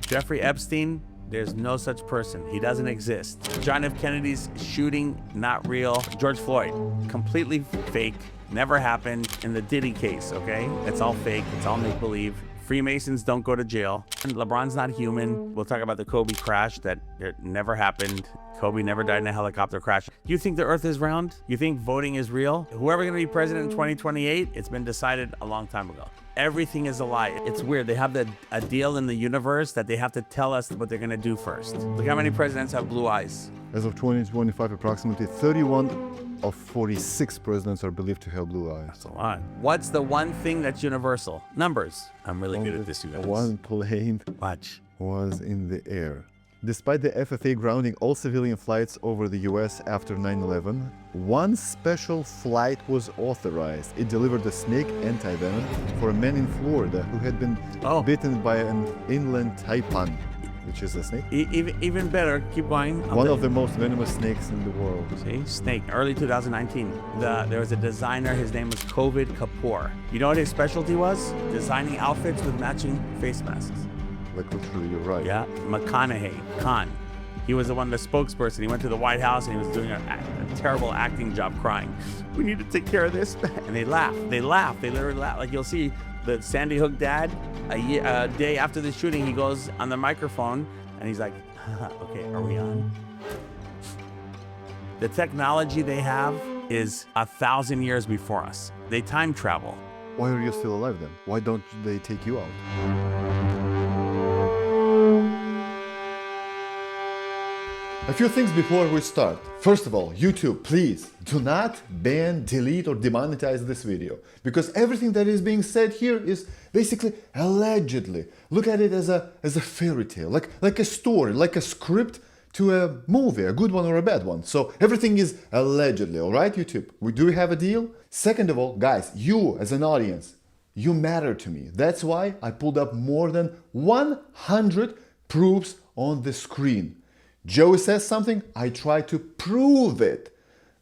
Jeffrey Epstein, there's no such person. He doesn't exist. John F. Kennedy's shooting, not real. George Floyd, completely fake, never happened. In the Diddy case, okay? It's all fake, it's all make-believe. Freemasons don't go to jail. And LeBron's not human. We'll talk about the Kobe crash that it never happened. Kobe never died in a helicopter crash. Do you think the earth is round? You think voting is real? Whoever's gonna be president in 2028, it's been decided a long time ago. Everything is a lie. It's weird. They have a deal in the universe that they have to tell us what they're gonna do first. Look how many presidents have blue eyes. As of 2025, approximately 31 of 46 presidents are believed to have blue eyes. That's a lot. What's the one thing that's universal? Numbers. I'm really good at this, you guys. One plane Watch. was in the air. Despite the FFA grounding all civilian flights over the US after 9/11, one special flight was authorized. It delivered a snake anti-venom for a man in Florida who had been bitten by an inland taipan, which is a snake. Even better, keep going. One of the most venomous snakes in the world. See, snake, early 2019. There was a designer, his name was Kovid Kapoor. You know what his specialty was? Designing outfits with matching face masks. Like literally, you're right. Yeah, Khan. He was the one, the spokesperson. He went to the White House and he was doing a terrible acting job crying. We need to take care of this. And they laugh, they literally laugh. Like you'll see the Sandy Hook dad, a day after the shooting, he goes on the microphone and he's like, okay, are we on? The technology they have is 1,000 years before us. They time travel. Why are you still alive then? Why don't they take you out? A few things before we start. First of all, YouTube, please do not ban, delete, or demonetize this video, because everything that is being said here is basically allegedly. Look at it as a fairy tale, like a story, like a script to a movie, a good one or a bad one. So everything is allegedly, all right, YouTube? Do we have a deal? Second of all, guys, you as an audience, you matter to me. That's why I pulled up more than 100 proofs on the screen. Joey says something, I try to prove it.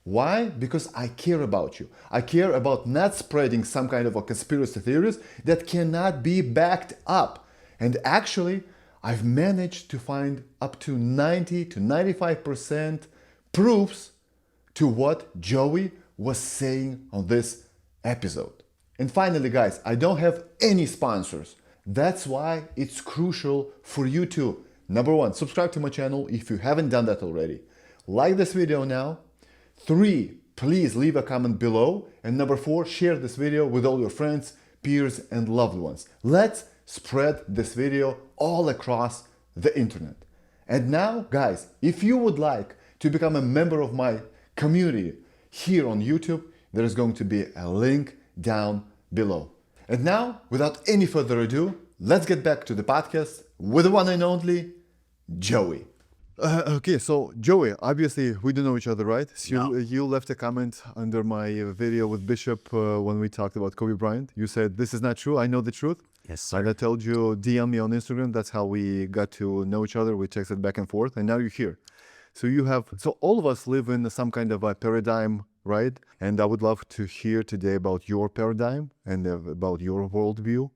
Why? Because I care about you. I care about not spreading some kind of a conspiracy theories that cannot be backed up. And actually, I've managed to find up to 90 to 95% proofs to what Joey was saying on this episode. And finally, guys, I don't have any sponsors. That's why it's crucial for you to, number one, subscribe to my channel if you haven't done that already. Like this video now. 3, please leave a comment below. And number 4, share this video with all your friends, peers, and loved ones. Let's spread this video all across the internet. And now, guys, if you would like to become a member of my community here on YouTube, there is going to be a link down below. And now, without any further ado, let's get back to the podcast with the one and only Joey. Okay, so Joey, obviously we do know each other, right? So No. you left a comment under my video with Bishop when we talked about Kobe Bryant. You said, this is not true, I know the truth. Yes, sir. And I told you, DM me on Instagram. That's how we got to know each other. We texted back and forth, and now you're here. So all of us live in some kind of a paradigm, right? And I would love to hear today about your paradigm and about your worldview.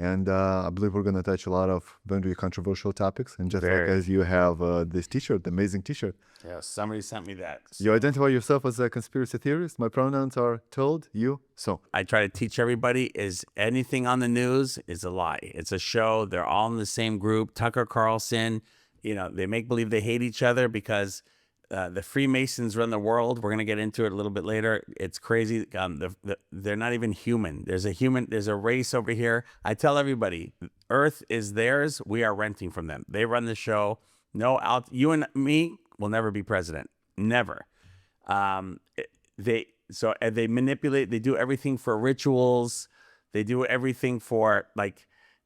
And I believe we're going to touch a lot of very controversial topics. And just like as you have this t-shirt, amazing t-shirt. Yeah, somebody sent me that. You identify yourself as a conspiracy theorist. My pronouns are told, you, so. I try to teach everybody is anything on the news is a lie. It's a show. They're all in the same group. Tucker Carlson, they make believe they hate each other because the Freemasons run the world. We're going to get into it a little bit later. It's crazy. They're not even human. There's a race over here. I tell everybody, Earth is theirs. We are renting from them. They run the show. You and me will never be president. Never. They manipulate. They do everything for rituals. They do everything for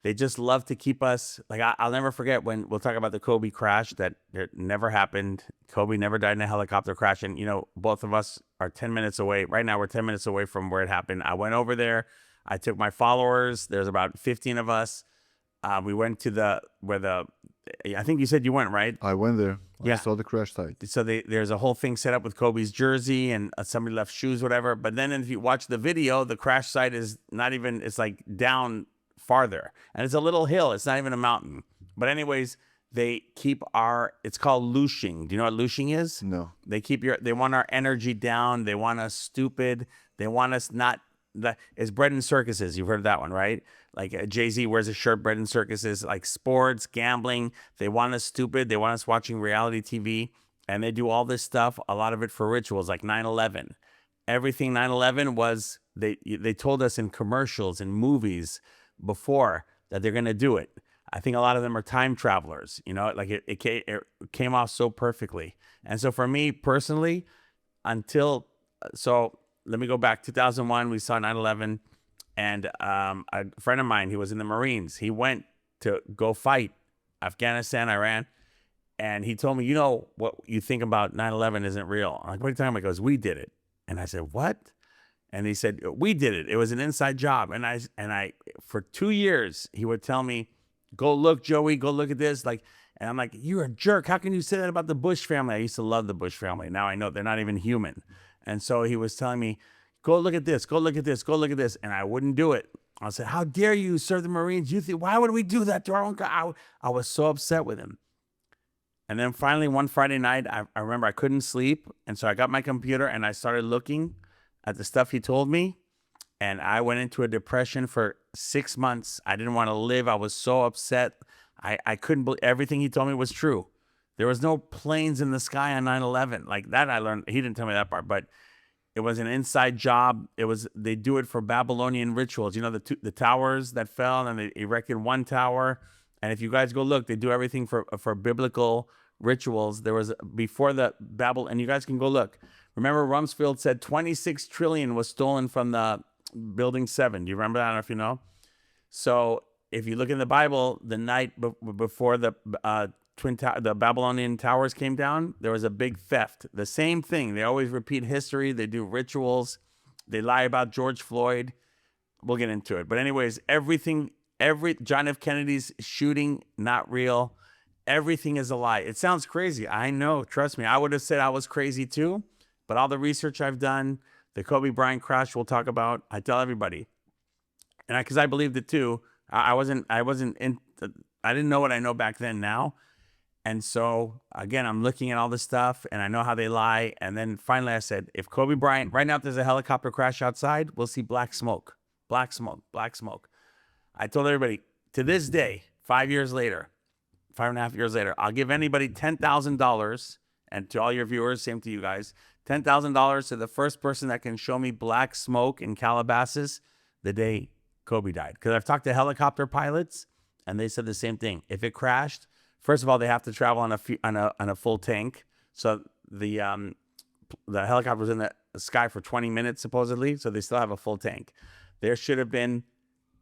they just love to keep us, I'll never forget when we'll talk about the Kobe crash that it never happened. Kobe never died in a helicopter crash. And, both of us are 10 minutes away. Right now, we're 10 minutes away from where it happened. I went over there. I took my followers. There's about 15 of us. We went to I think you said you went, right? I went there. Yeah. I saw the crash site. So there's a whole thing set up with Kobe's jersey and somebody left shoes, whatever. But then if you watch the video, the crash site is not even, it's down farther. And it's a little hill. It's not even a mountain. But anyways, they keep it's called looshing. Do you know what looshing is? No. They want our energy down. They want us stupid. They want us not, it's bread and circuses. You've heard that one, right? Like Jay-Z wears a shirt, bread and circuses, like sports, gambling. They want us stupid. They want us watching reality TV. And they do all this stuff, a lot of it for rituals, like 9/11. Everything 9/11 was, they told us in commercials and movies before that they're going to do it. I think a lot of them are time travelers, like it came off so perfectly. And so for me personally, so let me go back, 2001, we saw 9/11, and a friend of mine, he was in the Marines. He went to go fight Afghanistan, Iran, and he told me, what you think about 9/11 isn't real. I'm like, what are you talking about? He goes, we did it. And I said, what? And he said, we did it. It was an inside job. And I for 2 years, he would tell me, go look, Joey, go look at this. And I'm like, you're a jerk. How can you say that about the Bush family? I used to love the Bush family. Now I know they're not even human. And so he was telling me, go look at this, go look at this, go look at this. And I wouldn't do it. I said, how dare you serve the Marines? Why would we do that to our own guy? I was so upset with him. And then finally, one Friday night, I remember I couldn't sleep. And so I got my computer and I started looking at the stuff he told me. And I went into a depression for 6 months. I didn't want to live. I was so upset. I couldn't believe everything he told me was true. There was no planes in the sky on 9/11. Like that I learned. He didn't tell me that part, but it was an inside job. They do it for Babylonian rituals. The towers that fell, and they erected one tower. And if you guys go look, they do everything for biblical rituals. There was before the Babel, and you guys can go look. Remember, Rumsfeld said 26 trillion was stolen from the Building 7. Do you remember that? I don't know if you know. So if you look in the Bible, the night before the Babylonian towers came down, there was a big theft. The same thing. They always repeat history. They do rituals. They lie about George Floyd. We'll get into it. But anyways, every John F. Kennedy's shooting, not real. Everything is a lie. It sounds crazy. I know. Trust me. I would have said I was crazy too. But all the research I've done, the Kobe Bryant crash we'll talk about, I tell everybody. And because I believed it too. I didn't know what I know back then now. And so, again, I'm looking at all this stuff, and I know how they lie. And then finally I said, if Kobe Bryant, right now if there's a helicopter crash outside, we'll see black smoke, black smoke, black smoke. I told everybody, to this day, 5 years later, 5.5 years later, I'll give anybody $10,000, and to all your viewers, same to you guys, $10,000 to the first person that can show me black smoke in Calabasas the day Kobe died. Because I've talked to helicopter pilots, and they said the same thing. If it crashed, first of all, they have to travel on a full tank. So the helicopter was in the sky for 20 minutes, supposedly, so they still have a full tank. There should have been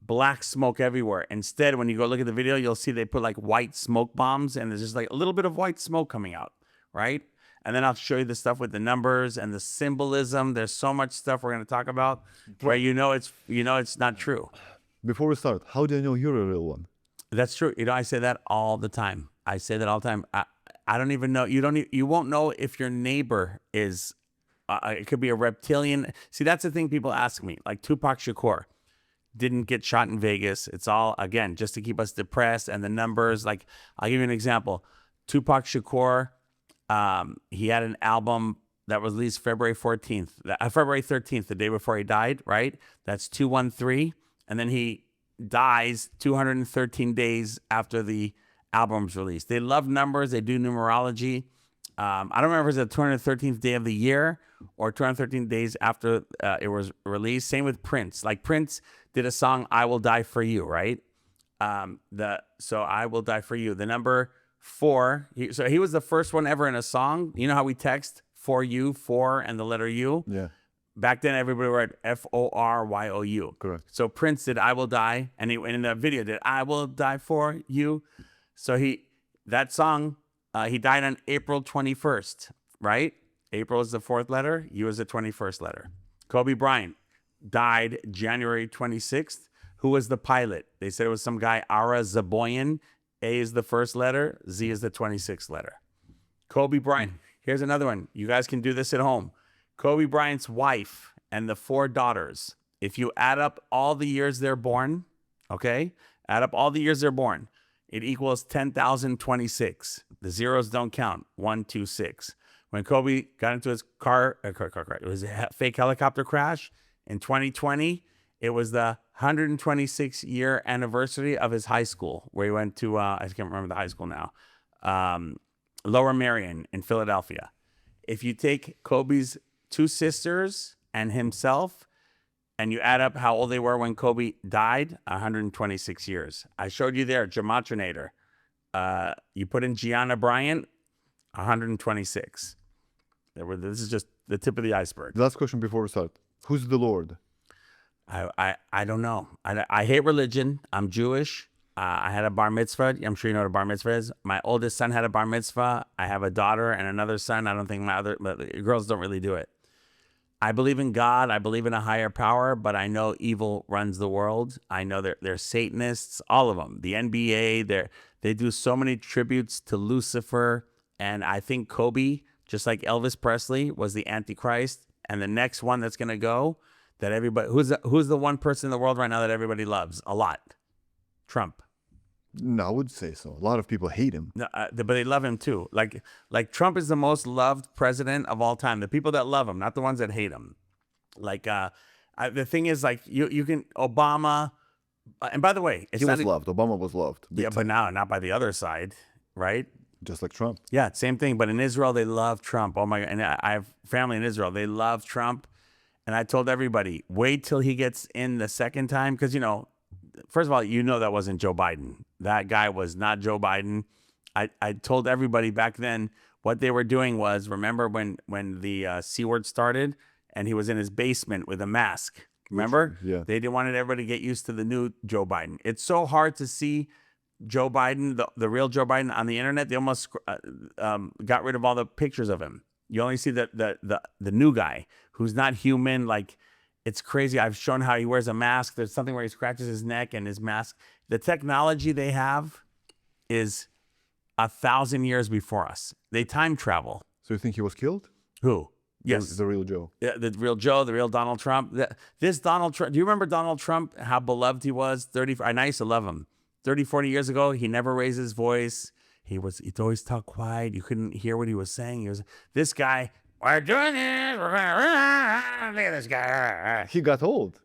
black smoke everywhere. Instead, when you go look at the video, you'll see they put like white smoke bombs, and there's just like a little bit of white smoke coming out, right? And then I'll show you the stuff with the numbers and the symbolism. There's so much stuff we're going to talk about where it's not true. Before we start, how do you know you're a real one? That's true. I say that all the time. I don't even know. You won't know if your neighbor is. It could be a reptilian. See, that's the thing people ask me. Like Tupac Shakur didn't get shot in Vegas. It's all, again, just to keep us depressed, and the numbers. Like, I'll give you an example. Tupac Shakur, he had an album that was released February 13th, the day before he died, right? That's 213. And then he dies 213 days after the album's released. They love numbers. They do numerology. I don't remember if it's the 213th day of the year or 213 days after it was released. Same with Prince. Like Prince did a song, I Will Die For You, right? So I Will Die For You. The number 4. He was the first one ever in a song. You know how we text for you, for, and the letter U? Yeah. Back then, everybody wrote FORYOU. Correct. So Prince did I Will Die, and in the video did I Will Die For You. So that song, he died on April 21st, right? April is the 4th letter. U is the 21st letter. Kobe Bryant died January 26th. Who was the pilot? They said it was some guy, Ara Zaboyan. A is the first letter. Z is the 26th letter. Kobe Bryant. Here's another one. You guys can do this at home. Kobe Bryant's wife and the 4 daughters. If you add up all the years they're born, okay? Add up all the years they're born. it equals 10,026. The zeros don't count. 126. When Kobe got into his car, it was a fake helicopter crash in 2020. It was the 126-year anniversary of his high school, where he went to, I can't remember the high school now, Lower Merion in Philadelphia. If you take Kobe's two sisters and himself, and you add up how old they were when Kobe died, 126 years. I showed you there, Gematrinator. You put in Gianna Bryant, 126. This is just the tip of the iceberg. Last question before we start. Who's the Lord? I don't know. I hate religion. I'm Jewish. I had a bar mitzvah. I'm sure you know what a bar mitzvah is. My oldest son had a bar mitzvah. I have a daughter and another son. I don't think but girls don't really do it. I believe in God. I believe in a higher power, but I know evil runs the world. I know they're Satanists, all of them. The NBA, they do so many tributes to Lucifer. And I think Kobe, just like Elvis Presley, was the Antichrist. And the next one that's going to go, that everybody, who's the one person in the world right now that everybody loves a lot? Trump. No, I would say so. A lot of people hate him. No, but they love him too. Like Trump is the most loved president of all time. The people that love him, not the ones that hate him. Like the thing is, like you can Obama, and by the way, He was loved. Obama was loved. Yeah, but now not by the other side, right? Just like Trump. Yeah, same thing. But in Israel, they love Trump. Oh my God! And I have family in Israel. They love Trump, and I told everybody, wait till he gets in the second time, because first of all, that wasn't Joe Biden. That guy was not Joe Biden. I told everybody back then what they were doing was, remember when the C word started and he was in his basement with a mask? Remember? Yeah. They didn't want everybody to get used to the new Joe Biden. It's so hard to see Joe Biden, the real Joe Biden on the internet. They almost got rid of all the pictures of him. You only see the new guy who's not human. Like, it's crazy. I've shown how he wears a mask. There's something where he scratches his neck and his mask. The technology they have is 1,000 years before us. They time travel. So you think he was killed? Who? Yes. The real Joe. Yeah, the real Joe, the real Donald Trump. This Donald Trump, do you remember Donald Trump, how beloved he was? And I used to love him. 30, 40 years ago, he never raised his voice. He'd always talk quiet. You couldn't hear what he was saying. This guy, we're doing this. Look at this guy. He got old.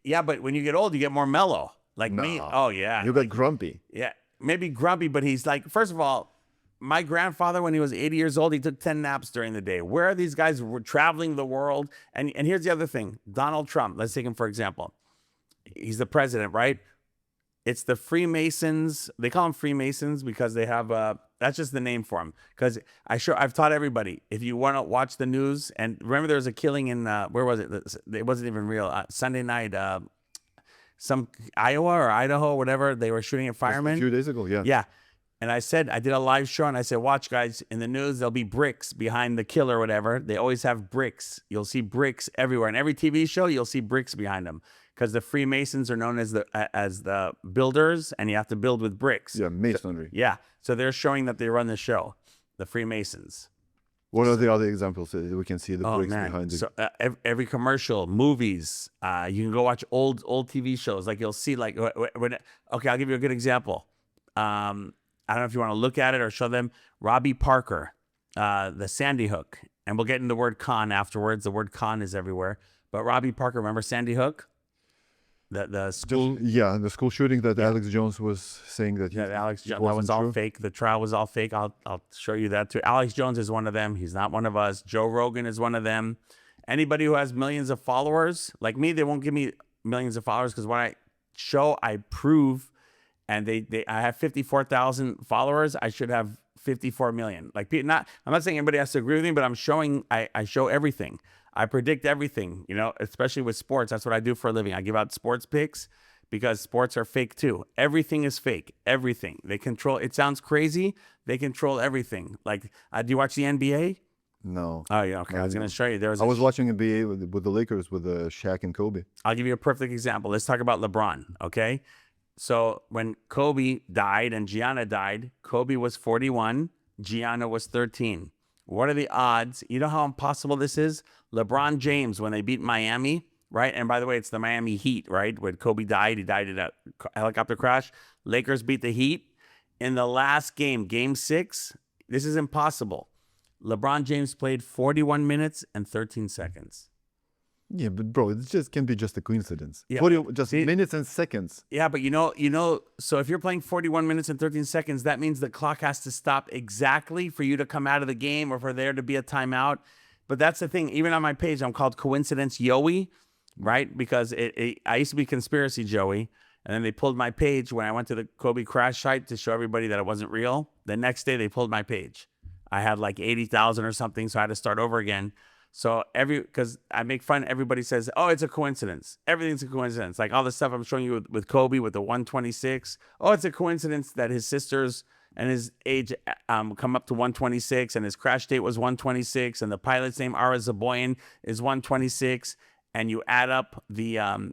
Yeah, but when you get old, you get more mellow. Like me. Oh, yeah. You got grumpy. Yeah, maybe grumpy, but he's like, first of all, my grandfather, when he was 80 years old, he took 10 naps during the day. Where are these guys traveling the world? And here's the other thing. Donald Trump, let's take him for example. He's the president, right? It's the Freemasons. They call them Freemasons because they have that's just the name for them. Because I've taught everybody, if you want to watch the news, and remember there was a killing in where was it? It wasn't even real. Sunday night, some Iowa or Idaho, whatever. They were shooting at firemen. A few days ago, yeah. Yeah. And I did a live show, and I said, watch, guys, in the news, there'll be bricks behind the kill or whatever. They always have bricks. You'll see bricks everywhere. In every TV show, you'll see bricks behind them, because the Freemasons are known as the builders, and you have to build with bricks. Yeah, masonry. Yeah. So they're showing that they run the show, the Freemasons. What are the other examples that we can see the bricks behind it? So every commercial, movies, you can go watch old TV shows. Like you'll see, like, okay, I'll give you a good example. I don't know if you want to look at it or show them. Robbie Parker, the Sandy Hook. And we'll get into the word con afterwards. The word con is everywhere. But Robbie Parker, remember Sandy Hook? The school. Yeah, the school shooting that Alex Jones was saying that. Yeah, Alex Jones. That was all fake. The trial was all fake. I'll show you that too. Alex Jones is one of them. He's not one of us. Joe Rogan is one of them. Anybody who has millions of followers, like me, they won't give me millions of followers, because when I show, I prove. And I have 54,000 followers. I should have 54 million. Like, I'm not saying everybody has to agree with me, but I'm showing. I show everything. I predict everything. Especially with sports. That's what I do for a living. I give out sports picks because sports are fake too. Everything is fake. Everything. They control. It sounds crazy. They control everything. Like, do you watch the NBA? No. Oh yeah. Okay. I was going to show you. I was watching NBA with the Lakers with Shaq and Kobe. I'll give you a perfect example. Let's talk about LeBron. Okay. So when Kobe died and Gianna died, Kobe was 41, Gianna was 13. What are the odds? You know how impossible this is? LeBron James, when they beat Miami, right? And by the way, it's the Miami Heat, right? When Kobe died, he died in a helicopter crash. Lakers beat the Heat. in the last game, game 6, this is impossible. LeBron James played 41 minutes and 13 seconds. Yeah, but bro, it just can be just a coincidence. Yeah, 40, just minutes and seconds. Yeah, but you know, so if you're playing 41 minutes and 13 seconds, that means the clock has to stop exactly for you to come out of the game or for there to be a timeout. But that's the thing. Even on my page, I'm called Coincidence Yoey, right? Because I used to be Conspiracy Joey. And then they pulled my page when I went to the Kobe crash site to show everybody that it wasn't real. The next day, they pulled my page. I had like 80,000 or something, so I had to start over again. So because I make fun, everybody says, oh, it's a coincidence. Everything's a coincidence. Like all the stuff I'm showing you with Kobe with the 126. Oh, it's a coincidence that his sisters and his age come up to 126 and his crash date was 126 and the pilot's name, Ara Zaboyan, is 126. And you add up the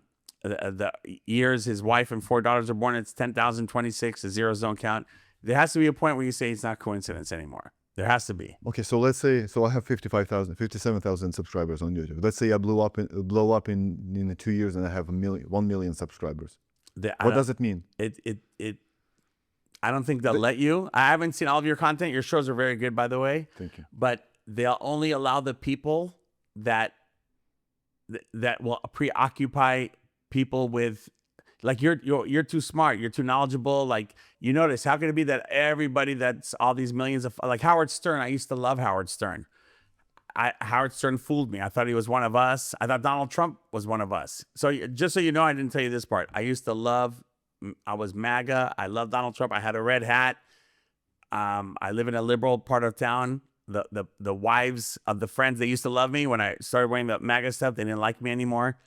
years his wife and 4 daughters are born, it's 10,026. The zeros don't count. There has to be a point where you say it's not coincidence anymore. There has to be. Okay, so let's say, I have 57,000 subscribers on YouTube. Let's say I blow up in 2 years and I have 1 million subscribers. What does it mean? I don't think they'll let you. I haven't seen all of your content. Your shows are very good, by the way. Thank you. But they'll only allow the people that will preoccupy people with, like, you're too smart, you're too knowledgeable. Like, you notice, how can it be that everybody that's all these millions of, like Howard Stern, I used to love Howard Stern. Howard Stern fooled me. I thought he was one of us. I thought Donald Trump was one of us. So just so you know, I didn't tell you this part. I was MAGA. I love Donald Trump. I had a red hat. I live in a liberal part of town. The wives of the friends, they used to love me. When I started wearing the MAGA stuff, they didn't like me anymore.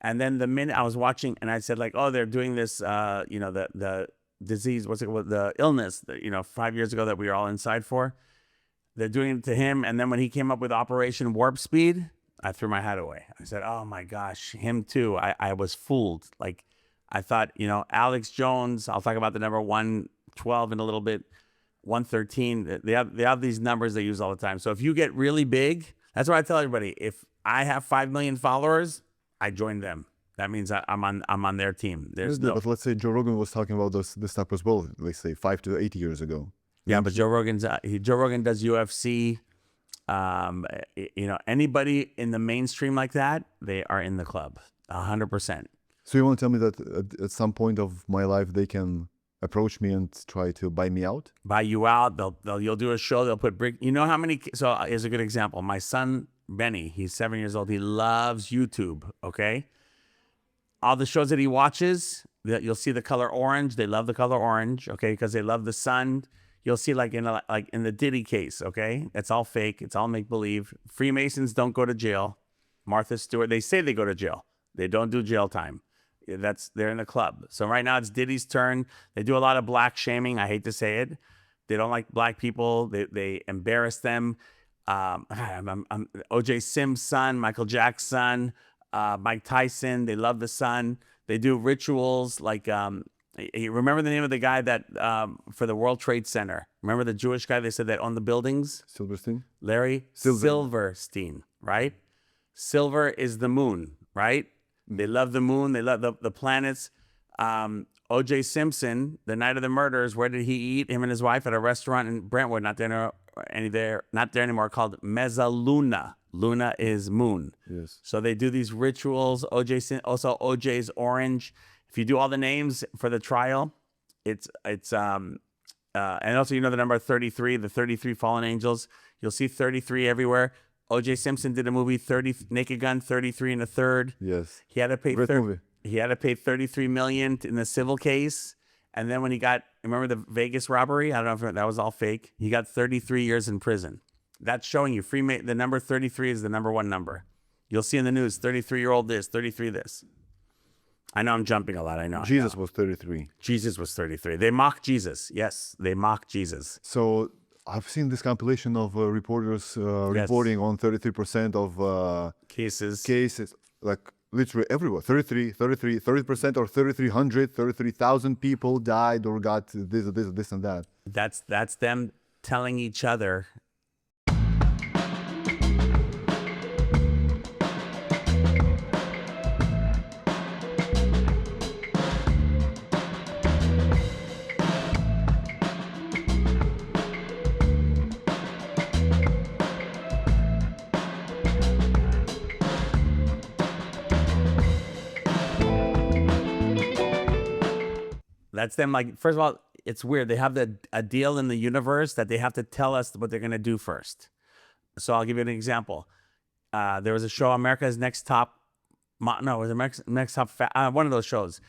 And then the minute I was watching and I said, like, oh, they're doing this, the disease, what's it called? The illness, 5 years ago that we were all inside for. They're doing it to him. And then when he came up with Operation Warp Speed, I threw my hat away. I said, oh my gosh, him too. I was fooled. Like, I thought, Alex Jones, I'll talk about the number 112 in a little bit, 113. They have these numbers they use all the time. So if you get really big, that's what I tell everybody. If I have 5 million followers, I join them. That means I'm on their team. But let's say Joe Rogan was talking about this stuff as well, let's say 5 to 8 years ago. Yeah, but Joe Rogan does UFC. Anybody in the mainstream like that, they are in the club, 100%. So you want to tell me that at some point of my life they can approach me and try to buy me out? Buy you out. You'll do a show. They'll put brick. You know how many? So here's a good example. My son Benny, he's 7 years old. He loves YouTube. Okay, all the shows that he watches, you'll see the color orange. They love the color orange. Okay, because they love the sun. You'll see like in the Diddy case. Okay, it's all fake. It's all make believe. Freemasons don't go to jail. Martha Stewart. They say they go to jail. They don't do jail time. They're in the club. So right now it's Diddy's turn. They do a lot of black shaming. I hate to say it. They don't like black people. They embarrass them. O.J. Simpson, Michael Jackson, Mike Tyson. They love the sun. They do rituals like remember the name of the guy that for the World Trade Center? Remember the Jewish guy they said that owned the buildings? Silverstein? Larry Silverstein, right? Silver is the moon, right? They love the moon. They love the planets. O.J. Simpson, the night of the murders, where did he eat? Him and his wife at a restaurant in Brentwood, not there anymore, called Mezzaluna. Luna is moon. Yes. So they do these rituals. Also OJ's orange. If you do all the names for the trial, it's and also the number 33, the 33 fallen angels. You'll see 33 everywhere. O.J. Simpson did a movie, Naked Gun, 33 and a third. Yes. He had to pay $33 million in the civil case. And then when he got, remember the Vegas robbery? I don't know if that was all fake. He got 33 years in prison. That's showing you the number 33 is the number one number. You'll see in the news, 33-year-old this, 33 this. I know I'm jumping a lot. I know. Jesus was 33. Jesus was 33. They mock Jesus. Yes, they mock Jesus. So I've seen this compilation of reporters reporting on 33% of cases, like literally everywhere. 30% or 3,300, 33,000 people died or got this and that. That's them telling each other. That's them. Like, first of all, it's weird. They have a deal in the universe that they have to tell us what they're going to do first. So I'll give you an example. There was a show, America's Next Top, no, it was America's Next Top, one of those shows.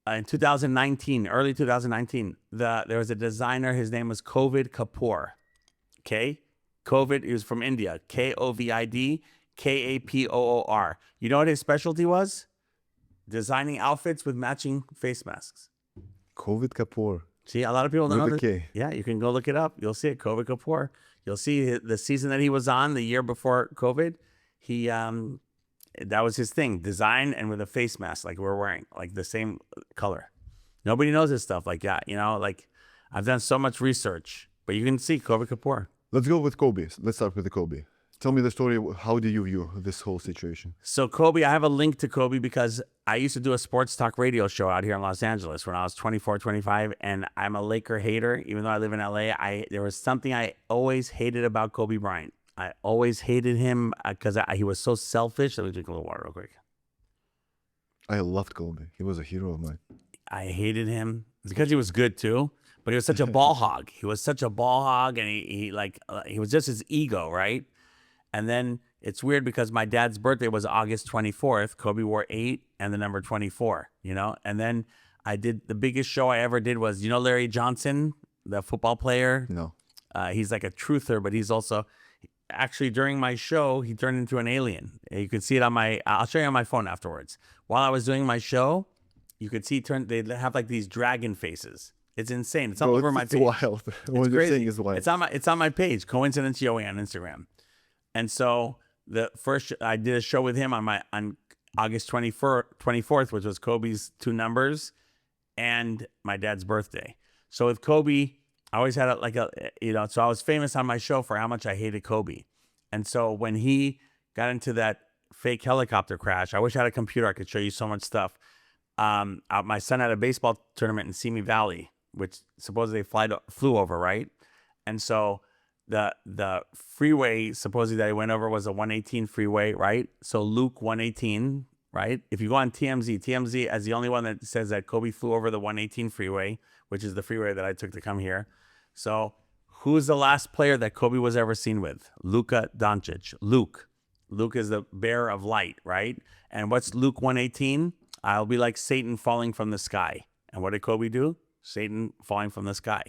In 2019, early 2019, there was a designer. His name was Kovid Kapoor. Okay? Kovid, he was from India. Kovid Kapoor. You know what his specialty was? Designing outfits with matching face masks. Kovid Kapoor. See, a lot of people don't know With a this. K. Yeah, you can go look it up. You'll see it, Kovid Kapoor. You'll see the season that he was on the year before COVID. He that was his thing, design and with a face mask like we're wearing, like the same color. Nobody knows this stuff like that, you know. Like I've done so much research, but you can see Kovid Kapoor. Let's go with Kobe. Let's start with the Kobe. Tell me the story. How do you view this whole situation? So Kobe, I have a link to Kobe because I used to do a sports talk radio show out here in Los Angeles when I was 24, 25, and I'm a Laker hater. Even though I live in LA, there was something I always hated about Kobe Bryant. I always hated him because he was so selfish. Let me drink a little water real quick. I loved Kobe. He was a hero of mine. I hated him because he was good too, but he was such a ball hog. He was such a ball hog, and he was just his ego, right? And then it's weird because my dad's birthday was August 24th. Kobe wore 8 and the number 24, you know? And then I did the biggest show I ever did was, you know, Larry Johnson, the football player? No. He's like a truther, but he's also, actually during my show, he turned into an alien. You could see it on I'll show you on my phone afterwards. While I was doing my show, you could see they have like these dragon faces. It's insane. It's all over my page. It's wild. What you're saying is wild. It's on my page, Coincidence Joey on Instagram. And so the first I did a show with him on August 24th, which was Kobe's 2 numbers and my dad's birthday. So with Kobe, I always had so I was famous on my show for how much I hated Kobe. And so when he got into that fake helicopter crash, I wish I had a computer. I could show you so much stuff. My son had a baseball tournament in Simi Valley, which supposedly flew over, right? And so the freeway supposedly that he went over was a 118 freeway, right? So Luke 118, right? If you go on TMZ as the only one that says that Kobe flew over the 118 freeway, which is the freeway that I took to come here. So who's the last player that Kobe was ever seen with? Luka Doncic. Luke is the bearer of light, right? And what's Luke 118? I'll be like Satan falling from the sky. And what did Kobe do? Satan falling from the sky.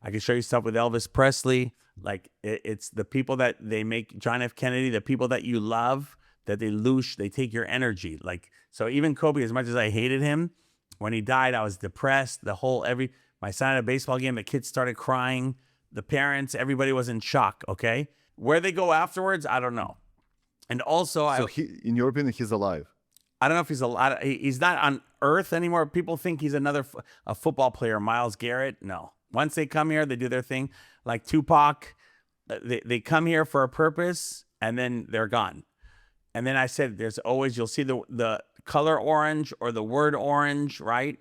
I can show you stuff with Elvis Presley. Like it's the people that they make John F. Kennedy, the people that you love, that they take your energy. Like, so even Kobe, as much as I hated him, when he died, I was depressed. My son had a baseball game, the kids started crying. The parents, everybody was in shock, okay? Where they go afterwards, I don't know. And also, in your opinion, he's alive? I don't know if he's alive. He's not on Earth anymore. People think he's a football player, Myles Garrett. No. Once they come here, they do their thing. Like Tupac, they come here for a purpose, and then they're gone. And then I said, you'll see the color orange or the word orange, right?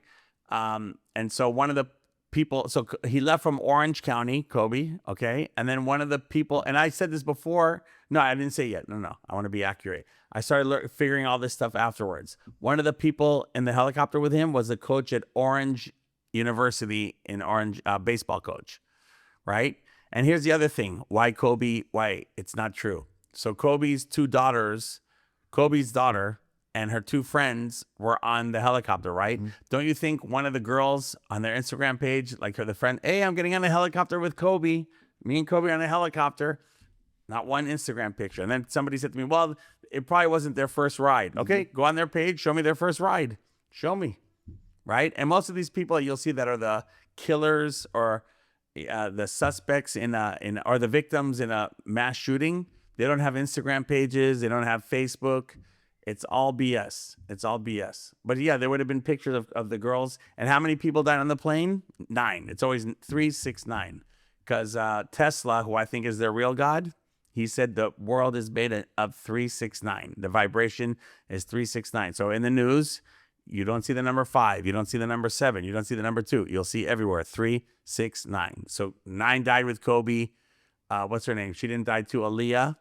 And so one of the people, so he left from Orange County, Kobe, okay? And then one of the people, and I said this before. No, I didn't say it yet. No. I want to be accurate. I started figuring all this stuff afterwards. One of the people in the helicopter with him was the coach at Orange University in Orange, baseball coach, right? And here's the other thing. Why it's not true. So Kobe's daughter and her 2 friends were on the helicopter, right? Mm-hmm. Don't you think one of the girls on their Instagram page, like the friend, hey, I'm getting on a helicopter with Kobe. Me and Kobe on a helicopter. Not one Instagram picture. And then somebody said to me, well, it probably wasn't their first ride. Okay, go on their page. Show me their first ride. Show me. Right? And most of these people you'll see that are the killers or the suspects or the victims in a mass shooting, they don't have Instagram pages. They don't have Facebook. It's all BS. But yeah, there would have been pictures of the girls. And how many people died on the plane? 9. It's always 3, 6, 9. Because Tesla, who I think is their real God, he said the world is made of 3, 6, 9. The vibration is 3, 6, 9. So in the news, you don't see the number 5. You don't see the number 7. You don't see the number 2. You'll see everywhere 3, 6, 9. So 9 died with Kobe. What's her name? She didn't die too. Aaliyah.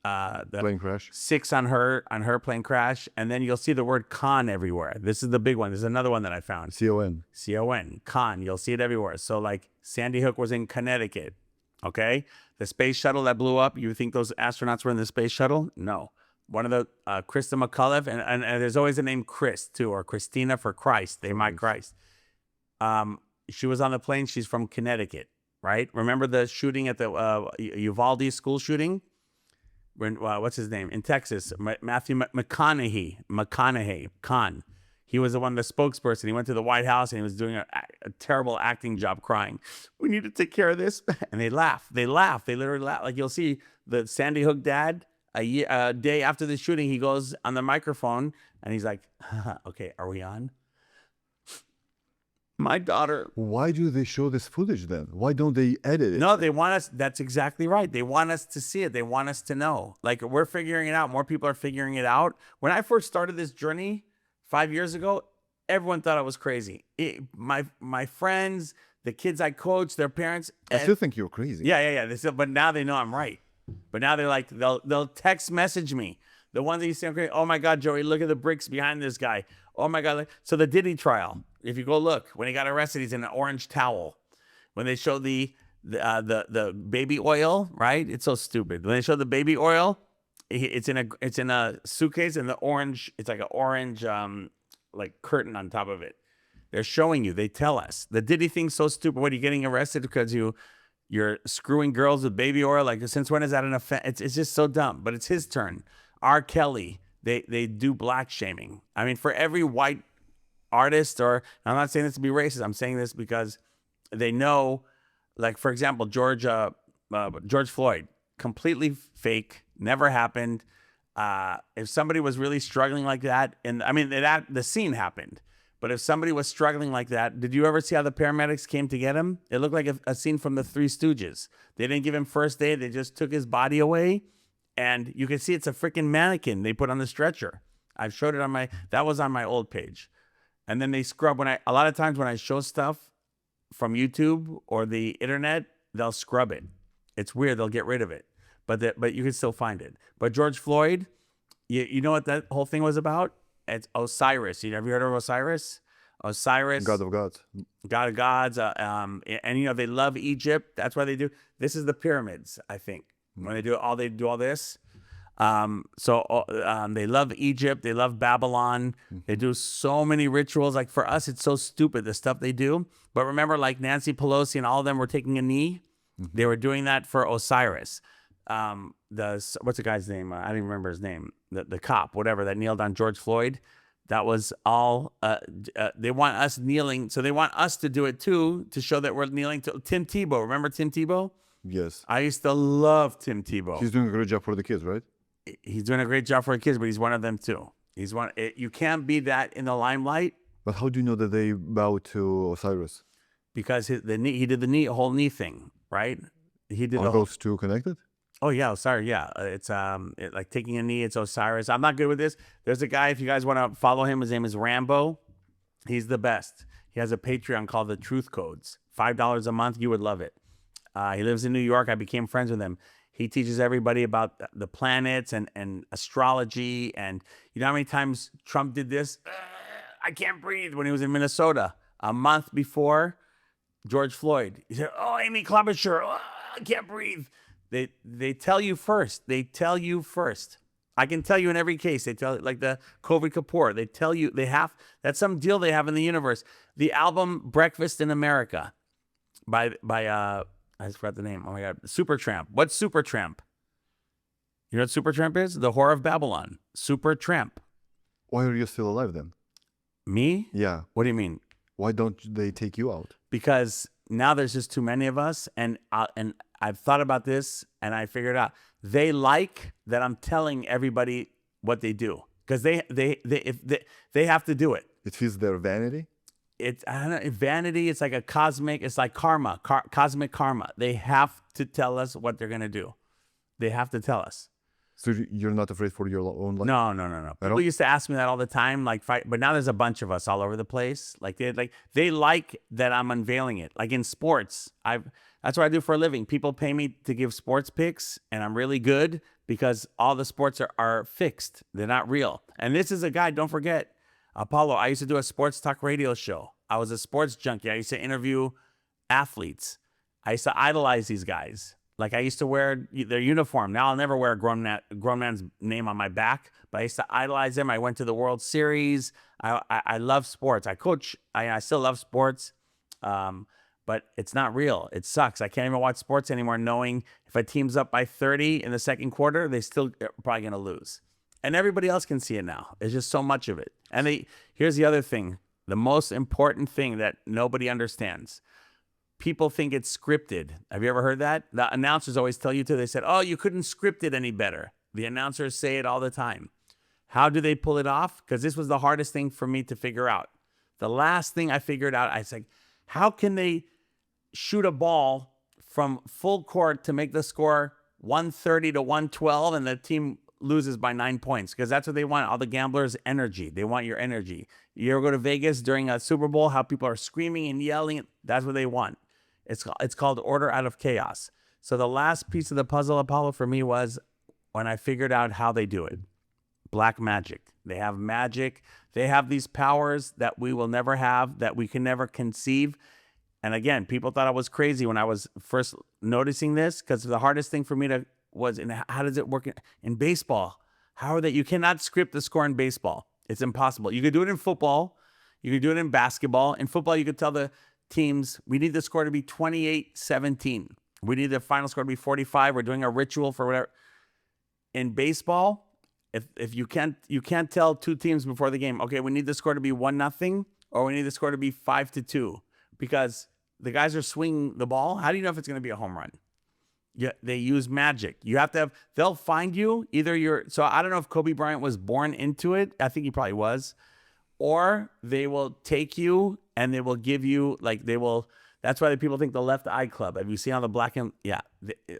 the Plane crash. 6 on her plane crash, and then you'll see the word con everywhere. This is the big one. There's another one that I found. CON. CON, con. You'll see it everywhere. So like Sandy Hook was in Connecticut. Okay, the space shuttle that blew up. You think those astronauts were in the space shuttle? No. One of the Krista McCullough, and there's always a name Chris too, or Christina for Christ. They might Christ. She was on the plane. She's from Connecticut, right? Remember the shooting at the Uvalde school shooting? When what's his name in Texas? Matthew McConaughey. He was the one, the spokesperson. He went to the White House and he was doing a terrible acting job, crying. We need to take care of this, and they laugh. They literally laugh. Like you'll see the Sandy Hook dad a day after the shooting. He goes on the microphone and he's like, "Okay, are we on?" My daughter. Why do they show this footage then? Why don't they edit it? No, they want us. That's exactly right. They want us to see it. They want us to know. Like we're figuring it out. More people are figuring it out. When I first started this journey 5 years ago, everyone thought I was crazy. My friends, the kids I coach, their parents. I still think you're crazy. Yeah. They still, but now they know I'm right. But now they're like, they'll text message me. The ones that you say, okay, oh my God, Joey, look at the bricks behind this guy. Oh my God. So the Diddy trial, if you go look, when he got arrested, he's in an orange towel. When they show the baby oil, right? It's so stupid. When they show the baby oil, it's in a suitcase, and the orange, it's like an orange like curtain on top of it. They're showing you. They tell us. The Diddy thing's so stupid. What, are you getting arrested because you're screwing girls with baby oil? Like, since when is that an offense? It's just so dumb. But it's his turn. R. Kelly, they do black shaming. I mean, for every white artist, or I'm not saying this to be racist. I'm saying this because they know, like, for example, George Floyd, completely fake, never happened. If somebody was really struggling like that, and I mean, the scene happened, but if somebody was struggling like that, did you ever see how the paramedics came to get him? It looked like a scene from the Three Stooges. They didn't give him first aid. They just took his body away. And you can see it's a freaking mannequin they put on the stretcher. I've showed it that was on my old page. And then they scrub. A lot of times when I show stuff from YouTube or the internet, they'll scrub it. It's weird. They'll get rid of it. But you can still find it. But George Floyd, you know what that whole thing was about? It's Osiris. Have you heard of Osiris? Osiris. God of gods. God of gods. And they love Egypt. That's why they do. This is the pyramids, I think. When they do all this. They love Egypt. They love Babylon. They do so many rituals. Like, for us, it's so stupid, the stuff they do. But remember, like Nancy Pelosi and all of them were taking a knee. They were doing that for Osiris. What's the guy's name? I don't even remember his name. The cop, whatever, that kneeled on George Floyd. That was all. They want us kneeling. So they want us to do it too, to show that we're kneeling to Tim Tebow. Remember Tim Tebow? Yes. I used to love Tim Tebow. He's doing a great job for the kids, right? He's doing a great job for the kids, but he's one of them too. You can't be that in the limelight. But how do you know that they bow to Osiris? Because he did the whole knee thing, right? He did. Are those two connected? Oh yeah, sorry, yeah. It's like taking a knee. It's Osiris. I'm not good with this. There's a guy. If you guys want to follow him, his name is Rambo. He's the best. He has a Patreon called The Truth Codes. $5 a month. You would love it. He lives in New York. I became friends with him. He teaches everybody about the planets and astrology. And you know how many times Trump did this? I can't breathe, when he was in Minnesota a month before George Floyd. He said, "Oh, Amy Klobuchar, I can't breathe." They tell you first. They tell you first. I can tell you in every case. They tell, like the COVID Kapoor. They tell you that's some deal they have in the universe. The album Breakfast in America by I just forgot the name. Oh my God. Supertramp. What's Supertramp? You know what Supertramp is? The Whore of Babylon. Supertramp. Why are you still alive then? Me? Yeah. What do you mean? Why don't they take you out? Because now there's just too many of us. And I've thought about this and I figured out they like that I'm telling everybody what they do. Because they have to do it. It feeds their vanity? I don't know, vanity. It's like it's like karma, cosmic karma. They have to tell us what they're going to do. They have to tell us. So you're not afraid for your own life? No. People used to ask me that all the time, but now there's a bunch of us all over the place. They like that I'm unveiling it. Like in sports, That's what I do for a living. People pay me to give sports picks, and I'm really good because all the sports are fixed. They're not real. And this is a guy, don't forget, Apollo, I used to do a sports talk radio show. I was a sports junkie. I used to interview athletes. I used to idolize these guys. Like I used to wear their uniform. Now I'll never wear a grown man's name on my back, but I used to idolize them. I went to the World Series. I love sports. I coach. I still love sports, but it's not real. It sucks. I can't even watch sports anymore knowing if a team's up by 30 in the second quarter, they still are probably going to lose. And everybody else can see it now. There's just so much of it. And here's the other thing. The most important thing that nobody understands. People think it's scripted. Have you ever heard that? The announcers always tell you to. They said, oh, you couldn't script it any better. The announcers say it all the time. How do they pull it off? Because this was the hardest thing for me to figure out. The last thing I figured out, I said, how can they shoot a ball from full court to make the score 130 to 112 and the team loses by 9 points? Because that's what they want. All the gamblers' energy. They want your energy. You ever go to Vegas during a Super Bowl, how people are screaming and yelling? That's what they want. It's called order out of chaos. So the last piece of the puzzle, Apollo, for me was when I figured out how they do it. Black magic. They have magic. They have these powers that we will never have, that we can never conceive. And again, people thought I was crazy when I was first noticing this, because the hardest thing for me was how does it work in baseball? How are they? You cannot script the score in baseball. It's impossible. You could do it in football. You could do it in basketball. In football, you could tell the teams, we need the score to be 28-17. We need the final score to be 45. We're doing a ritual for whatever. In baseball, if you can't tell two teams before the game, okay, we need the score to be 1-0 or we need the score to be 5-2, because the guys are swinging the ball. How do you know if it's going to be a home run? Yeah, they use magic. You have to have, they'll find you so I don't know if Kobe Bryant was born into it. I think he probably was. Or they will take you and they will give you, that's why the people think the Left Eye Club. Have you seen all the black and,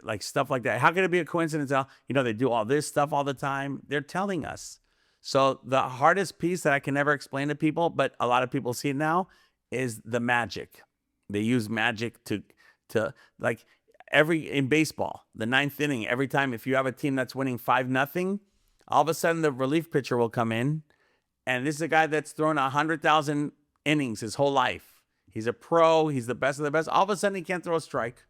like stuff like that. How could it be a coincidence? They do all this stuff all the time. They're telling us. So the hardest piece that I can never explain to people, but a lot of people see it now, is the magic. They use magic to like in baseball, the 9th inning, every time, if you have a team that's winning 5-0, all of a sudden the relief pitcher will come in. And this is a guy that's thrown 100,000 innings his whole life. He's a pro. He's the best of the best. All of a sudden, he can't throw a strike.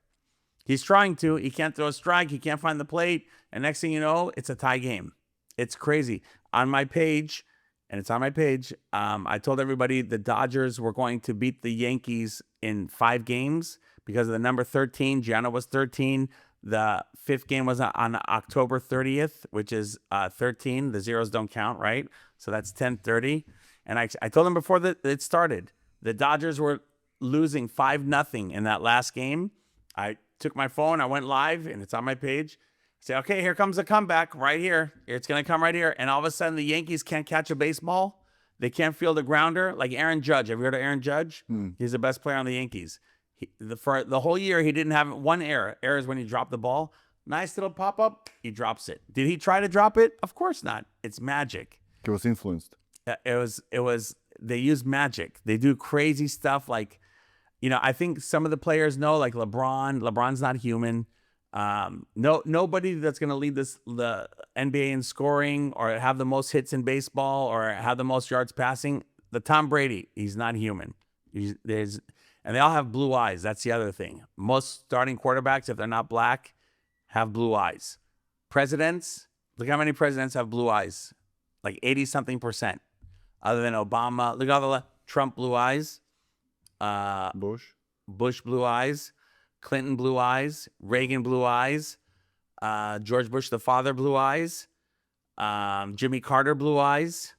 He's trying to. He can't throw a strike. He can't find the plate. And next thing you know, it's a tie game. It's crazy. On my page, and it's on my page, I told everybody the Dodgers were going to beat the Yankees in 5 games because of the number 13. Gianna was 13. The 5th game was on October 30th, which is 13. The zeros don't count, right? So that's 10:30. And I told them before that it started, the Dodgers were losing 5-0 in that last game. I took my phone, I went live, and it's on my page. I said, okay, here comes the comeback right here. It's going to come right here. And all of a sudden, the Yankees can't catch a baseball. They can't field a grounder. Like Aaron Judge. Have you heard of Aaron Judge? He's the best player on the Yankees. For the whole year, he didn't have one error. Error is when he dropped the ball. Nice little pop-up. He drops it. Did he try to drop it? Of course not. It's magic. He was influenced. It was. They use magic. They do crazy stuff. Like, I think some of the players know, like LeBron. LeBron's not human. Nobody that's going to lead the NBA in scoring or have the most hits in baseball or have the most yards passing. The Tom Brady, he's not human. And they all have blue eyes. That's the other thing. Most starting quarterbacks, if they're not black, have blue eyes. Presidents, look how many presidents have blue eyes. Like 80-something%. Other than Obama. Look at all the Trump blue eyes. Bush blue eyes. Clinton blue eyes. Reagan blue eyes. George Bush the father blue eyes. Jimmy Carter blue eyes.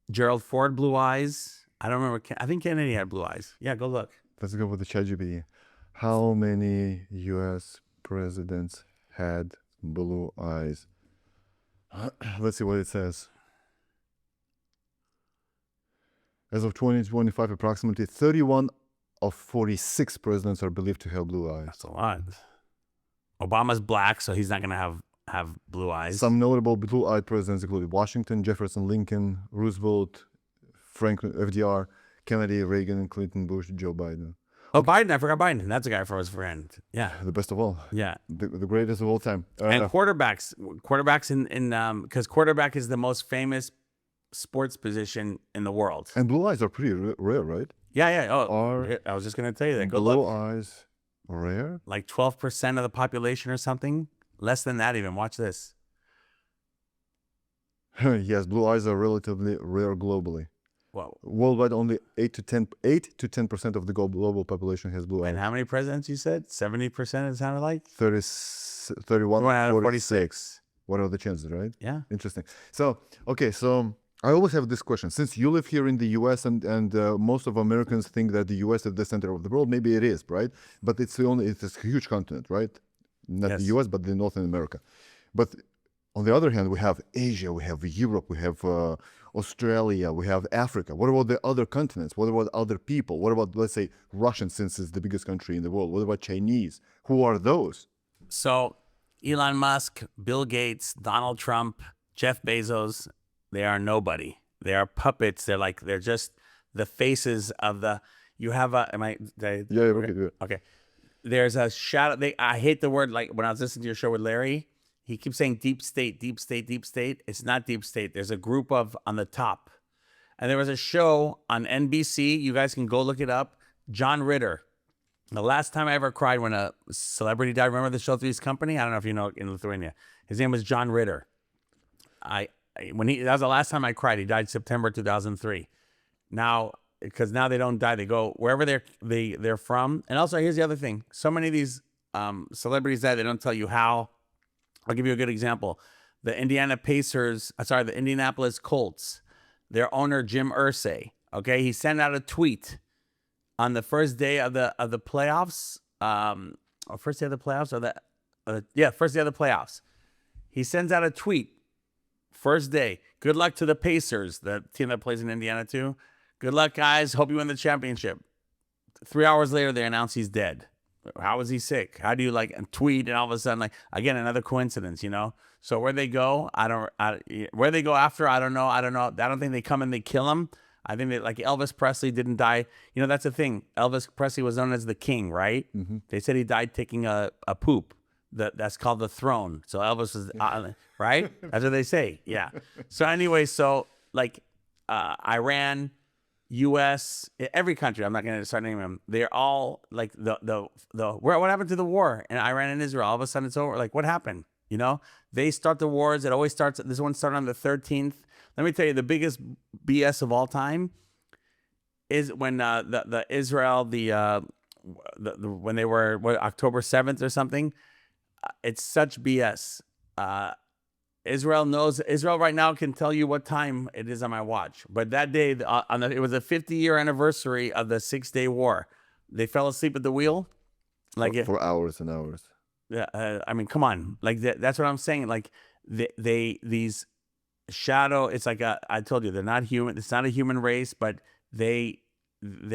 Gerald Ford blue eyes. I don't remember. I think Kennedy had blue eyes. Yeah, go look. Let's go with the ChatGPT. How many U.S. presidents had blue eyes? Let's see what it says. As of 2025, approximately 31 of 46 presidents are believed to have blue eyes. That's a lot. Obama's black, so he's not going to have blue eyes. Some notable blue-eyed presidents included Washington, Jefferson, Lincoln, Roosevelt, Franklin, FDR, Kennedy, Reagan, Clinton, Bush, Joe Biden. Oh, Biden. I forgot Biden. That's a guy for his friend. Yeah. The best of all. Yeah. The greatest of all time. And quarterbacks because quarterback is the most famous sports position in the world. And blue eyes are pretty rare, right? Yeah. Are I was just going to tell you that. Good blue luck. eyes rare? Like 12% of the population or something. Less than that even. Watch this. Yes, blue eyes are relatively rare globally. Whoa. Worldwide, only 8 to 10% of the global population has blue eyes. And how many presidents you said? 70% it sounded like? 31 1 out of 46. What are the chances, right? Yeah. Interesting. So, okay, so I always have this question. Since you live here in the US and most of Americans think that the US is the center of the world, maybe it is, right? But it's a huge continent, right? Not the Yes. US, but the North America. But on the other hand, we have Asia, we have Europe, we have Australia, we have Africa. What about the other continents? What about other people? What about, let's say, Russians, since it's the biggest country in the world? What about Chinese? Who are those? So Elon Musk, Bill Gates, Donald Trump, Jeff Bezos, they are nobody. They are puppets. They're just the faces of the. You have a. Am I? Yeah, okay. Okay. There's a shadow. I hate the word. Like when I was listening to your show with Larry, he keeps saying deep state, deep state, deep state. It's not deep state. There's a group of on the top, and there was a show on NBC. You guys can go look it up. John Ritter. The last time I ever cried when a celebrity died. Remember the show Three's Company? I don't know if you know in Lithuania. His name was John Ritter. That was the last time I cried. He died September 2003. Now, because now they don't die, they go wherever they're from. And also, here's the other thing: so many of these celebrities die, they don't tell you how. I'll give you a good example: the the Indianapolis Colts, their owner Jim Irsay. Okay, he sent out a tweet on the first day of the playoffs. First day of the playoffs. He sends out a tweet. First day. Good luck to the Pacers, the team that plays in Indiana too. Good luck, guys. Hope you win the championship. 3 hours later, they announce he's dead. How was he sick? How do you tweet and all of a sudden again another coincidence, you know? So where they go, where they go after, I don't know. I don't think they come and they kill him. I think that Elvis Presley didn't die. You know, that's the thing. Elvis Presley was known as the king, right? Mm-hmm. They said he died taking a poop. That's called the throne. So Elvis was right. That's what they say. Yeah. So anyway, Iran, U.S., every country. I'm not going to start naming them. They're all what happened to the war in Iran and Israel? All of a sudden it's over. What happened? You know, they start the wars. It always starts. This one started on the 13th. Let me tell you, the biggest BS of all time is when the Israel when they were October 7th or something. It's such BS. Israel right now can tell you what time it is on my watch. But that day, it was a 50-year anniversary of the 6-day war. They fell asleep at the wheel, for hours and hours. Yeah, I mean, come on, that's what I'm saying. These shadow. It's I told you, they're not human. It's not a human race, but they're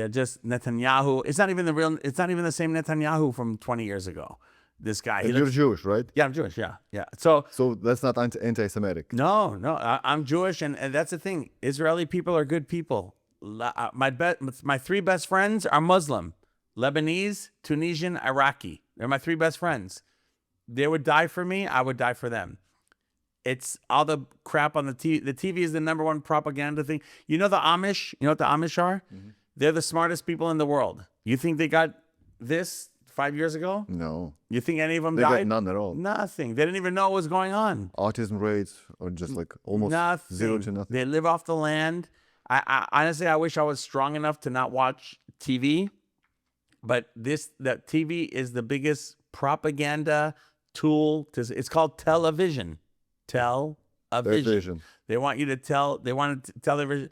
just Netanyahu. It's not even the same Netanyahu from 20 years ago. This guy. And you're Jewish, right? Yeah, I'm Jewish. Yeah. So that's not anti-Semitic. No, I'm Jewish, and that's the thing. Israeli people are good people. My 3 best friends are Muslim, Lebanese, Tunisian, Iraqi. They're my 3 best friends. They would die for me. I would die for them. It's all the crap on the TV. The TV is the number one propaganda thing. You know the Amish? You know what the Amish are? Mm-hmm. They're the smartest people in the world. You think they got this 5 years ago? No. You think any of them they died? Got none at all. Nothing. They didn't even know what was going on. Autism rates are just almost nothing. 0 to nothing. They live off the land. I honestly, I wish I was strong enough to not watch TV. But that TV is the biggest propaganda tool. It's called television. Television. They want you to tell. They want to television.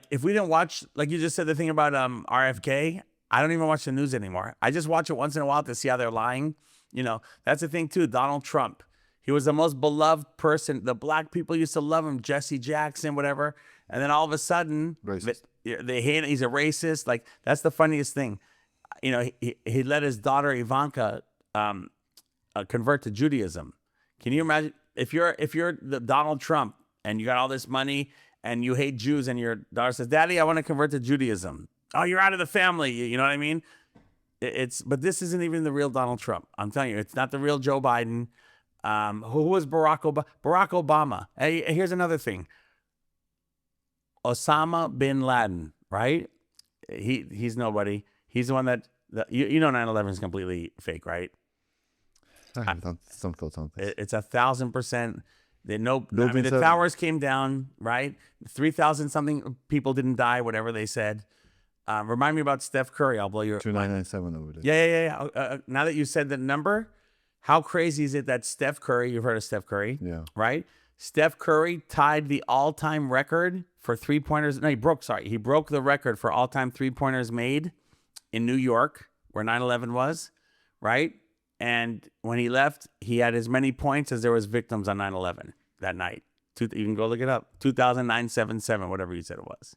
If we didn't watch, you just said the thing about RFK. I don't even watch the news anymore. I just watch it once in a while to see how they're lying. You know, that's the thing too. Donald Trump. He was the most beloved person. The black people used to love him. Jesse Jackson, whatever. And then all of a sudden, they hate him. He's a racist. That's the funniest thing. You know, he let his daughter Ivanka convert to Judaism. Can you imagine if you're the Donald Trump and you got all this money and you hate Jews and your daughter says, "Daddy, I want to convert to Judaism." Oh, you're out of the family. You know what I mean? But this isn't even the real Donald Trump. I'm telling you, it's not the real Joe Biden. Who was Barack Obama? Barack Obama. Hey, here's another thing. Osama bin Laden, right? He's nobody. He's the one that you know 9/11 is completely fake, right? I have some thoughts on this. It's 1,000%. I mean, Building the seven. towers came down, right? 3,000 something people didn't die, whatever they said. Remind me about Steph Curry. I'll blow your 2997 over there. Yeah. Now that you said the number, how crazy is it that Steph Curry, you've heard of Steph Curry, Yeah. right? Steph Curry tied the all-time record for three-pointers. No, he broke the record for all-time three-pointers made in New York, where 9/11 was, right? And when he left, he had as many points as there was victims on 9/11 that night. You can go look it up. 2,977, whatever you said it was.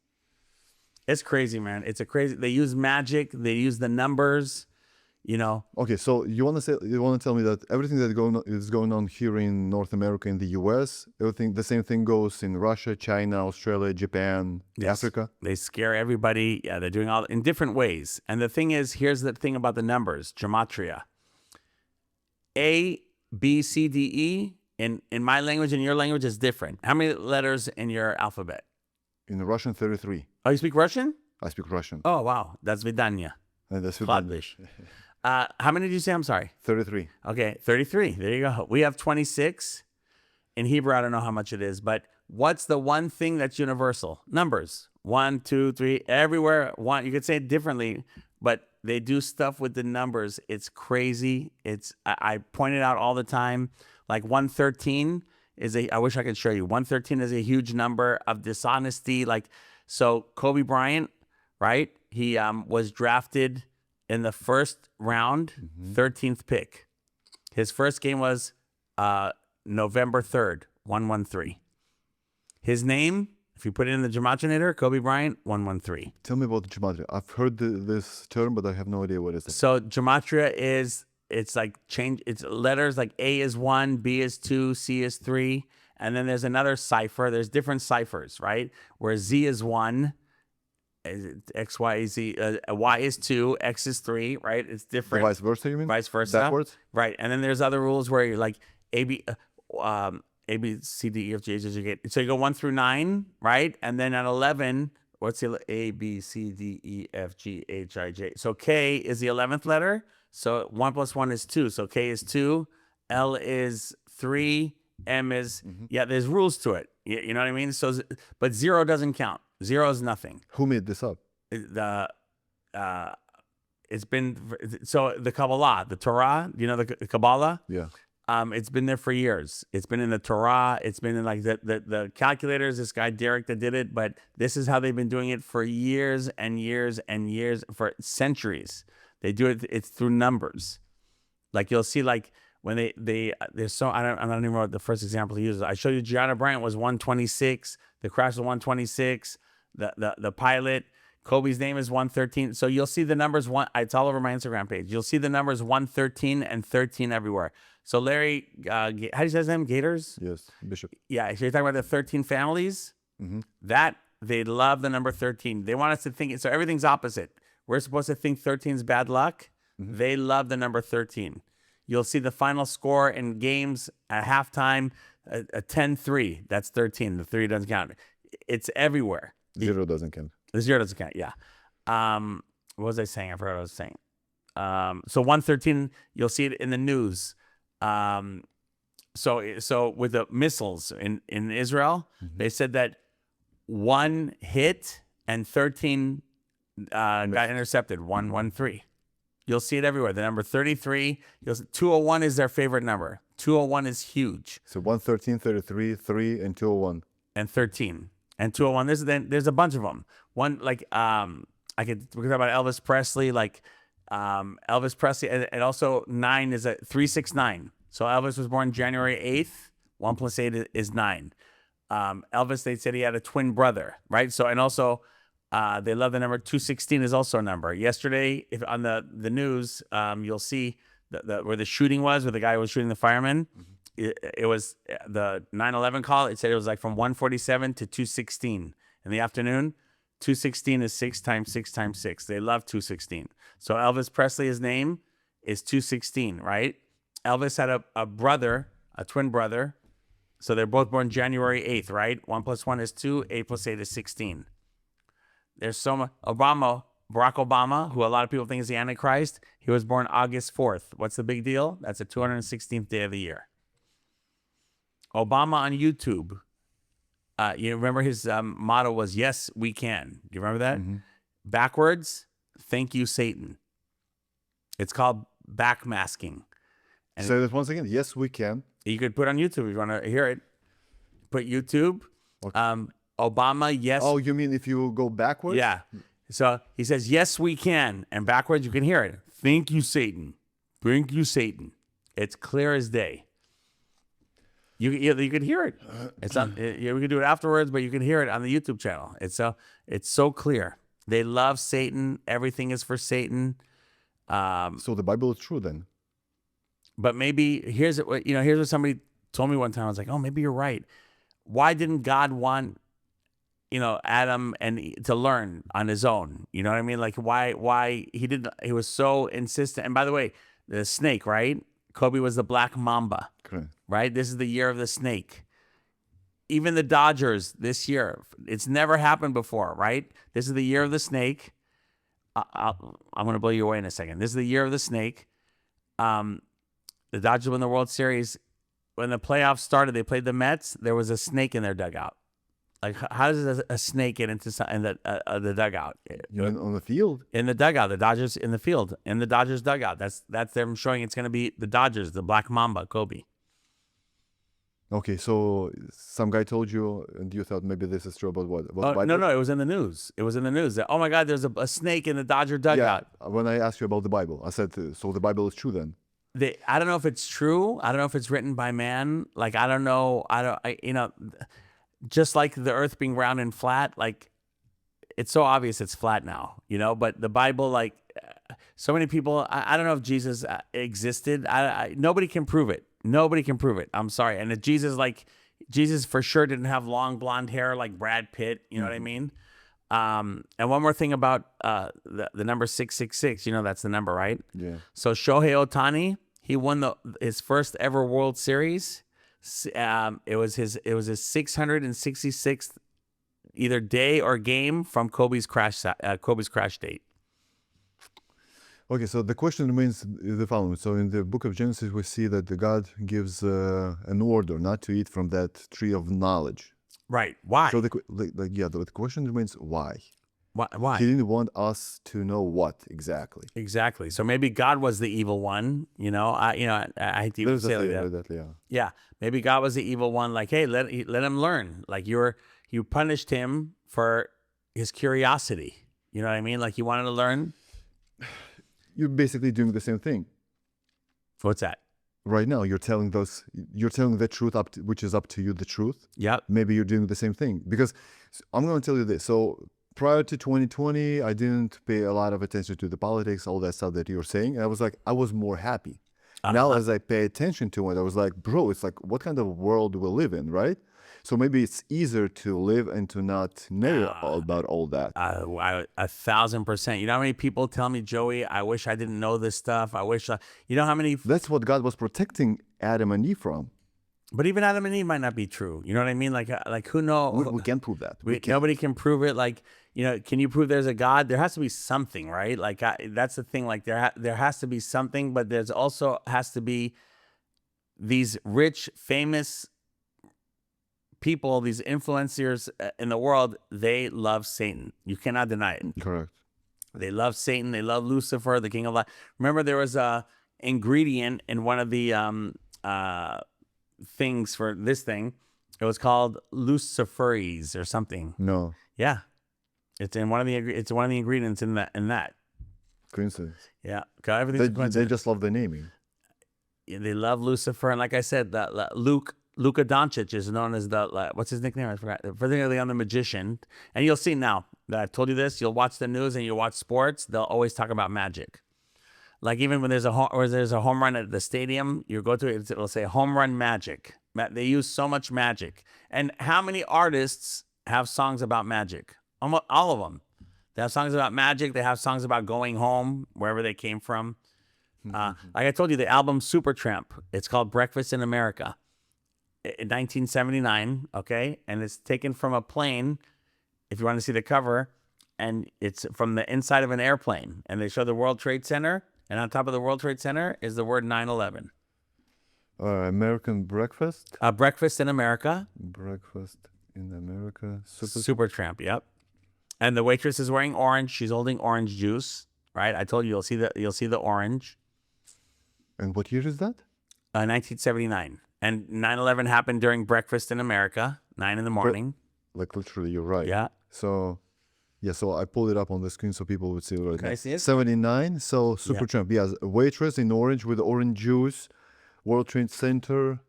It's crazy, man. They use magic. They use the numbers, you know. Okay, so you want to tell me that everything that is going on here in North America, in the U.S., the same thing goes in Russia, China, Australia, Japan, Africa? They scare everybody. Yeah, they're doing all in different ways. And the thing is, here's the thing about the numbers, Gematria. A, B, C, D, E, in my language and your language is different. How many letters in your alphabet? In Russian, 33. Oh, you speak Russian? I speak Russian. Oh, wow. That's Vidanya. And that's Kladvish. How many did you say? I'm sorry. 33. Okay, 33. There you go. We have 26. In Hebrew, I don't know how much it is, but what's the one thing that's universal? Numbers. 1, 2, 3, everywhere. One. You could say it differently, but they do stuff with the numbers. It's crazy. I point it out all the time. Like 113 I wish I could show you. 113 is a huge number of dishonesty. So Kobe Bryant, right? He was drafted in the first round, 13th pick. His first game was November 3rd, 113. His name, if you put it in the Gematrinator, Kobe Bryant, 113. Tell me about the Gematria. I've heard this term, but I have no idea what it is. So Gematria it's letters like A is 1, B is 2, C is 3. And then there's another cipher. There's different ciphers, right? Where Z is 1, X, Y, Z, Y is 2, X is 3, right? It's different. The vice versa, you mean? Vice versa. Backwards? Right. And then there's other rules where you're like A, B, C, D, E, F, G, H, I, J, K. So you go 1 through 9, right? And then at 11, what's the A, B, C, D, E, F, G, H, I, J. So K is the 11th letter. So 1 plus 1 is 2. So K is 2, L is 3, M is, there's rules to it. You know what I mean? So, but 0 doesn't count. 0 is nothing. Who made this up? It's been, so the Kabbalah, the Torah, you know, the Kabbalah? Yeah. It's been there for years. It's been in the Torah. It's been in like the calculators, this guy Derek that did it, but this is how they've been doing it for years and years and years, for centuries. They do it, it's through numbers. Like you'll see like when there's so, I don't even remember what the first example he uses. I showed you Gianna Bryant was 126. The crash was 126. The pilot, Kobe's name is 113. So you'll see the numbers it's all over my Instagram page. You'll see the numbers 113 and 13 everywhere. So Larry, how do you say his name? Gators? Yes, Bishop. Yeah, so you're talking about the 13 families? That, they love the number 13. They want us to think, so everything's opposite. We're supposed to think 13 is bad luck. They love the number 13. You'll see the final score in games at halftime, a 10-3. That's 13. The 3 doesn't count. It's everywhere. 0 doesn't count. The 0 doesn't count, yeah. What was I saying? I forgot what I was saying. So 113, you'll see it in the news. So with the missiles in Israel, they said that 1 hit and 13 got intercepted. 113. You'll see it everywhere. The number 33. 201 is their favorite number. 201 is huge. So 113, 33, 3, and 201. And 13. And 201. There's a bunch of them. One like we could talk about Elvis Presley, Elvis Presley, and also 9 is a 369. So Elvis was born January 8th. 1 plus 8 is 9. Elvis, they said he had a twin brother, right? So, and also they love the number 216 is also a number. Yesterday, if on the news, you'll see where the shooting was, where the guy was shooting the fireman. It was the 9/11 call. It said it was like from 147 to 216 in the afternoon. 216 is 6 times 6 times 6. They love 216. So Elvis Presley's name is 216, right? Elvis had a brother, a twin brother. So they're both born January 8th, right? 1 + 1 is 2. 8 + 8 is 16. There's so much. Barack Obama, who a lot of people think is the Antichrist, he was born August 4th. What's the big deal? That's the 216th day of the year. Obama on YouTube. You remember his motto was, "Yes, we can." Do you remember that? Backwards, "Thank you, Satan." It's called backmasking. And Say that once again. Yes, we can. you could put on YouTube if you want to hear it. Put YouTube. Okay. Obama, yes. Oh, you mean if you go backwards? Yeah. So he says, "Yes, we can." And backwards, you can hear it. "Thank you, Satan. Thank you, Satan." It's clear as day. You could hear it. It's on. We could do it afterwards, but you can hear it on the YouTube channel. It's so clear. They love Satan. Everything is for Satan. So the Bible is true then. But maybe here's what somebody told me one time. I was like, oh, maybe you're right. Why didn't God want Adam to learn on his own? You know what I mean? Like why he didn't? He was so insistent. And by the way, the snake, right? Kobe was the black mamba. Correct. Right? This is the year of the snake. Even the Dodgers this year, it's never happened before, right? This is the year of the snake. I'm going to blow you away in a second. This is the year of the snake. The Dodgers won the World Series. When the playoffs started, they played the Mets. There was a snake in their dugout. Like, how does a snake get into the dugout? On the field? In the dugout. The Dodgers in the field. In the Dodgers dugout. That's them showing it's going to be the Dodgers, the Black Mamba, Kobe. Okay, so some guy told you, and you thought maybe this is true about what? No, it was in the news. It was in the news that, oh my God, there's a snake in the Dodger dugout. Yeah, when I asked you about the Bible, I said, so the Bible is true then? I don't know if it's true. I don't know if it's written by man. Like, I don't know. Just like the earth being round and flat, like, it's so obvious it's flat now, but the Bible, like, so many people, I don't know if Jesus existed. Nobody can prove it. Nobody can prove it. I'm sorry. And if Jesus for sure didn't have long blonde hair like Brad Pitt. You know what I mean? And one more thing about the number 666. That's the number, right? Yeah. So Shohei Ohtani, he won his first ever World Series. It was his 666th either day or game from Kobe's crash date. Okay, so the question remains the following. So in the book of Genesis, we see that the God gives an order not to eat from that tree of knowledge. Right. Why? So the question remains why. Why? He didn't want us to know what exactly. Exactly. So maybe God was the evil one. I hate to even say it like that. Yeah. Yeah. Maybe God was the evil one. Like, hey, let him learn. Like you punished him for his curiosity. You know what I mean? Like he wanted to learn. You're basically doing the same thing. What's that? Right now, you're telling the truth which is up to you, the truth. Yeah. Maybe you're doing the same thing, because I'm going to tell you this. So prior to 2020, I didn't pay a lot of attention to the politics, all that stuff that you're saying. And I was more happy. Now, as I pay attention to it, I was like, bro, it's like, what kind of world do we live in, right? So maybe it's easier to live and to not know about all that. 1,000%. You know how many people tell me, Joey, I wish I didn't know this stuff. I wish, you know how many... That's what God was protecting Adam and Eve from. But even Adam and Eve might not be true. You know what I mean? Like who knows? We can't prove that. Nobody can prove it. Like, can you prove there's a God? There has to be something, right? Like that's the thing. Like there has to be something, but there's also has to be these rich, famous people, these influencers in the world. They love Satan. You cannot deny it. Correct. They love Satan. They love Lucifer, the king of light. Remember, there was a ingredient in one of the things for this thing. It was called luciferase or something. No. Yeah, it's one of the ingredients in that. Coincidence. Yeah, everything's they just love the naming. Yeah, they love Lucifer, and like I said, Luka Doncic is known as what's his nickname? I forgot. Particularly on The Magician, and you'll see now that I've told you this. You'll watch the news and you'll watch sports. They'll always talk about magic. Like even when there's a home run at the stadium, you go to it, it'll say home run magic. They use so much magic. And how many artists have songs about magic? Almost all of them. They have songs about magic. They have songs about going home, wherever they came from. Like I told you, the album Supertramp, it's called Breakfast in America in 1979, okay? And it's taken from a plane, if you want to see the cover, and it's from the inside of an airplane. And they show the World Trade Center, and on top of the World Trade Center is the word 9/11. American breakfast. Breakfast in America. Breakfast in America. Supertramp, yep. And the waitress is wearing orange. She's holding orange juice, right? I told you you'll see the orange. And what year is that? 1979. And 9/11 happened during Breakfast in America, 9 in the morning. Like literally, you're right. Yeah. So, yeah, so I pulled it up on the screen so people would see it right Can now. I see it? 79, so Supertramp. Yeah. Yes, a waitress in orange with orange juice, World Trade Center.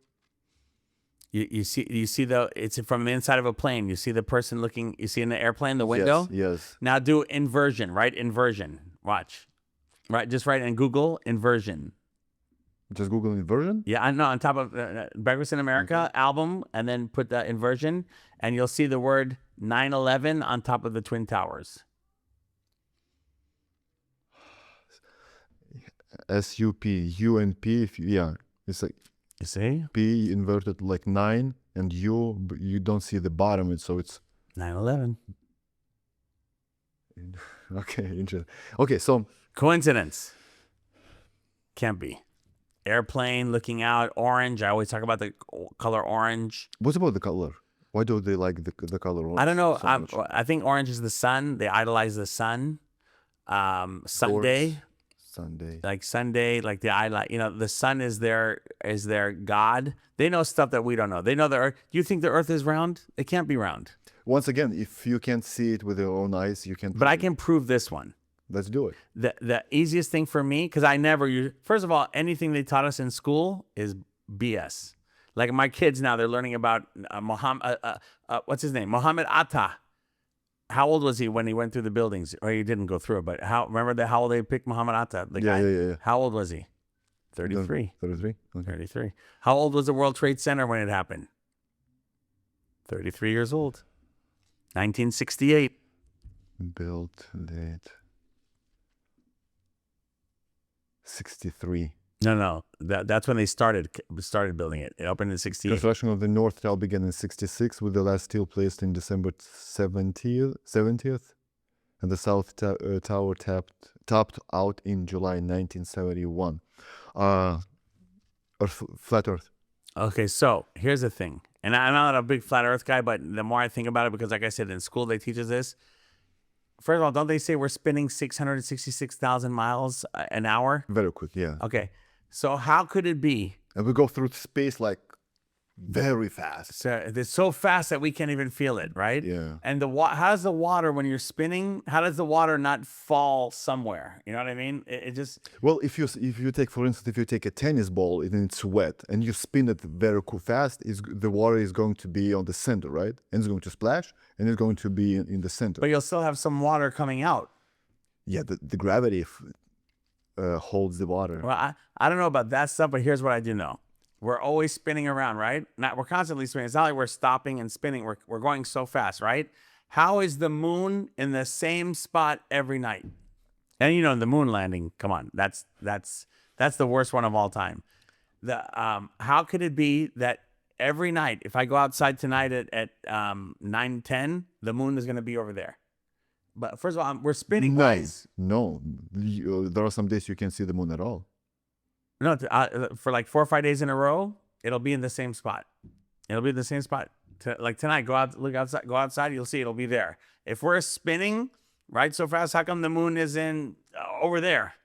You see it's from the inside of a plane. You see the person looking, you see in the airplane, the window? Yes. Now do inversion, right? Inversion. Watch. Right, just write in Google inversion. Just Google inversion? Yeah, I know. On top of Breakfast in America album, and then put the inversion, and you'll see the word 9/11 on top of the Twin Towers. SUP, U and P. Yeah, it's like You see? P inverted like 9, and U, but you don't see the bottom. So it's 9/11. okay. Interesting. Okay, so Coincidence? Can't be. Airplane looking out, orange. I always talk about the color orange. what about the color? Why do they like the color orange? I don't know. so much? I think orange is the sun. They idolize the sun. Sunday, Sunday. like the idolize. The sun is their god. They know stuff that we don't know. They know the earth. Do you think the earth is round? It can't be round. Once again, if you can't see it with your own eyes, you can. But I can prove this one. Let's do it. The easiest thing for me, because I never use. First of all, anything they taught us in school is BS. Like my kids now, they're learning about Muhammad. What's his name? Muhammad Atta. How old was he when he went through the buildings? Or he didn't go through it, but how old they picked Muhammad Atta? The guy. Yeah. How old was he? 33. 33. Okay. 33. How old was the World Trade Center when it happened? 33 years old. 1968. Built late. 63. No. That's when they started building it. It opened in 68. Construction of the North Tower began in 66, with the last steel placed in December 70th, and the South Tower topped out in July 1971. Flat Earth. Okay, so here's the thing. And I'm not a big flat earth guy, but the more I think about it, because like I said, in school they teach us this. First of all, don't they say we're spinning 666,000 miles an hour? Very quick, yeah. Okay, so how could it be? And we go through space like very fast. So it's so fast that we can't even feel it, right? Yeah. And how does the water, when you're spinning, how does the water not fall somewhere? You know what I mean? It just... Well, if you take, for instance, if you take a tennis ball and it's wet and you spin it very fast, the water is going to be on the center, right? And it's going to splash, and it's going to be in the center. But you'll still have some water coming out. Yeah, the gravity holds the water. Well, I don't know about that stuff, but here's what I do know. We're always spinning around, right? We're constantly spinning. It's not like we're stopping and spinning. We're going so fast, right? How is the moon in the same spot every night? And the moon landing, come on, that's the worst one of all time. How could it be that every night, if I go outside tonight at 9:10, the moon is going to be over there? But first of all, we're spinning. Nice. No, there are some days you can't see the moon at all. No, for like 4 or 5 days in a row, it'll be in the same spot. It'll be in the same spot. Like tonight, go outside, you'll see it'll be there. If we're spinning, right, so fast, how come the moon is in over there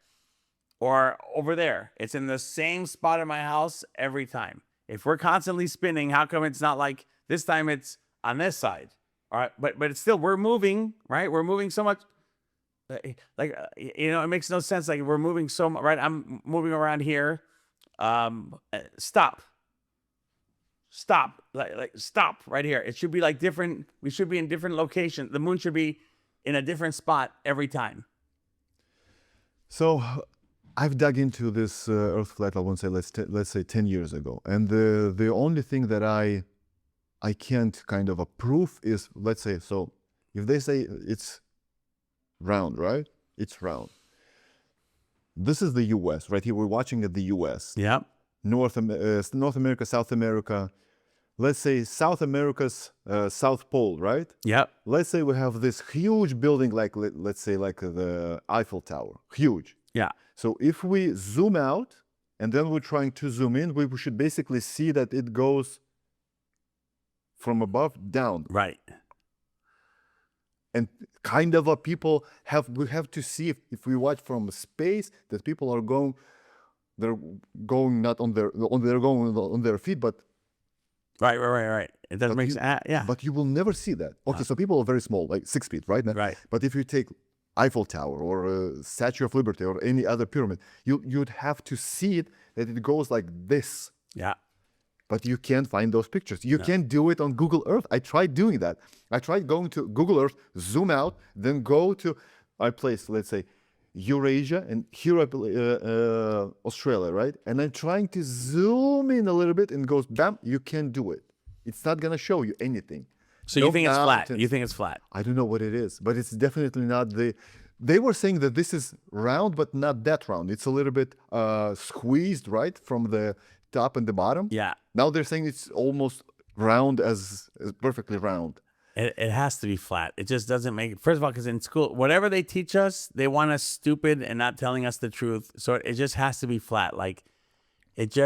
or over there? It's in the same spot in my house every time. If we're constantly spinning, how come it's not like this time it's on this side? All right, but it's still, we're moving, right? We're moving so much. Like, it makes no sense. Like, we're moving so much, right? I'm moving around here. Stop. Like stop right here. It should be like different. We should be in different locations. The moon should be in a different spot every time. So I've dug into this Earth flat, I won't say, let's say 10 years ago. And the only thing that I can't kind of approve is, let's say, so if they say it's round, right? It's round. This is the U.S. right here. We're watching at the U.S. Yep. North America, South America. Let's say South America's South Pole, right? Yep. Let's say we have this huge building, like let's say like the Eiffel Tower, huge. Yeah. So if we zoom out and then we're trying to zoom in, we should basically see that it goes from above down. Right. And kind of we have to see if we watch from space that people are going, they're going not on their, they're going on their feet, but Right. It doesn't make sense. Yeah. But you will never see that. Okay, so people are very small, like 6 feet, right? Right. But if you take Eiffel Tower or Statue of Liberty or any other pyramid, you'd have to see it that it goes like this. Yeah. But you can't find those pictures. You can't do it on Google Earth. I tried doing that. I tried going to Google Earth, zoom out, then go to I place, let's say, Eurasia, and here Australia, right? And I'm trying to zoom in a little bit and it goes, bam, you can't do it. It's not going to show you anything. So you think it's flat? You think it's flat? I don't know what it is, but it's definitely not they were saying that this is round, but not that round. It's a little bit squeezed, right? From the top and the bottom. Yeah. Now they're saying it's almost round as perfectly round. It has to be flat. It just doesn't make it. First of all, because in school, whatever they teach us, they want us stupid and not telling us the truth. So it just has to be flat. Like, the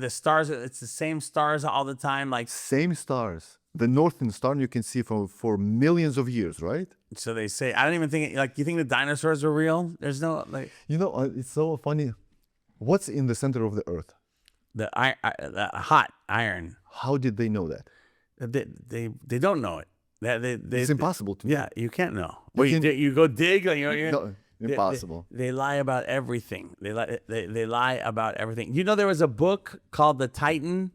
stars, it's the same stars all the time. Like, same stars. The Northern Star you can see for millions of years, right? So they say, I don't even think, like, you think the dinosaurs were real? There's no, like. You know, it's so funny. What's in the center of the Earth? The hot iron. How did they know that? They don't know it. It's impossible to. Yeah, you can't know. You go dig. Like, no, impossible. They lie about everything. They lie about everything. You know, there was a book called The Titan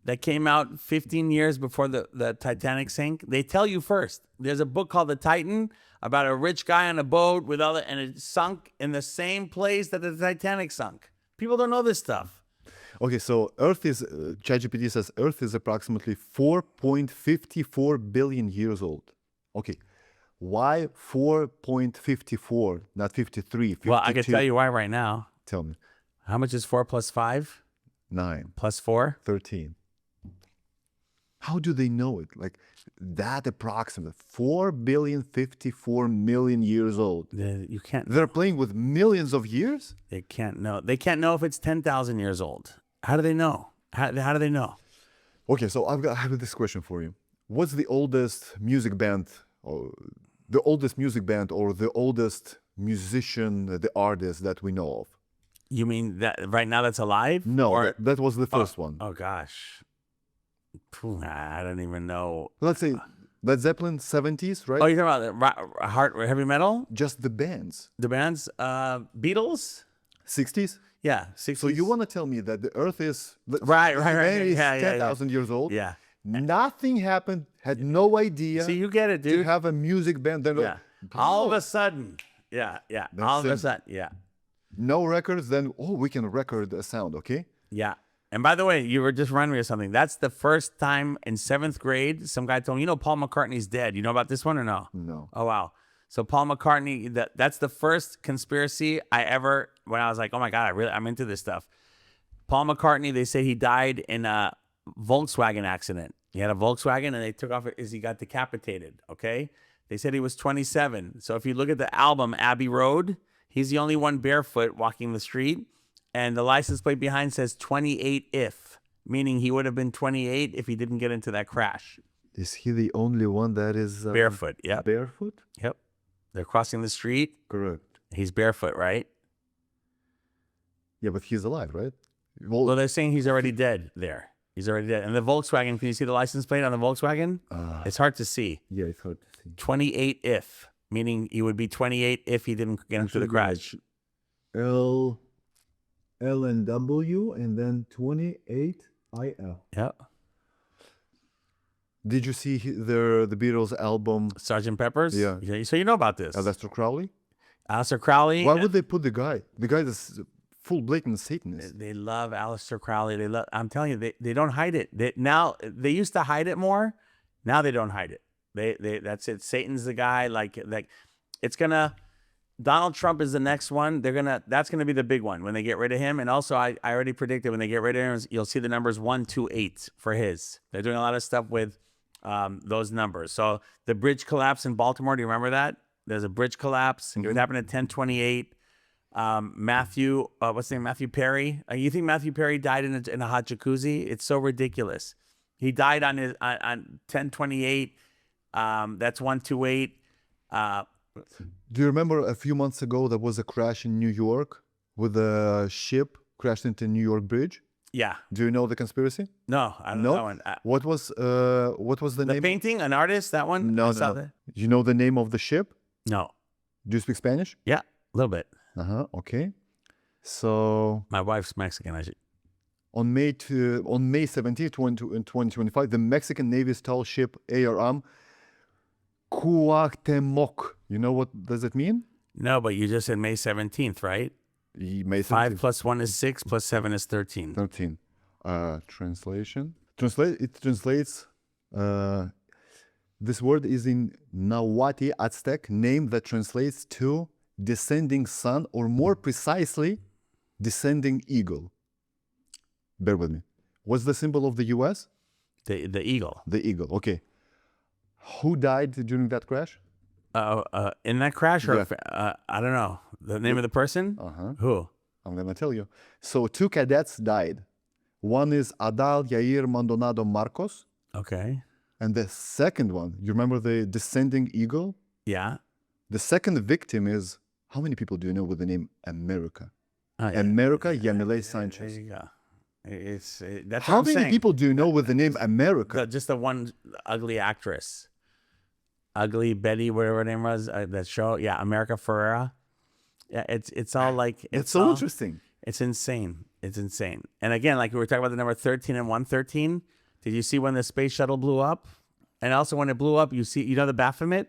that came out 15 years before the Titanic sank. They tell you first. There's a book called The Titan about a rich guy on a boat and it sunk in the same place that the Titanic sunk. People don't know this stuff. Okay, so Earth is, ChatGPT says Earth is approximately 4.54 billion years old. Okay, why 4.54, not 53, 52? Well, I can tell you why right now. Tell me. How much is 4 plus 5? 9. Plus 4? 13. How do they know it? Like that approximate 4,054,000,000 years old. You can't. They're playing with millions of years? They can't know. They can't know if it's 10,000 years old. How do they know? How do they know? Okay, so I have this question for you. What's the oldest music band, or the oldest musician, the artist that we know of? You mean that right now that's alive? No, that was the first one. Oh gosh. I don't even know. Let's say Led Zeppelin, 70s, right? Oh, you're talking about heavy metal? Just the bands. The bands? Beatles? 60s? Yeah, 60s. So you want to tell me that the Earth is... Right. Yeah, 10,000 years old? Yeah. Nothing happened, had no idea. See, you get it, dude. To have a music band. Then all of a sudden. Yeah. All of a sudden, yeah. No records, then, we can record a sound, okay? Yeah. And by the way, you were just reminding me of something. That's the first time in 7th grade, some guy told me, Paul McCartney's dead. You know about this one or no? No. Oh, wow. So Paul McCartney, that's the first conspiracy I ever, when I was like, oh my God, I'm into this stuff. Paul McCartney, they say he died in a Volkswagen accident. He had a Volkswagen and they took off as he got decapitated, okay? They said he was 27. So if you look at the album, Abbey Road, he's the only one barefoot walking the street. And the license plate behind says 28 if, meaning he would have been 28 if he didn't get into that crash. Is he the only one that is... barefoot, yep. Barefoot? Yep. They're crossing the street. Correct. He's barefoot, right? Yeah, but he's alive, right? Well, they're saying he's already dead there. He's already dead. And the Volkswagen, can you see the license plate on the Volkswagen? It's hard to see. Yeah, it's hard to see. 28 if, meaning he would be 28 if he didn't get into the crash. L and W and then 28 IL. Yep. Did you see the Beatles album? Sgt. Pepper's? Yeah. So you know about this. Aleister Crowley? Aleister Crowley. Why would they put the guy? The guy that's full blatant Satanist. They love Aleister Crowley. I'm telling you, they don't hide it. They used to hide it more. Now they don't hide it. That's it. Satan's the guy. Like it's gonna. Donald Trump is the next one. That's gonna be the big one when they get rid of him. And also, I already predicted when they get rid of him, you'll see the numbers 128 for his. They're doing a lot of stuff with those numbers. So the bridge collapse in Baltimore. Do you remember that? There's a bridge collapse. It happened at 1028. Matthew, what's his name? Matthew Perry. You think Matthew Perry died in a hot jacuzzi? It's so ridiculous. He died on 1028. That's 128. Do you remember a few months ago there was a crash in New York with a ship crashed into New York Bridge? Yeah. Do you know the conspiracy? No, I don't know that one. What was the name? The painting, an artist, that one? No. You know the name of the ship? No. Do you speak Spanish? Yeah, a little bit. Okay. So my wife's Mexican. On May 17, 2025, the Mexican Navy's tall ship ARM Cuauhtemoc. You know what does it mean? No, but you just said May 17th, right? May 17th. 5 plus 1 is 6 plus 7 is 13. 13. Translation. It translates. This word is in Nahuatl Aztec name that translates to descending sun, or more precisely, descending eagle. Bear with me. What's the symbol of the U.S.? The eagle. The eagle. Okay. Who died during that crash? In that crash, or Yeah. I don't know the name of the person. Who? I'm gonna tell you. So 2 cadets died. One is Adal Yair Maldonado Marcos, Okay. and the second one, you remember the descending eagle? Yeah. The second victim is, how many people do you know with the name America? Yeah. America Yamile There Sanchez. you go. That's How what I'm many saying. people do you know with the name America? Just the one ugly actress, ugly Betty, whatever her name was. That show, yeah, America Ferrera. Yeah, it's all like It's so interesting. It's insane. It's insane. And again, like we were talking about the number 13 and 113. Did you see when the space shuttle blew up? And also when it blew up, you know the Baphomet.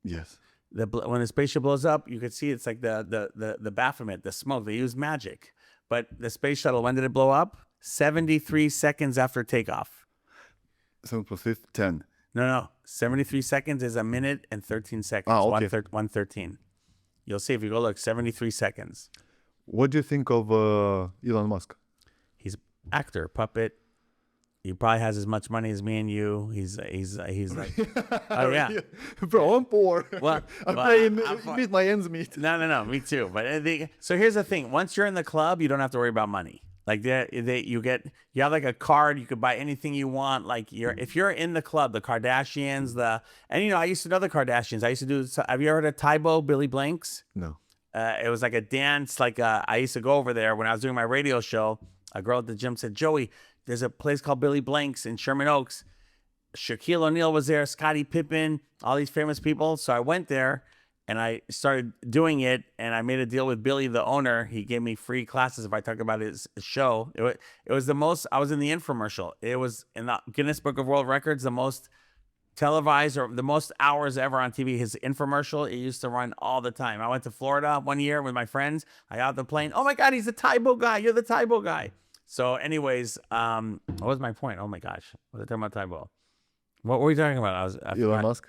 Yes. When the spaceship blows up, you could see it's like the Baphomet, the smoke. They use magic. But the space shuttle, when did it blow up? 73 seconds after takeoff. 7 plus 5, 10. No. 73 seconds is a minute and 13 seconds. Ah, okay. 113. You'll see if you go look, 73 seconds. What do you think of Elon Musk? He's actor, puppet. He probably has as much money as me and you. He's like, oh yeah, Bro, I'm poor. Well, I'm well, paying I'm meet my ends meet. No, me too. But so here's the thing: once you're in the club, you don't have to worry about money. Like you have like a card. You could buy anything you want. Like if you're in the club, the Kardashians, and I used to know the Kardashians. I used to do. Have you ever heard of Tybo, Billy Blanks? No. It was like a dance. I used to go over there when I was doing my radio show. A girl at the gym said, "Joey, there's a place called Billy Blanks in Sherman Oaks. Shaquille O'Neal was there, Scottie Pippen, all these famous people." So I went there and I started doing it, and I made a deal with Billy, the owner. He gave me free classes if I talked about his show. It was the most, I was in the infomercial. It was in the Guinness Book of World Records, the most televised or the most hours ever on TV. His infomercial, it used to run all the time. I went to Florida one year with my friends. I got off the plane. Oh my God, he's the Tybo guy. You're the Tybo guy. So anyways, what was my point? Oh my gosh. What was I talking about Tybo? What were we talking about? Elon Musk?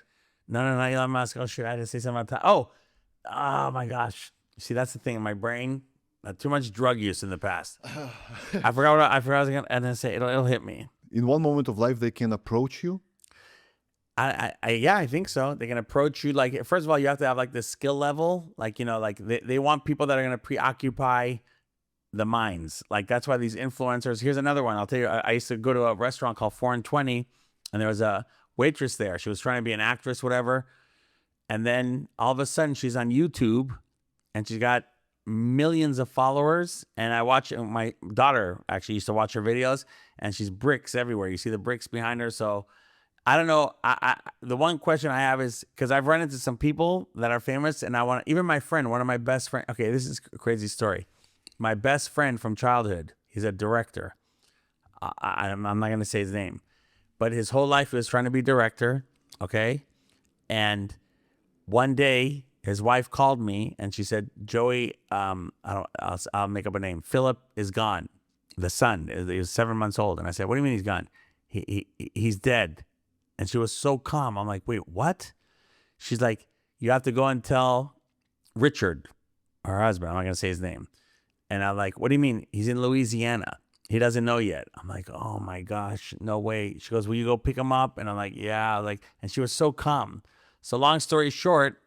No, not Elon Musk. Oh shoot, I had to say something about Tybo. Oh my gosh. See, that's the thing in my brain. Too much drug use in the past. I forgot what I was gonna say. It'll hit me. In one moment of life, they can approach you. Yeah, I think so. They can approach you. Like, first of all, you have to have like the skill level. Like, like they want people that are gonna preoccupy the minds. Like, that's why these influencers. Here's another one. I'll tell you. I used to go to a restaurant called 4 and 20, and there was a waitress there. She was trying to be an actress, whatever. And then all of a sudden, she's on YouTube, and she's got millions of followers. And I watch. My daughter actually used to watch her videos, and she's bricks everywhere. You see the bricks behind her. So I don't know. The one question I have is, because I've run into some people that are famous, and I want even my friend, one of my best friends. Okay, this is a crazy story. My best friend from childhood, he's a director. I'm not going to say his name, but his whole life he was trying to be director. Okay. And one day his wife called me and she said, "Joey, I'll make up a name. Philip is gone. The son, he was 7 months old." And I said, "What do you mean he's gone?" He's dead. And she was so calm. I'm like, wait, what? She's like, you have to go and tell Richard, her husband. I'm not going to say his name. And I'm like, what do you mean? He's in Louisiana. He doesn't know yet. I'm like, oh my gosh, no way. She goes, will you go pick him up? And I'm like, yeah. Like, and she was so calm. So long story short,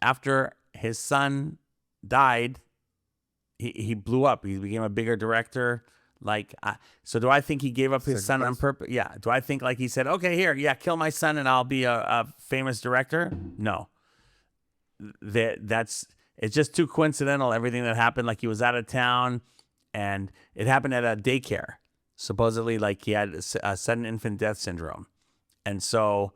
after his son died, he blew up. He became a bigger director. Like, so do I think he gave up his son on purpose? Yeah. Do I think like he said, okay, here, yeah, kill my son and I'll be a famous director? No. It's just too coincidental, everything that happened. Like he was out of town and it happened at a daycare. Supposedly, like he had a sudden infant death syndrome. And so,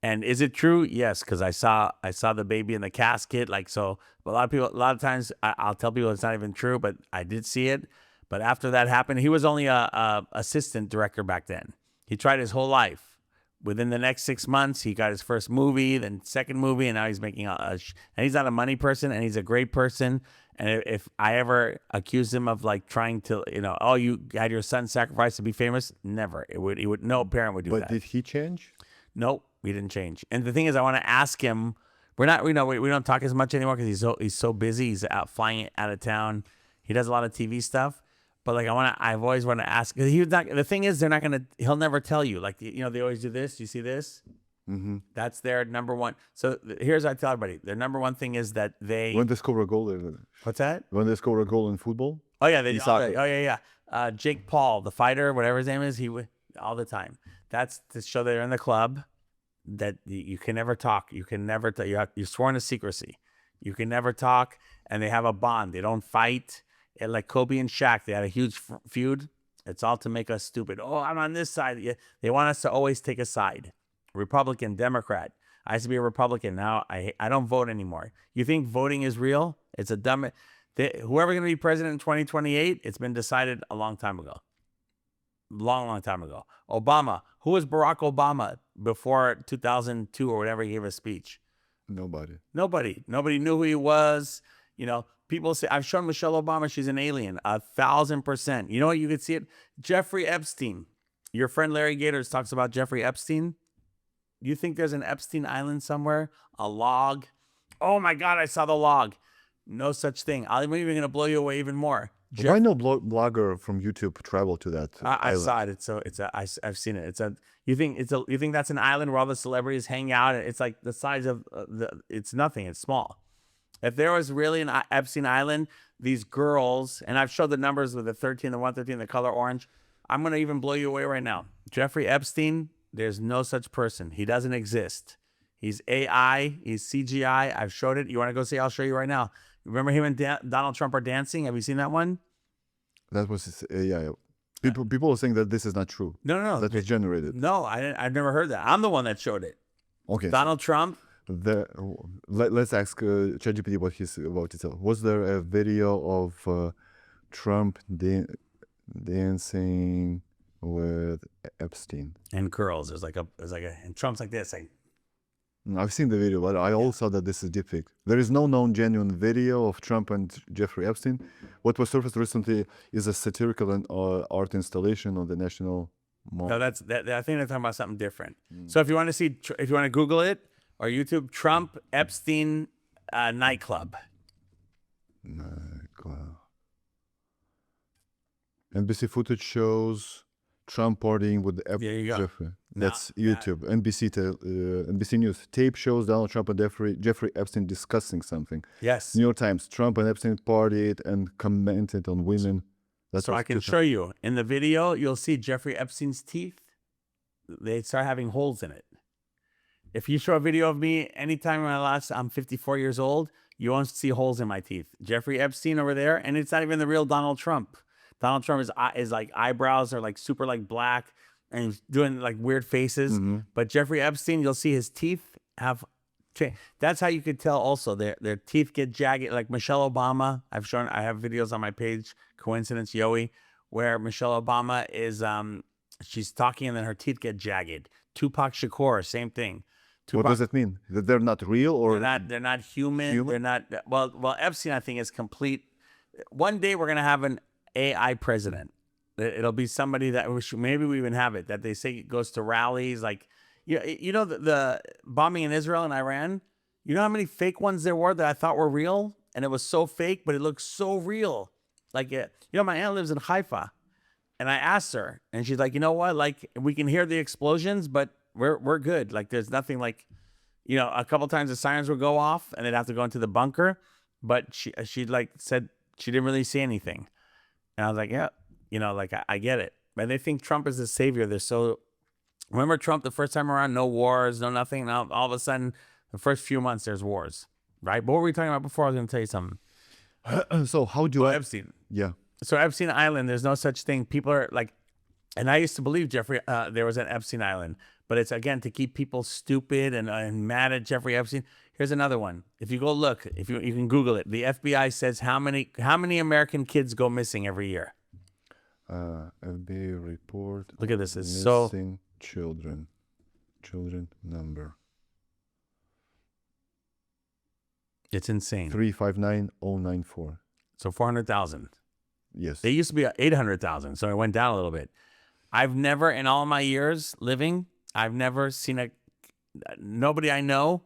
and is it true? Yes, because I saw the baby in the casket. Like, so a lot of times I'll tell people it's not even true, but I did see it. But after that happened, he was only a assistant director back then. He tried his whole life. Within the next 6 months, he got his first movie, then second movie, and now he's making and he's not a money person, and he's a great person. And if I ever accused him of like trying to, oh, you had your son sacrificed to be famous, never. No parent would do that. But did he change? Nope, we didn't change. And the thing is, I want to ask him. We don't talk as much anymore because he's so busy. He's out flying out of town. He does a lot of TV stuff. But like I've always wanted to ask. He's not. The thing is, he'll never tell you. Like they always do this. You see this? Mm-hmm. That's their number one. So here's what I tell everybody. Their number one thing is that they. When they score a goal. What's that? When they score a goal in football. Oh yeah, yeah. Jake Paul, the fighter, whatever his name is, he would all the time. That's to show they're in the club. That you can never talk. You can never. You're sworn to secrecy. You can never talk, and they have a bond. They don't fight. And like Kobe and Shaq, they had a huge feud. It's all to make us stupid. Oh, I'm on this side. They want us to always take a side. Republican, Democrat. I used to be a Republican. Now I don't vote anymore. You think voting is real? It's a dumb. Whoever's going to be president in 2028, it's been decided a long time ago. Long time ago. Obama. Who was Barack Obama before 2002 or whatever he gave a speech? Nobody. Nobody knew who he was. People say, I've shown Michelle Obama, she's an alien, 1,000%. You know what? You could see it. Jeffrey Epstein. Your friend Larry Gators talks about Jeffrey Epstein. You think there's an Epstein Island somewhere? A log? Oh my God, I saw the log. No such thing. I'm even going to blow you away even more. Why no blogger from YouTube traveled to that I island? saw it. I've seen it. You think that's an island where all the celebrities hang out? It's like the size of it's nothing. It's small. If there was really an Epstein Island, these girls, and I've showed the numbers with the 13, the 113, the color orange. I'm going to even blow you away right now. Jeffrey Epstein, there's no such person. He doesn't exist. He's AI. He's CGI. I've showed it. You want to go see? I'll show you right now. Remember him and Donald Trump are dancing? Have you seen that one? That was AI. People are saying that this is not true. No. That was generated. No, I've never heard that. I'm the one that showed it. Okay. Donald Trump. Let's ask ChatGPT what he's about to tell. Was there a video of Trump dancing with Epstein? And curls. And Trump's like this. Like, I've seen the video, but I also saw that this is deepfake. There is no known genuine video of Trump and Jeffrey Epstein. What was surfaced recently is a satirical and art installation on the National Mall. No, I think they're talking about something different. So if you want to Google it or YouTube, Trump Epstein nightclub. NBC footage shows Trump partying with Jeffrey. That's YouTube. NBC News. Tape shows Donald Trump and Jeffrey Epstein discussing something. Yes. New York Times. Trump and Epstein partied and commented on women. So I can show you. In the video, you'll see Jeffrey Epstein's teeth. They start having holes in it. If you show a video of me anytime in my life, I'm 54 years old, you won't see holes in my teeth. Jeffrey Epstein over there, and it's not even the real Donald Trump. Donald Trump is like eyebrows are like super like black and he's doing like weird faces. Mm-hmm. But Jeffrey Epstein, you'll see his teeth have changed. That's how you could tell also their teeth get jagged. Like Michelle Obama, I have videos on my page, Coincidence Yoey, where Michelle Obama is she's talking and then her teeth get jagged. Tupac Shakur, same thing. What does it mean? That they're not real or they're not human? They're not well Epstein I think is complete. One day we're gonna have an AI president. It'll be somebody that maybe we even have it, that they say goes to rallies, like You know the bombing in Israel and Iran. You know how many fake ones there were that I thought were real, and it was so fake, but it looked so real. Like my aunt lives in Haifa, and I asked her, and she's like, you know what? Like we can hear the explosions, but we're good. Like there's nothing like, a couple times the sirens would go off, and they'd have to go into the bunker, but she like said she didn't really see anything, and I was like, yeah, like I get it. But they think Trump is the savior. They're so. Remember Trump the first time around? No wars, no nothing. Now all of a sudden, the first few months there's wars, right? But what were we talking about before? I was going to tell you something. So how do I? Epstein. Yeah. So Epstein Island, there's no such thing. People are like, and I used to believe Jeffrey, there was an Epstein Island, but it's again to keep people stupid and mad at Jeffrey Epstein. Here's another one. If you go look, if you can Google it, the FBI says how many American kids go missing every year. FBI report. Look at this. It's missing children number. It's insane. 359094. So 400,000. Yes. They used to be 800,000, so it went down a little bit. I've never, in all my years living, I've never seen nobody I know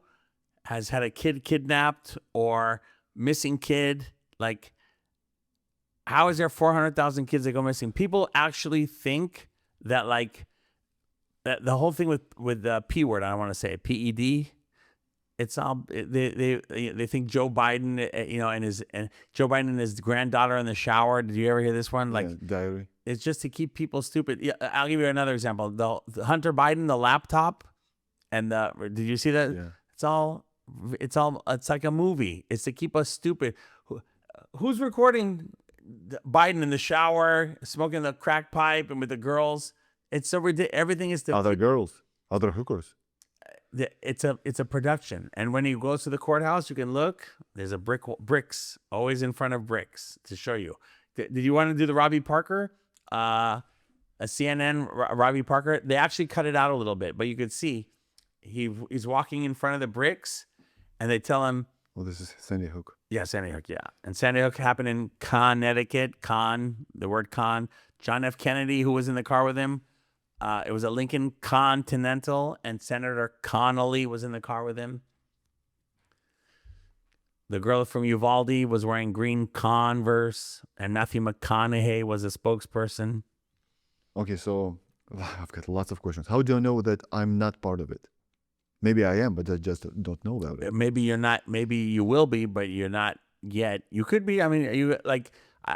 has had a kid kidnapped or missing kid. Like, how is there 400,000 kids that go missing? People actually think that, like, that the whole thing with the P word, I don't want to say it, PED. It's all they think Joe Biden, and Joe Biden and his granddaughter in the shower. Did you ever hear this one? Like, yeah, diary. It's just to keep people stupid. Yeah, I'll give you another example. The Hunter Biden, the laptop, and did you see that? Yeah. It's like a movie. It's to keep us stupid. Who's recording Biden in the shower, smoking the crack pipe, and with the girls? It's so ridiculous. Everything is other girls, other hookers. It's a production, and when he goes to the courthouse, you can look. There's a bricks always in front of bricks to show you. Did you want to do the Robbie Parker, a CNN Robbie Parker? They actually cut it out a little bit, but you could see he's walking in front of the bricks, and they tell him, "Well, this is Sandy Hook." Yeah, Sandy Hook. Yeah, and Sandy Hook happened in Connecticut. The word con. John F. Kennedy, who was in the car with him. It was a Lincoln Continental, and Senator Connolly was in the car with him. The girl from Uvalde was wearing green Converse, and Matthew McConaughey was a spokesperson. Okay, so I've got lots of questions. How do I know that I'm not part of it? Maybe I am, but I just don't know about it. Maybe you're not. Maybe you will be, but you're not yet. You could be. I mean, you like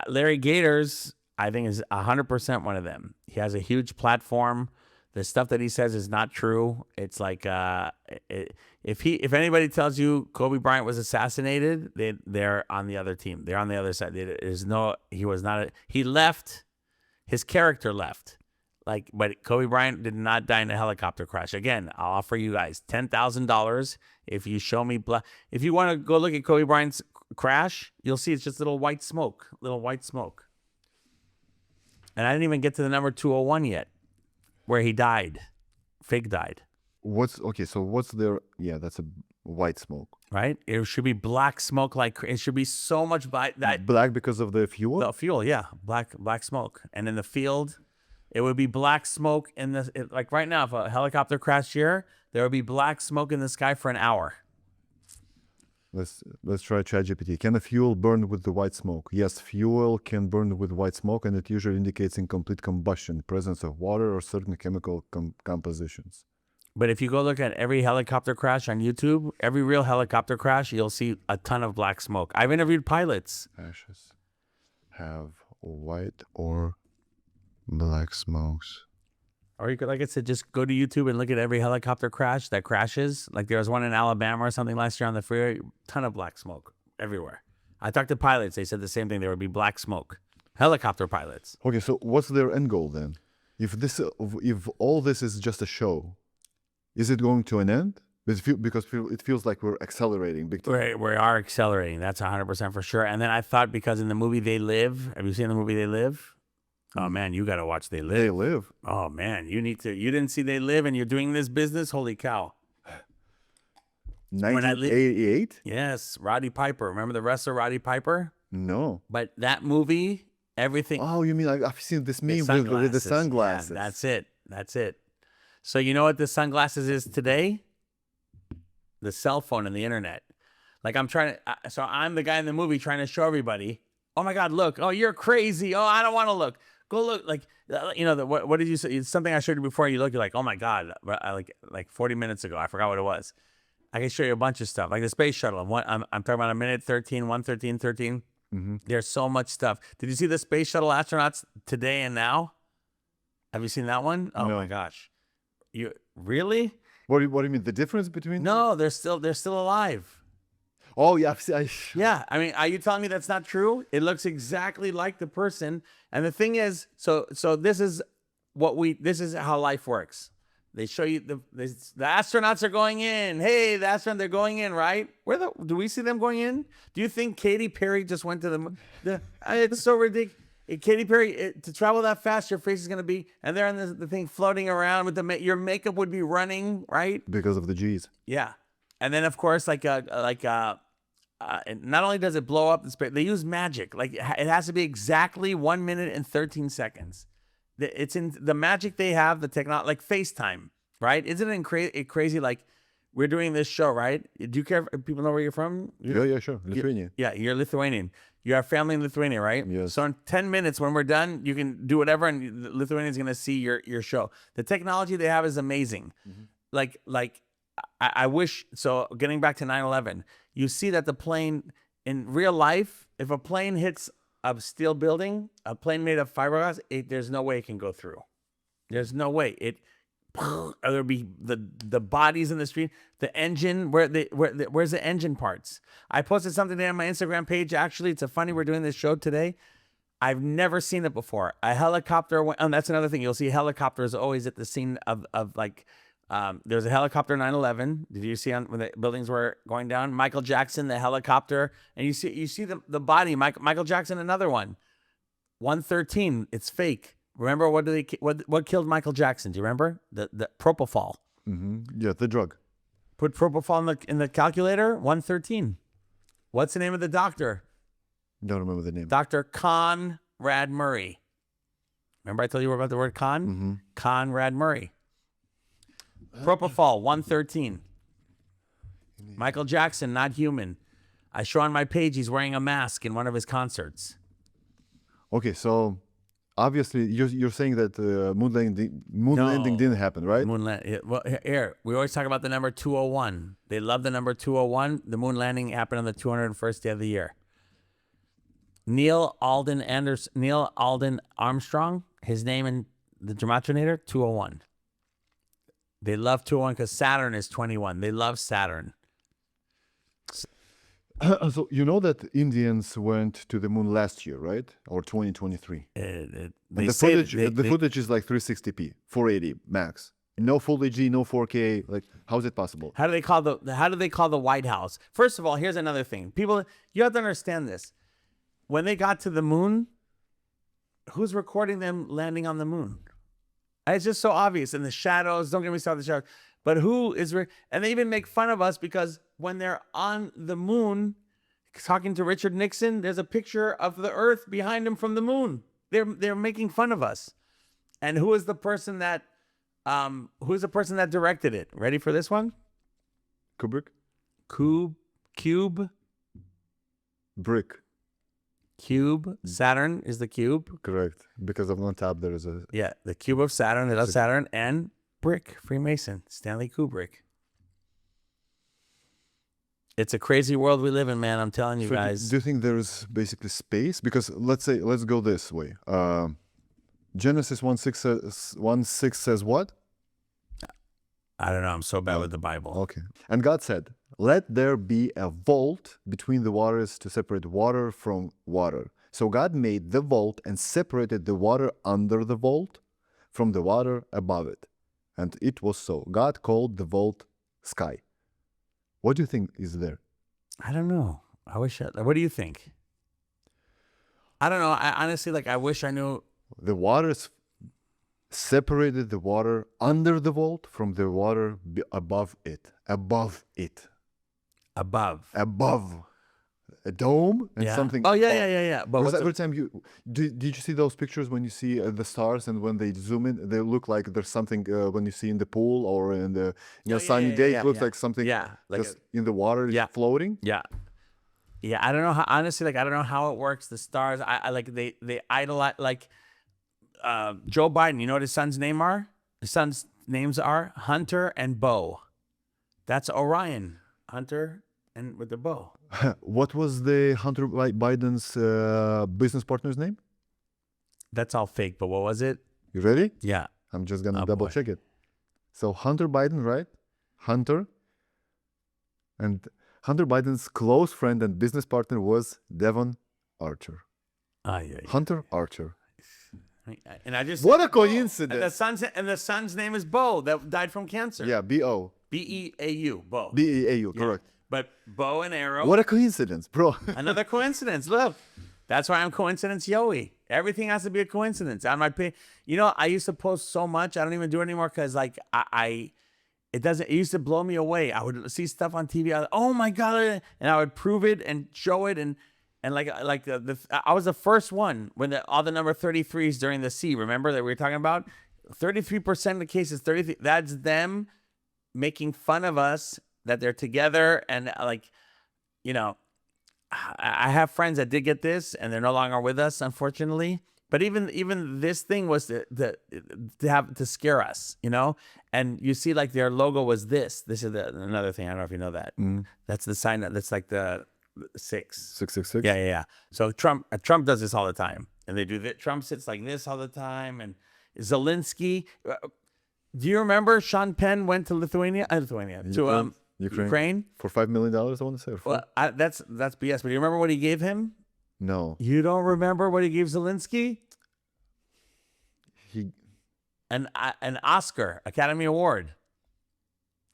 Larry Gators. I think is 100% one of them. He has a huge platform. The stuff that he says is not true. It's like if anybody tells you Kobe Bryant was assassinated, they're on the other team. They're on the other side. He was not. He left. His character left. But Kobe Bryant did not die in a helicopter crash. Again, I'll offer you guys $10,000 if you show me. If you want to go look at Kobe Bryant's crash, you'll see it's just little white smoke. And I didn't even get to the number 201 yet, where he died. Fake died. What's there? Yeah, that's a white smoke. Right? It should be black smoke. It should be so much black. Black because of the fuel? The fuel, yeah. Black smoke. And in the field, it would be black smoke like right now, if a helicopter crashed here, there would be black smoke in the sky for an hour. Let's try ChatGPT. Can a fuel burn with the white smoke? Yes, fuel can burn with white smoke, and it usually indicates incomplete combustion, presence of water, or certain chemical compositions. But if you go look at every helicopter crash on YouTube, every real helicopter crash, you'll see a ton of black smoke. I've interviewed pilots. Ashes have white or black smokes. Or you could, like I said, just go to YouTube and look at every helicopter crash that crashes. Like there was one in Alabama or something last year on the freeway. Ton of black smoke everywhere. I talked to pilots. They said the same thing. There would be black smoke. Helicopter pilots. Okay, so what's their end goal then? If all this is just a show, is it going to an end? Because it feels like we're accelerating big time. We are accelerating. That's 100% for sure. And then I thought because in the movie They Live, have you seen the movie They Live? Oh man, you got to watch They Live. They Live. Oh man, you need to. You didn't see They Live, and you're doing this business. Holy cow! 1988. Yes, Roddy Piper. Remember the wrestler Roddy Piper? No. But that movie, everything. Oh, you mean I've seen this meme with the sunglasses? Yeah, that's it. So you know what the sunglasses is today? The cell phone and the internet. Like I'm trying to, so I'm the guy in the movie trying to show everybody, oh my God, look, oh, you're crazy. Oh, I don't want to look. Go look. Like, what did you say? It's something I showed you before. You look, you're like, oh my God, like 40 minutes ago. I forgot what it was. I can show you a bunch of stuff, like the space shuttle. I'm talking about a minute 13, 1:13:13. There's so much stuff. Did you see the space shuttle astronauts today and now? Have you seen that one? Oh No. my gosh. You really? What do you mean? The difference between? No, they're still alive. Oh yeah. Yeah, I mean, are you telling me that's not true? It looks exactly like the person. And the thing is, so this is how life works. They show you the astronauts are going in. Hey, the astronauts, they're going in, right? Do we see them going in? Do you think Katy Perry just went to the it's so ridiculous. Katy Perry, to travel that fast, your face is going to be, and they're on the thing floating around with your makeup would be running, right? Because of the G's. Yeah. And then of course, not only does it blow up the space, they use magic. Like it has to be exactly 1 minute and 13 seconds. It's in the magic they have, the technology, like FaceTime, right? Isn't it crazy? Like we're doing this show, right? Do you care if people know where you're from? Yeah, sure. Lithuania. You're Lithuanian. You have family in Lithuania, right? Yes. So in 10 minutes, when we're done, you can do whatever, and Lithuanian's going to see your show. The technology they have is amazing. I wish, so getting back to 9/11, you see that the plane, in real life, if a plane hits a steel building, a plane made of fiberglass, there's no way it can go through. There's no way. There'll be the bodies in the street, the engine, where's the engine parts? I posted something today on my Instagram page. Actually, it's funny we're doing this show today. I've never seen it before. A helicopter went, and that's another thing. You'll see helicopters always at the scene of there's a helicopter 9/11. Did you see when the buildings were going down? Michael Jackson, the helicopter, and you see the body. Michael Jackson, another one. 113. It's fake. Remember what killed Michael Jackson? Do you remember the propofol? Yeah, the drug. Put propofol in the calculator. 113. What's the name of the doctor? Don't remember the name. Dr. Conrad Murray. Remember I told you about the word con? Conrad Murray. Propofol, 113. Michael Jackson, not human. I show on my page he's wearing a mask in one of his concerts. Okay, so obviously you're saying that moon landing didn't happen, right? Well, here, we always talk about the number 201. They love the number 201. The moon landing happened on the 201st day of the year. Neil Alden Armstrong, his name in the Gematria 201. They love 201 because Saturn is 21. They love Saturn. So you know that Indians went to the moon last year, right? Or 2023. And the footage is like 360p, 480 max. No full HD, no 4K. Like, how is it possible? How do they call the White House? First of all, here's another thing. People, you have to understand this. When they got to the moon, who's recording them landing on the moon? It's just so obvious. And the shadows, don't get me started with the shadows. But who is, and they even make fun of us because when they're on the moon, talking to Richard Nixon, there's a picture of the Earth behind him from the moon. They're making fun of us. And who is the person that directed it? Ready for this one? Kubrick? Cube? Brick. Cube. Saturn is the cube. Correct. Because of on top there is a... Yeah, the cube of Saturn. They love Saturn. And Brick, Freemason, Stanley Kubrick. It's a crazy world we live in, man. I'm telling you guys. Do you think there's basically space? Because let's go this way. Genesis 1:6 says what? I don't know. I'm so bad with the Bible. Okay. And God said, "Let there be a vault between the waters to separate water from water." So God made the vault and separated the water under the vault from the water above it. And it was so. God called the vault sky. What do you think is there? I don't know. What do you think? I don't know. I honestly, I wish I knew. The waters separated the water under the vault from the water above it. Above it. Above. a dome and Yeah. something. Oh yeah. But Was what's every time you did you see those pictures when you see the stars and when they zoom in, they look like there's something when you see in the pool or in the sunny day, it looks like something like just in the water is floating. yeah. Yeah, I don't know how, honestly, like I don't know how it works. The stars, I like they idolize, like Joe Biden. You know what his son's names are Hunter and Bo. That's Orion, Hunter, and with the bow. What was the Hunter Biden's business partner's name? That's all fake. But what was it? You ready? Yeah. I'm just gonna double check it. So Hunter Biden, right? Hunter. And Hunter Biden's close friend and business partner was Devon Archer. Yeah. Hunter Archer. And I just what a coincidence. And the son's name is Bo that died from cancer. Yeah, B-O. B-E-A-U. Bo. B-E-A-U, correct. But bow and arrow. What a coincidence, bro. Another coincidence. Look, that's why I'm coincidence Yoey. Everything has to be a coincidence. On my page, you know, I used to post so much. I don't even do it anymore because, like, it used to blow me away. I would see stuff on TV. Oh my god, and I would prove it and show it and I was the first one when all the number 33s during the C. Remember that we were talking about 33% of the cases. 33. That's them making fun of us that they're together and like, you know. I have friends that did get this, and they're no longer with us, unfortunately. But even this thing was to scare us, you know. And you see, like their logo was this. This is another thing. I don't know if you know that. That's the sign. That's like the 666. Yeah. So Trump does this all the time, and they do that. Trump sits like this all the time, and Zelensky. Do you remember Sean Penn went to Lithuania to Ukraine for $5 million? I want to say. Well, that's BS. But do you remember what he gave him? No. You don't remember what he gave Zelensky? An Oscar, Academy Award.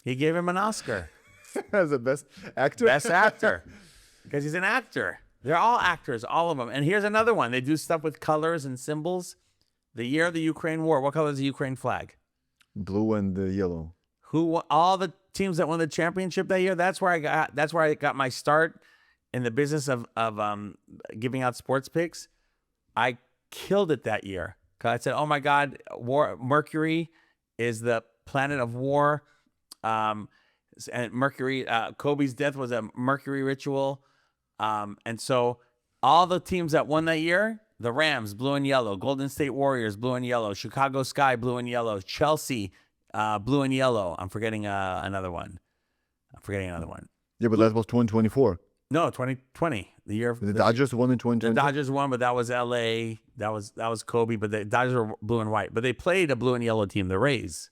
He gave him an Oscar as the best actor. Best actor, because he's an actor. They're all actors, all of them. And here's another one. They do stuff with colors and symbols. The year of the Ukraine war. What color is the Ukraine flag? Blue and yellow. All the teams that won the championship that year. That's where I got my start in the business of giving out sports picks. I killed it that year. Cause I said, "Oh my God, Mercury is the planet of war." And Mercury, Kobe's death was a Mercury ritual. And so all the teams that won that year, the Rams, blue and yellow, Golden State Warriors, blue and yellow, Chicago Sky, blue and yellow, Chelsea, blue and yellow. I'm forgetting another one. Yeah, but that was 2024. No, 2020. The year the Dodgers won in 2020. The Dodgers won, but that was LA. That was Kobe, but the Dodgers were blue and white. But they played a blue and yellow team, the Rays.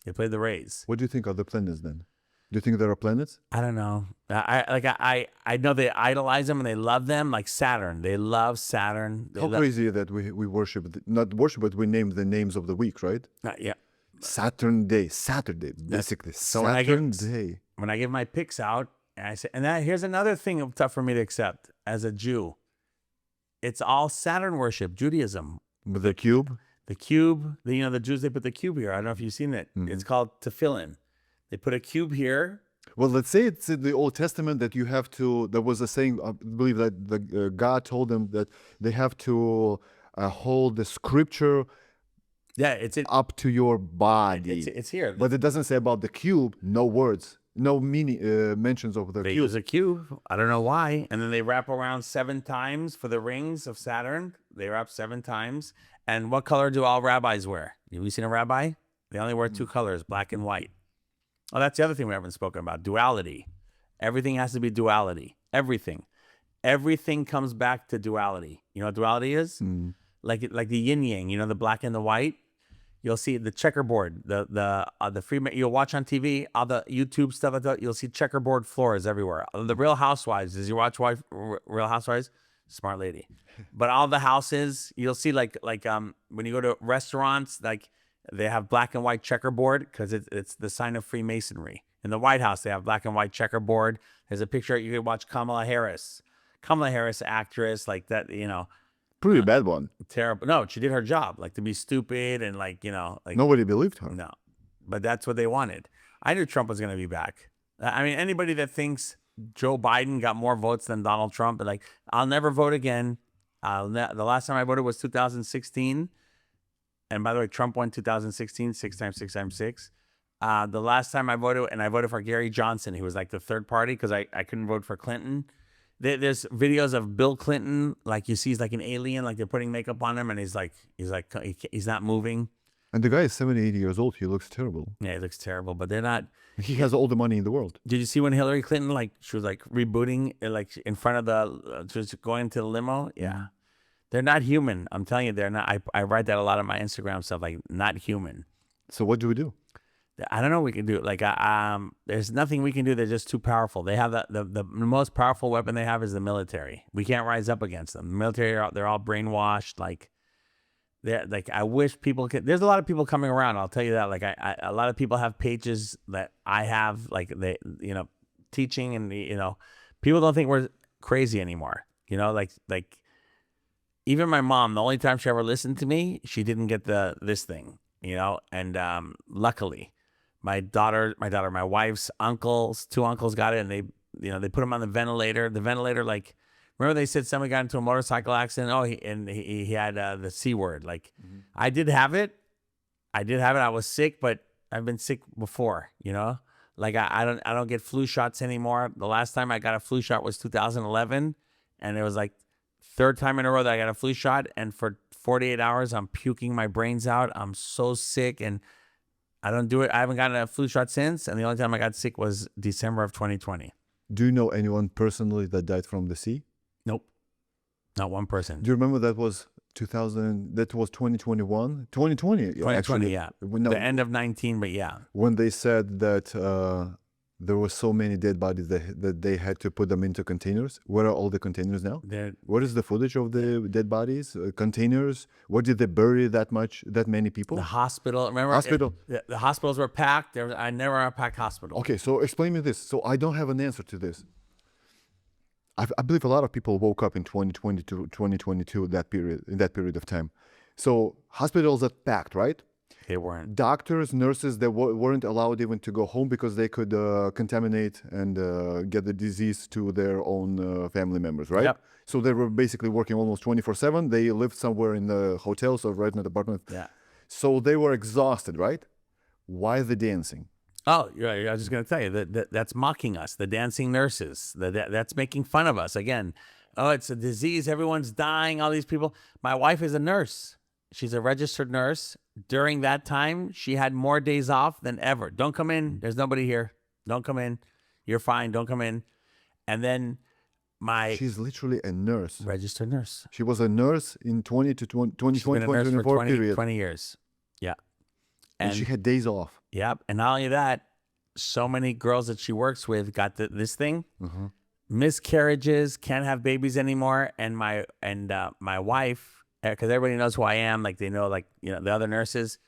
They played the Rays. What do you think of the planets then? Do you think there are planets? I don't know. I know they idolize them and they love them, like Saturn. They love Saturn. How crazy that we worship, not worship, but we name the names of the week, right? Yeah. Saturday, basically. Saturn Day. When I give my picks out, and I say, here's another thing tough for me to accept as a Jew. It's all Saturn worship, Judaism. With the cube? The cube. The Jews, they put the cube here. I don't know if you've seen it. Mm-hmm. It's called tefillin. They put a cube here. Well, let's say it's in the Old Testament that you have to, there was a saying, I believe that God told them that they have to hold the scripture up to your body. It's here. But it doesn't say about the cube, no words, no meaning, mentions of the cube. They use a cube. I don't know why. And then they wrap around 7 times for the rings of Saturn. They wrap 7 times. And what color do all rabbis wear? Have you seen a rabbi? They only wear 2 colors, black and white. Oh, that's the other thing we haven't spoken about. Duality. Everything has to be duality. Everything comes back to duality. You know what duality is? Like the yin yang. You know, the black and the white. You'll see the checkerboard. The free. You'll watch on TV all the YouTube stuff. You'll see checkerboard floors everywhere. The Real Housewives. Did you watch Real Housewives? Smart lady. But all the houses, you'll see like when you go to restaurants, like. They have black and white checkerboard because it's the sign of Freemasonry. In the White House, they have black and white checkerboard. There's a picture. You could watch Kamala Harris, actress, like that, Pretty bad one. Terrible. No, she did her job, like to be stupid and like nobody believed her. No, but that's what they wanted. I knew Trump was going to be back. I mean, anybody that thinks Joe Biden got more votes than Donald Trump. But like, I'll never vote again. The last time I voted was 2016. And by the way, Trump won 2016, 6 times 6 times 6. The last time I voted, and I voted for Gary Johnson. He was like the third party because I couldn't vote for Clinton. There's videos of Bill Clinton, like you see, he's like an alien, like they're putting makeup on him, and he's not moving. And the guy is 70, 80 years old. He looks terrible. Yeah, he looks terrible, but they're not. He has all the money in the world. Did you see when Hillary Clinton, like, she was like rebooting, like in front of the, just going to the limo? Yeah. They're not human. I'm telling you, they're not. I write that a lot on my Instagram stuff, like, not human. So what do we do? I don't know what we can do. Like, there's nothing we can do. They're just too powerful. They have the most powerful weapon they have is the military. We can't rise up against them. The military, they're all brainwashed. Like, I wish people could. There's a lot of people coming around. I'll tell you that. Like, a lot of people have pages that I have, like, they, teaching, and people don't think we're crazy anymore. Like even my mom, the only time she ever listened to me, she didn't get this thing, and luckily my wife's uncles, two uncles got it, and they put him on the ventilator. The ventilator, like, remember they said somebody got into a motorcycle accident? Oh, he had the C word. Like, I did have it. I was sick, but I've been sick before, Like, I don't get flu shots anymore. The last time I got a flu shot was 2011, and it was like third time in a row that I got a flu shot, and for 48 hours I'm puking my brains out. I'm so sick, and I don't do it. I haven't gotten a flu shot since, and the only time I got sick was December of 2020. Do you know anyone personally that died from the sea? Nope. Not one person. Do you remember that was 2021? 2020, 2020, actually. yeah. No, the end of 19, but yeah. When they said that there were so many dead bodies that they had to put them into containers. Where are all the containers now? What is the footage of the dead bodies, containers? Where did they bury that many people? The hospital. Remember? The hospitals were packed. I never had a packed hospital. Okay, so explain me this. So I don't have an answer to this. I believe a lot of people woke up in 2020 to 2022, in that period of time. So hospitals are packed, right? They weren't. Doctors, nurses, they weren't allowed even to go home because they could contaminate and get the disease to their own family members, right? Yep. So they were basically working almost 24/7. They lived somewhere in the hotels or right in the apartment. Yeah. So they were exhausted, right? Why the dancing? Oh, yeah. I was just going to tell you that's mocking us. The dancing nurses. That's making fun of us again. Oh, it's a disease. Everyone's dying. All these people. My wife is a nurse. She's a registered nurse. During that time, she had more days off than ever. Don't come in. There's nobody here. Don't come in. You're fine. Don't come in. And then she's literally a nurse. Registered nurse. She was a nurse in 2024 period. 20 years. Yeah. And she had days off. Yep. And not only that, so many girls that she works with got this thing. Mm-hmm. Miscarriages, can't have babies anymore. And my wife, because everybody knows who I am, like they know, like, the other nurses.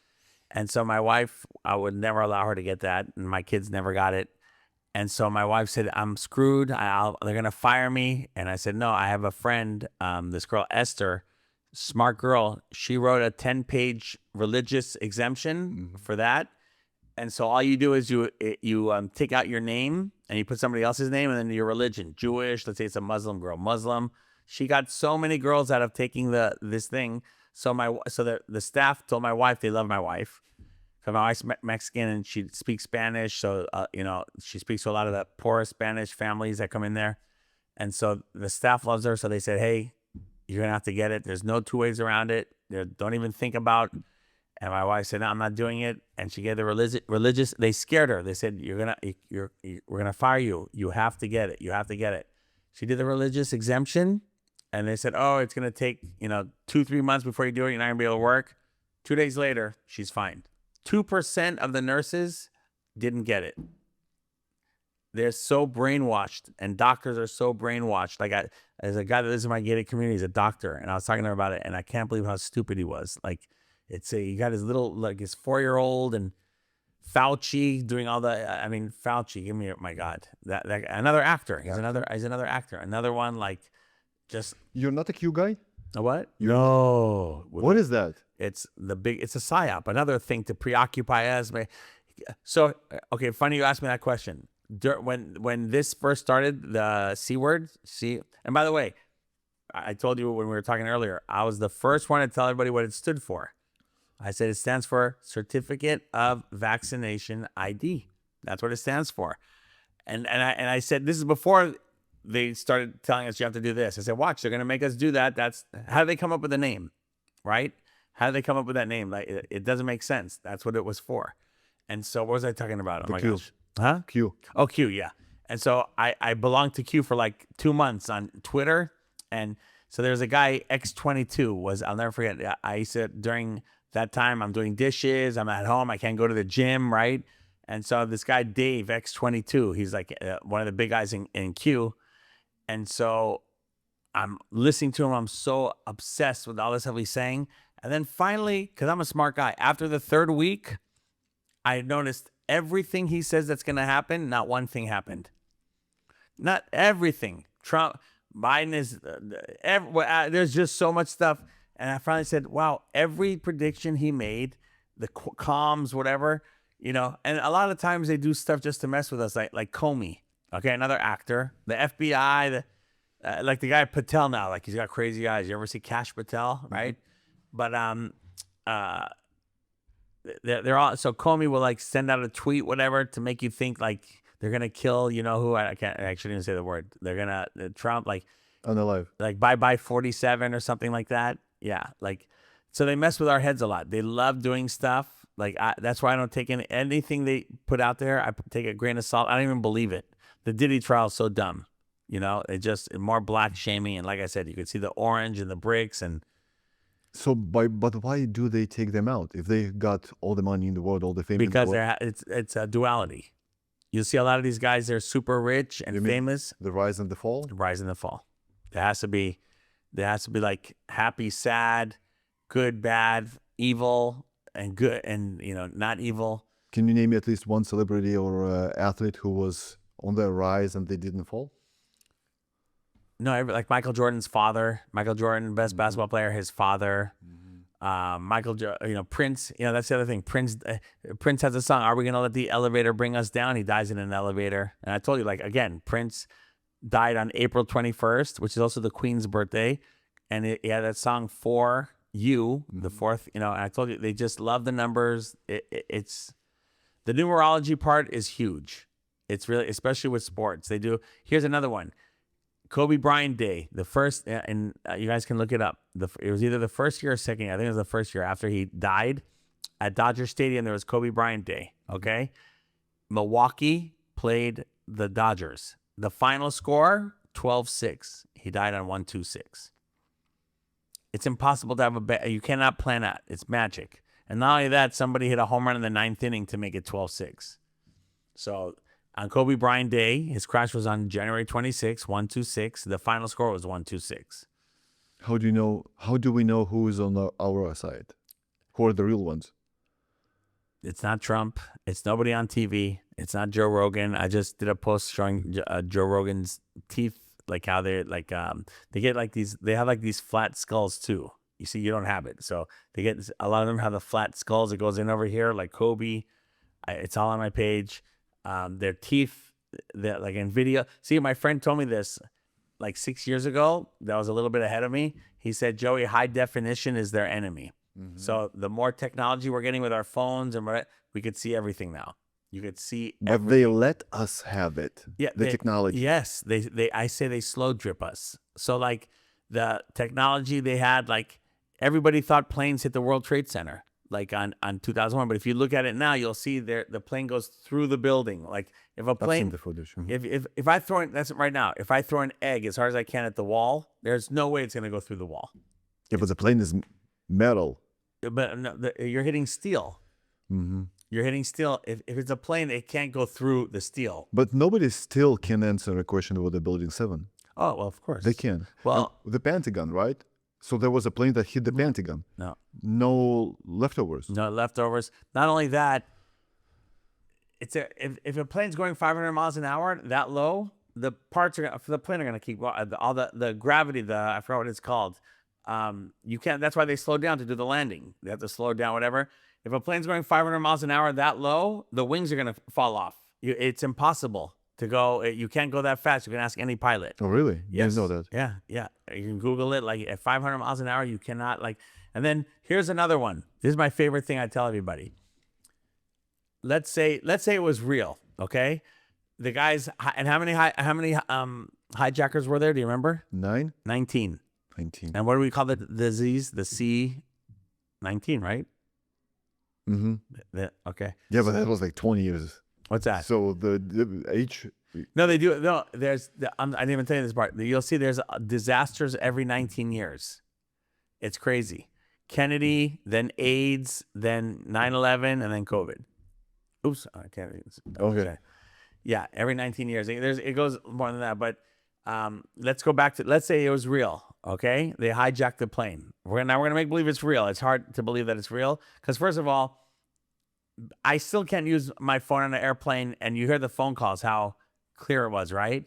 And so my wife, I would never allow her to get that. And my kids never got it. And so my wife said, I'm screwed. They're going to fire me. And I said, no, I have a friend, this girl, Esther, smart girl. She wrote a 10-page religious exemption for that. And so all you do is you take out your name and you put somebody else's name and then your religion. Jewish, let's say it's a Muslim girl, Muslim. She got so many girls out of taking this thing. So the staff told my wife they love my wife. Because my wife's Mexican and she speaks Spanish. So, she speaks to a lot of the poorest Spanish families that come in there. And so the staff loves her. So they said, hey, you're going to have to get it. There's no two ways around it. Don't even think about. And my wife said, no, I'm not doing it. And she gave the religious. They scared her. They said, we're going to fire you. You have to get it. You have to get it. She did the religious exemption. And they said, oh, it's going to take, 2-3 months before you do it. You're not going to be able to work. 2 days later, she's fine. 2% of the nurses didn't get it. They're so brainwashed, and doctors are so brainwashed. Like, as a guy that lives in my gated community, he's a doctor, and I was talking to him about it, and I can't believe how stupid he was. Like, he got his little, like, his 4-year-old, and Fauci doing all Fauci, give me, my God, that another actor. He's another actor. Another one, like, just. You're not a Q guy? A what? No. What is that? It's a psyop, another thing to preoccupy us. So, okay, funny you asked me that question. when this first started, the C word, and by the way, I told you when we were talking earlier, I was the first one to tell everybody what it stood for. I said it stands for Certificate of Vaccination ID. That's what it stands for. And I said, this is before they started telling us you have to do this. I said, watch, they're gonna make us do that. That's how did they come up with the name, right? How did they come up with that name? Like it doesn't make sense. That's what it was for. And so what was I talking about? Oh my gosh. Huh? Q. Oh, Q, yeah. And so I belonged to Q for like 2 months on Twitter. And so there's a guy, X22 I'll never forget. I used to, during that time, I'm doing dishes, I'm at home, I can't go to the gym, right? And so this guy, Dave, X22, he's like one of the big guys in Q. And so I'm listening to him. I'm so obsessed with all this stuff he's saying. And then finally, because I'm a smart guy, after the third week, I noticed everything he says that's going to happen, not one thing happened. Not everything. Trump, Biden is, there's just so much stuff. And I finally said, wow, every prediction he made, the comms, whatever, and a lot of times they do stuff just to mess with us, like Comey, okay, another actor, the FBI, like the guy Patel now, like he's got crazy eyes. You ever see Cash Patel, right? But they're all, so Comey will like send out a tweet, whatever, to make you think like they're gonna kill, who, I can't actually even say the word. They're gonna Trump, like Unalive, like bye 47 or something like that. Yeah, like so they mess with our heads a lot. They love doing stuff. Like that's why I don't take anything they put out there. I take a grain of salt. I don't even believe it. The Diddy trial is so dumb. It just more black shaming. And like I said, you could see the orange and the bricks. And so but why do they take them out if they got all the money in the world, all the fame? Because it's a duality. You see a lot of these guys, they're super rich and famous. The rise and the fall. The rise and the fall. There has to be like happy, sad, good, bad, evil, and good, and not evil. Can you name me at least one celebrity or athlete who was on the rise and they didn't fall? No, like Michael Jordan's father. Michael Jordan, best basketball player, his father. Prince. That's the other thing. Prince has a song. Are we gonna let the elevator bring us down? He dies in an elevator. And I told you, like again, Prince died on April 21st, which is also the Queen's birthday, and he had that song For You, the fourth. And I told you they just love the numbers. It's the numerology part is huge. It's really, especially with sports. They do. Here's another one. Kobe Bryant Day, the first, and you guys can look it up. It was either the first year or second year. I think it was the first year after he died. At Dodger Stadium, there was Kobe Bryant Day, okay? Milwaukee played the Dodgers. The final score, 12-6. He died on 1-2-6. It's impossible to have a bet. You cannot plan that. It's magic. And not only that, somebody hit a home run in the ninth inning to make it 12-6. So on Kobe Bryant Day, his crash was on January 26, 1-2-6. The final score was 1-2-6. How do we know who is on our side? Who are the real ones? It's not Trump. It's nobody on TV. It's not Joe Rogan. I just did a post showing Joe Rogan's teeth, like how they they get like these. They have like these flat skulls too. You see, you don't have it, so they get a lot of them have the flat skulls. It goes in over here, like Kobe. It's all on my page. Their teeth, like in video. See, my friend told me this like 6 years ago. That was a little bit ahead of me. He said, Joey, high definition is their enemy. So the more technology we're getting with our phones and we could see everything now. You could see everything. But they let us have it. Yeah, the technology. Yes, I say they slow drip us. So like the technology they had, like everybody thought planes hit the World Trade Center, like on 2001. But if you look at it now, you'll see the plane goes through the building. Like if a plane, the footage. If I throw that's right now. If I throw an egg as hard as I can at the wall, there's no way it's gonna go through the wall. Yeah, but the plane is metal. But no, you're hitting steel. You're hitting steel. If it's a plane, it can't go through the steel. But nobody still can answer a question about the Building 7. Oh, well, of course. They can. Well, the Pentagon, right? So there was a plane that hit the Pentagon. No leftovers. No leftovers. Not only that, if a plane's going 500 miles an hour that low, the parts for the plane are going to keep all the gravity. I forgot what it's called. You can't. That's why they slow down to do the landing. They have to slow down, whatever. If a plane's going 500 miles an hour that low, the wings are going to fall off. It's impossible. to go. You can't go that fast. You can ask any pilot. Oh, really? Yes. Didn't know that. Yeah, yeah. You can Google it. Like at 500 miles an hour, you cannot like. And then here's another one. This is my favorite thing I tell everybody. Let's say it was real. Okay, the guys and how many hijackers were there? Do you remember? 9? 19. 19. And what do we call the disease? The C-19, right? Mm-hmm. Okay. Yeah, but that was like 20 years. What's that? So the H. No, they do. No, there's. I didn't even tell you this part. You'll see there's disasters every 19 years. It's crazy. Kennedy, then AIDS, then 9/11, and then COVID. Oops, I can't. Okay. Yeah, every 19 years. It goes more than that. But let's go back to. Let's say it was real. Okay, they hijacked the plane. We're gonna make believe it's real. It's hard to believe that it's real because first of all, I still can't use my phone on an airplane, and you hear the phone calls how clear it was, right?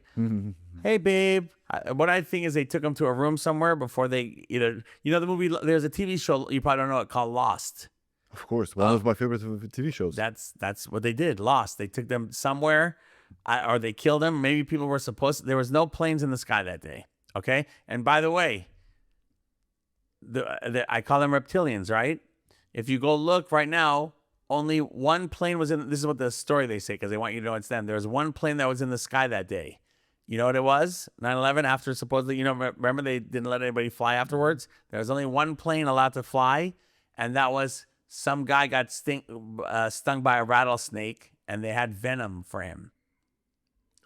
Hey, babe. What I think is they took him to a room somewhere before they either, the movie, there's a TV show, you probably don't know it, called Lost. Of course. One of my favorite TV shows. That's what they did, Lost. They took them somewhere or they killed them. Maybe people were supposed to, there was no planes in the sky that day. Okay. And by the way, I call them reptilians, right? If you go look right now, only one plane was in, this is what the story they say, because they want you to know it's them. There was one plane that was in the sky that day. You know what it was? 9/11, after supposedly, remember they didn't let anybody fly afterwards? There was only one plane allowed to fly, and that was some guy got stung by a rattlesnake, and they had venom for him.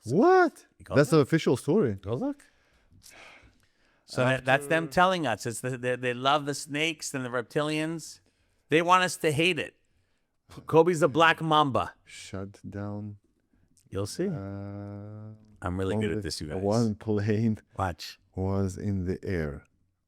What? That's the official story. Go look. So that's them telling us. They love the snakes and the reptilians. They want us to hate it. Kobe's the black mamba. Shut down. You'll see. I'm really good at this, you guys. One plane Watch. was in the air.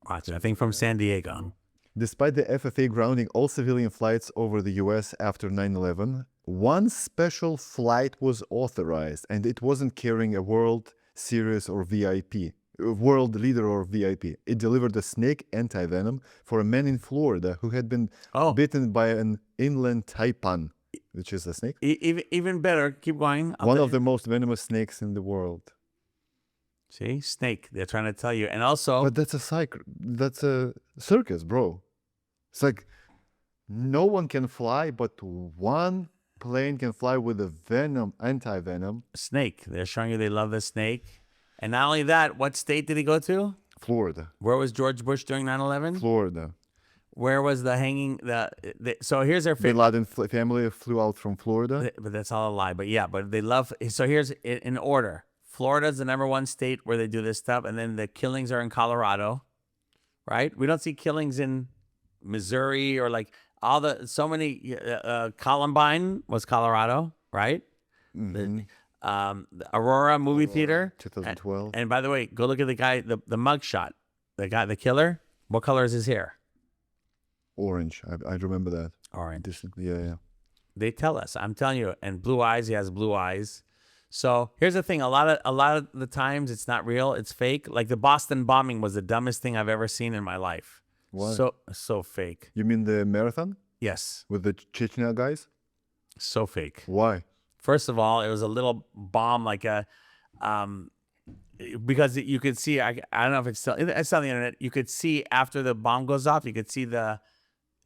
Watch. I think from San Diego. Despite the FFA grounding all civilian flights over the US after 9/11, one special flight was authorized, and it wasn't carrying a World Series or VIP. World leader or VIP. It delivered a snake anti-venom for a man in Florida who had been bitten by an inland taipan, which is a snake. Even better, keep going. One of the most venomous snakes in the world. See, snake. They're trying to tell you, and also. But that's a circus, bro. It's like no one can fly, but one plane can fly with a venom, anti-venom. Snake. They're showing you they love the snake. And not only that, what state did he go to? Florida. Where was George Bush during 9/11? Florida. Where was the hanging? So here's their Bin Laden family flew out from Florida. But that's all a lie. But yeah, but they love. So here's in order. Florida's the #1 state where they do this stuff, and then the killings are in Colorado, right? We don't see killings in Missouri or like so many. Columbine was Colorado, right? Mm-hmm. The Aurora movie theater, 2012. And by the way, go look at the guy, the mug shot, the killer. What color is his hair? Orange. I remember that. Orange. Distinctly. Yeah. They tell us. I'm telling you. And blue eyes. He has blue eyes. So here's the thing. A lot of the times it's not real. It's fake. Like the Boston bombing was the dumbest thing I've ever seen in my life. Why? So fake. You mean the marathon Yes. with the Chechnya guys? So fake. Why? First of all, it was a little bomb, like a, because you could see, I don't know if it's on the internet, you could see after the bomb goes off, you could see the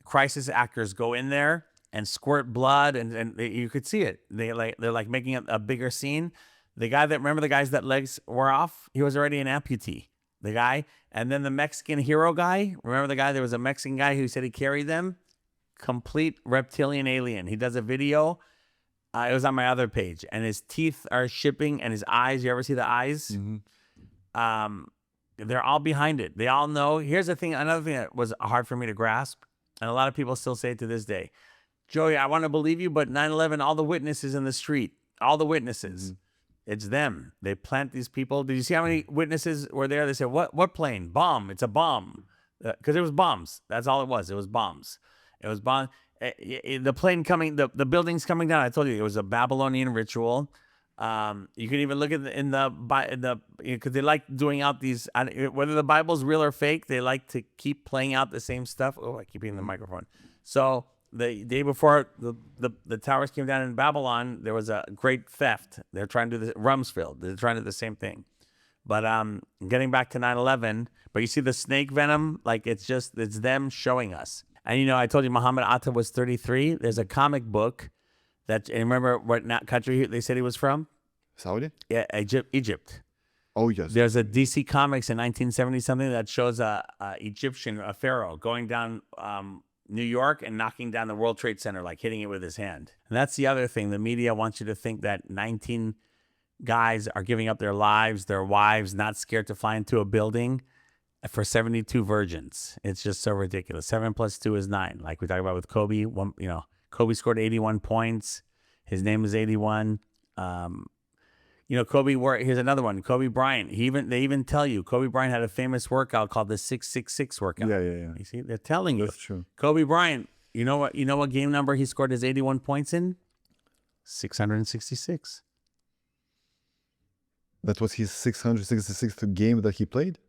crisis actors go in there and squirt blood, and you could see it. They're like making a bigger scene. The guy remember the guys that legs were off? He was already an amputee. The guy, and then the Mexican hero guy, remember the guy? There was a Mexican guy who said he carried them. Complete reptilian alien. He does a video. It was on my other page, and his teeth are shipping, and his eyes. You ever see the eyes? Mm-hmm. They're all behind it. They all know. Here's the thing. Another thing that was hard for me to grasp, and a lot of people still say it to this day. Joey, I want to believe you, but 9/11, all the witnesses in the street, all the witnesses, it's them. They plant these people. Did you see how many witnesses were there? They said, "What plane? Bomb? It's a bomb," because it was bombs. That's all it was. It was bombs. It was bomb. The plane coming, the buildings coming down. I told you it was a Babylonian ritual. You can even look at because they like doing out these, whether the Bible's real or fake, they like to keep playing out the same stuff. Oh, I keep hitting the microphone. So the day before the towers came down in Babylon, there was a great theft. They're trying to do the Rumsfeld. They're trying to do the same thing. But getting back to 9/11, but you see the snake venom, like it's them showing us. And I told you Muhammad Atta was 33. There's a comic book and remember what country they said he was from? Saudi? Yeah, Egypt. Oh, yes. There's a DC Comics in 1970 something that shows a pharaoh going down New York and knocking down the World Trade Center, like hitting it with his hand. And that's the other thing. The media wants you to think that 19 guys are giving up their lives, their wives, not scared to fly into a building for 72 virgins. It's just so ridiculous. 7 + 2 is 9. Like we talked about with Kobe. Kobe scored 81 points. His name is 81. Kobe. Here's another one. Kobe Bryant. They even tell you Kobe Bryant had a famous workout called the 666 workout. Yeah. You see, they're telling you. That's true. Kobe Bryant. You know what game number he scored his 81 points in? 666. That was his 666th game that he played?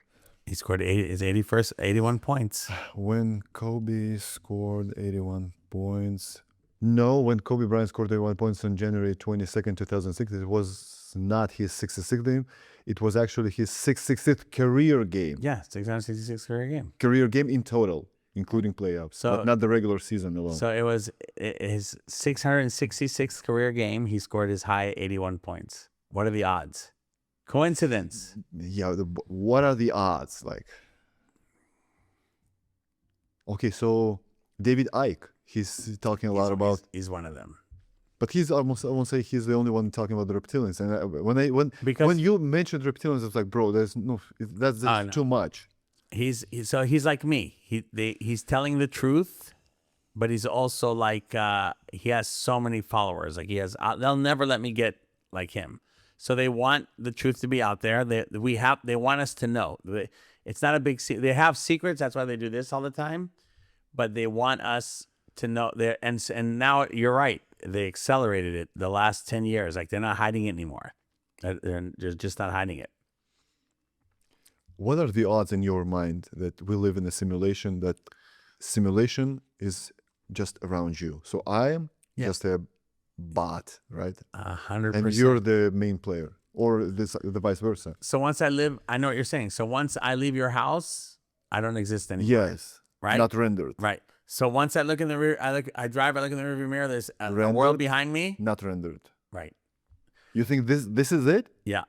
He scored his 81st 81 points. When Kobe scored 81 points. No, when Kobe Bryant scored 81 points on January 22nd, 2006, it was not his 66th game. It was actually his 66th career game. Yeah, 666 career game. Career game in total, including playoffs, but not the regular season alone. So it was his 666th career game. He scored his high 81 points. What are the odds? Coincidence? Yeah, what are the odds? Okay, so David Icke, he's talking a lot about. He's one of them. But I won't say he's the only one talking about the reptilians. And when you mentioned reptilians, it's like, bro, that's too much. He's like me. He's telling the truth, but he's also like he has so many followers. Like they'll never let me get like him. So they want the truth to be out there. They want us to know. It's not a big secret. They have secrets. That's why they do this all the time. But they want us to know. And now you're right. They accelerated it the last 10 years. Like they're not hiding it anymore. They're just not hiding it. What are the odds in your mind that we live in a simulation, that simulation is just around you? So I am just a bot, right? 100%. And you're the main player, or the vice versa. So I know what you're saying. So once I leave your house, I don't exist anymore. Yes. Right? Not rendered. Right. So once I look in the rear, I look in the rearview mirror, there's a world behind me. Not rendered. Right. You think this is it? Yeah.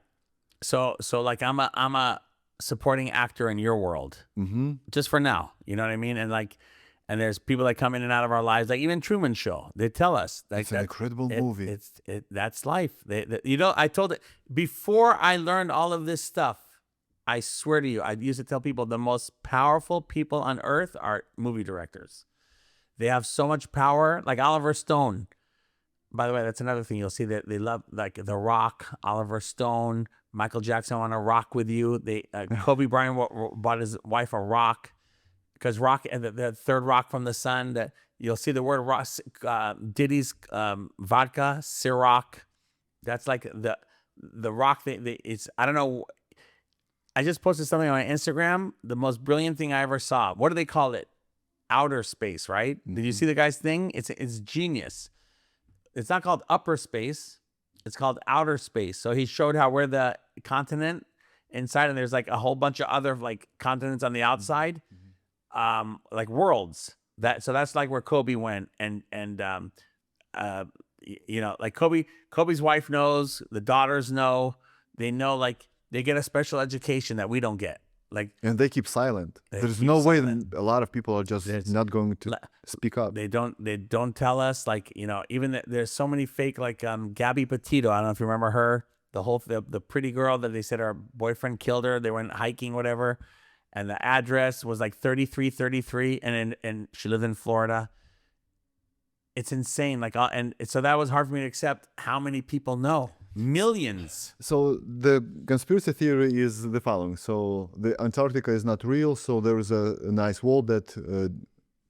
So like I'm a supporting actor in your world. Mm-hmm. Just for now. You know what I mean? And there's people that come in and out of our lives, like even Truman Show. They tell us it's an incredible movie. That's life. I told it before I learned all of this stuff. I swear to you, I used to tell people the most powerful people on earth are movie directors. They have so much power, like Oliver Stone. By the way, that's another thing you'll see that they love, like The Rock, Oliver Stone, Michael Jackson want to rock with you. Kobe Bryant bought his wife a rock, because rock, the third rock from the sun. That you'll see the word rock, Diddy's vodka, Ciroc. That's like the rock. It's I don't know. I just posted something on my Instagram. The most brilliant thing I ever saw. What do they call it? Outer space, right? Mm-hmm. Did you see the guy's thing? It's genius. It's not called upper space. It's called outer space. So he showed how we're the continent inside, and there's like a whole bunch of other like continents on the outside, like worlds. So that's like where Kobe went, and like Kobe's wife knows, the daughters know, they know, like they get a special education that we don't get. And they keep silent. There's no way that a lot of people are just not going to speak up. They don't tell us, like, even there's so many fake, like Gabby Petito. I don't know if you remember her, the pretty girl that they said her boyfriend killed her. They went hiking, whatever, and the address was like 3333, and she lived in Florida. It's insane. And so that was hard for me to accept. How many people know? Millions. So the conspiracy theory is the following. So the Antarctica is not real. So there is a nice wall that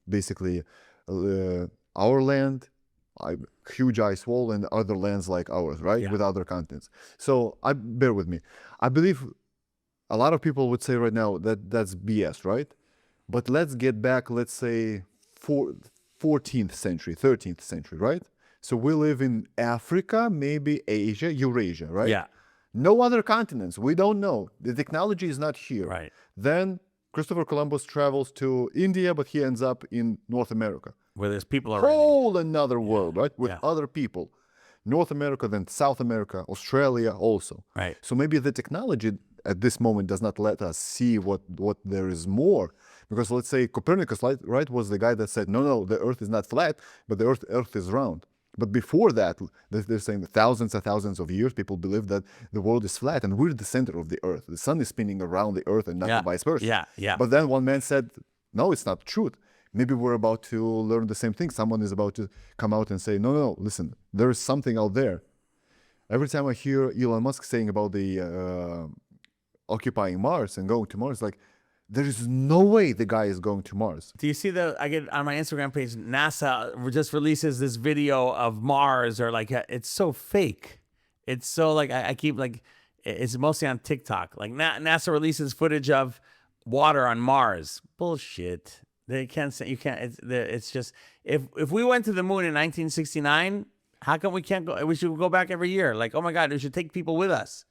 basically our land, huge ice wall, and other lands like ours, right? Yeah. With other continents. So bear with me. I believe a lot of people would say right now that that's BS, right? But let's get back, let's say, 14th century, 13th century, right? So we live in Africa, maybe Asia, Eurasia, right? Yeah. No other continents. We don't know. The technology is not here. Right. Then Christopher Columbus travels to India, but he ends up in North America. Where there's people already. Whole another world, right? With Yeah. other people. North America, then South America, Australia also. Right. So maybe the technology at this moment does not let us see what there is more. Because let's say Copernicus, right, was the guy that said, no, the Earth is not flat, but the Earth is round. But before that, they're saying thousands and thousands of years, people believe that the world is flat and we're the center of the Earth. The sun is spinning around the Earth and not vice versa. Yeah. Yeah. But then one man said, no, it's not truth. Maybe we're about to learn the same thing. Someone is about to come out and say, no, listen, there is something out there. Every time I hear Elon Musk saying about the occupying Mars and going to Mars, like, there is no way the guy is going to Mars. Do you see I get on my Instagram page, NASA just releases this video of Mars, or like, it's so fake. It's so like, I keep like, it's mostly on TikTok. Like NASA releases footage of water on Mars. Bullshit. They can't say, you can't, it's just, if we went to the moon in 1969, how come we can't go? We should go back every year. Like, oh my God, we should take people with us.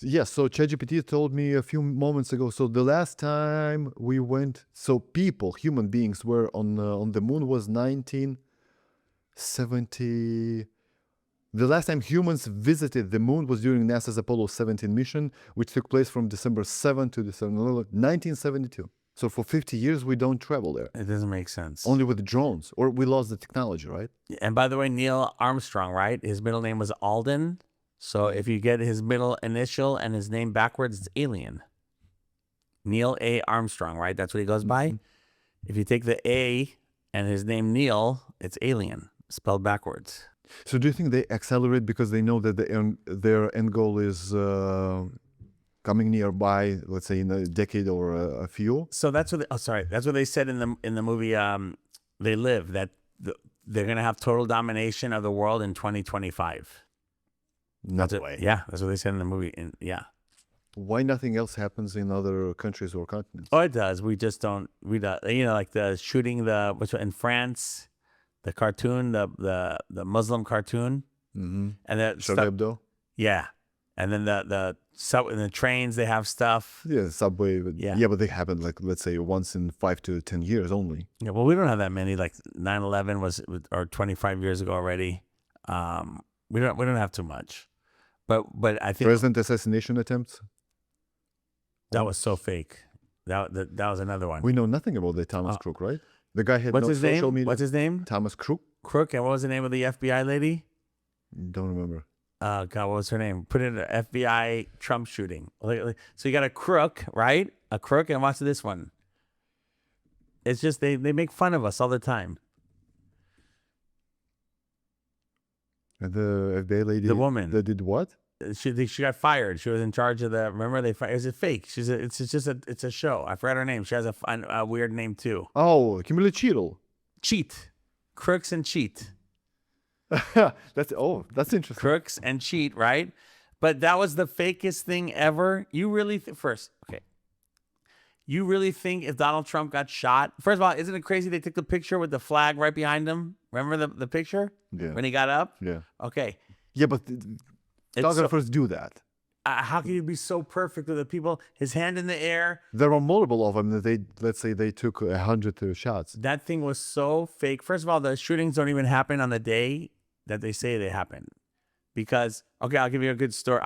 Yes, so ChatGPT told me a few moments ago. So the last time we went, so people, human beings, were on the moon was 1970. The last time humans visited the moon was during NASA's Apollo 17 mission, which took place from December 7 to December 1972. So for 50 years, we don't travel there. It doesn't make sense. Only with drones, or we lost the technology, right? And by the way, Neil Armstrong, right? His middle name was Alden. So if you get his middle initial and his name backwards, it's alien. Neil A. Armstrong, right? That's what he goes by. If you take the A and his name Neil, it's alien, spelled backwards. So do you think they accelerate because they know that their end goal is coming nearby, let's say in a decade or a few? So that's what that's what they said in the movie They Live, that they're going to have total domination of the world in 2025. Not the way. Yeah, that's what they said in the movie. Why nothing else happens in other countries or continents? Oh, it does. We just don't. Like the shooting in France, the cartoon, the Muslim cartoon, and that Charlie Hebdo. Yeah, and then the trains, they have stuff. Yeah, subway. Yeah, but they happen like, let's say, once in 5 to 10 years only. Yeah, well, we don't have that many. Like 9/11 was, or 25 years ago already. We don't have too much. But I think president assassination attempts. That was so fake. That was another one. We know nothing about the Thomas Crook, right? The guy had What's no his social name? media. What's his name? Thomas Crook. Crook. And what was the name of the FBI lady? Don't remember. God, what was her name? Put in an FBI Trump shooting. So you got a crook, right? A crook, and watch this one. It's just they make fun of us all the time. And the FBI lady, the woman that did what? She got fired. She was in charge of the. Remember they fired. It was a fake. It's a show. I forgot her name. She has a weird name too. Oh, Kimberly Cheadle. Cheat, crooks and cheat. That's interesting. Crooks and cheat, right? But that was the fakest thing ever. You really You really think if Donald Trump got shot? First of all, isn't it crazy they took the picture with the flag right behind him? Remember the picture? Yeah. When he got up? Yeah. Okay. Yeah, but photographers do that. How can you be so perfect with the people? His hand in the air. There are multiple of them that let's say they took 100 shots. That thing was so fake. First of all, the shootings don't even happen on the day that they say they happen. Because, okay, I'll give you a good story.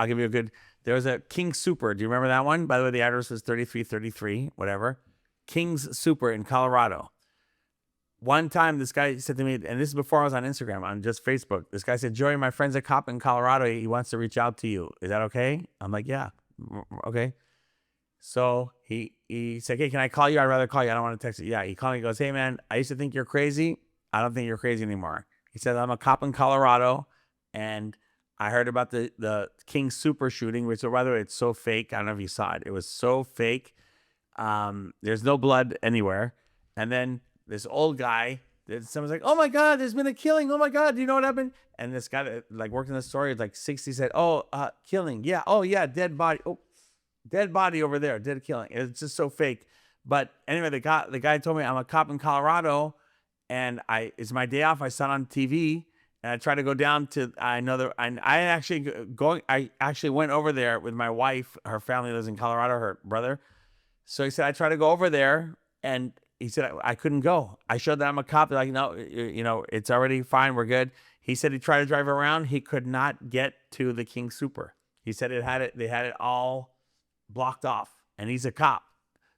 There was a King Super. Do you remember that one? By the way, the address was 3333, whatever. King's Super in Colorado. One time, this guy said to me, and this is before I was on Instagram, on just Facebook. This guy said, Joey, my friend's a cop in Colorado. He wants to reach out to you. Is that okay? I'm like, yeah, okay. So he said, hey, can I call you? I'd rather call you. I don't want to text you. Yeah, he called me. He goes, hey, man, I used to think you're crazy. I don't think you're crazy anymore. He said, I'm a cop in Colorado, and I heard about the King Super shooting, which, by the way, it's so fake. I don't know if you saw it. It was so fake. There's no blood anywhere. And then this old guy, someone's like, oh my God, there's been a killing. Oh my God, do you know what happened? And this guy that like worked in the story, like 60, said, killing. Yeah. Oh yeah, dead body. Oh, dead body over there, dead killing. It's just so fake. But anyway, the guy told me, I'm a cop in Colorado, and it's my day off. I saw it on TV, and I tried to go down to I actually went over there with my wife. Her family lives in Colorado. Her brother. So he said I tried to go over there, and he said I couldn't go. I showed that I'm a cop. They're like, no, it's already fine. We're good. He said he tried to drive around. He could not get to the King Super. He said they had it all blocked off, and he's a cop.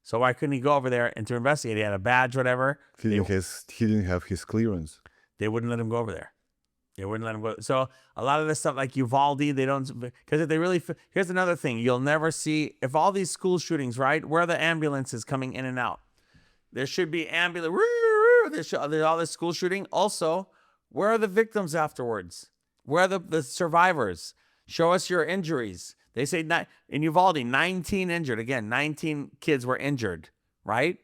So why couldn't he go over there and to investigate? He had a badge, whatever. He didn't have his clearance. They wouldn't let him go over there. They wouldn't let him go. So a lot of this stuff like Uvalde, they don't, because if they really, here's another thing. You'll never see, if all these school shootings, right, where are the ambulances coming in and out? There should be ambulance, there's all this school shooting. Also, where are the victims afterwards? Where are the survivors? Show us your injuries. They say in Uvalde, 19 injured. Again, 19 kids were injured, right?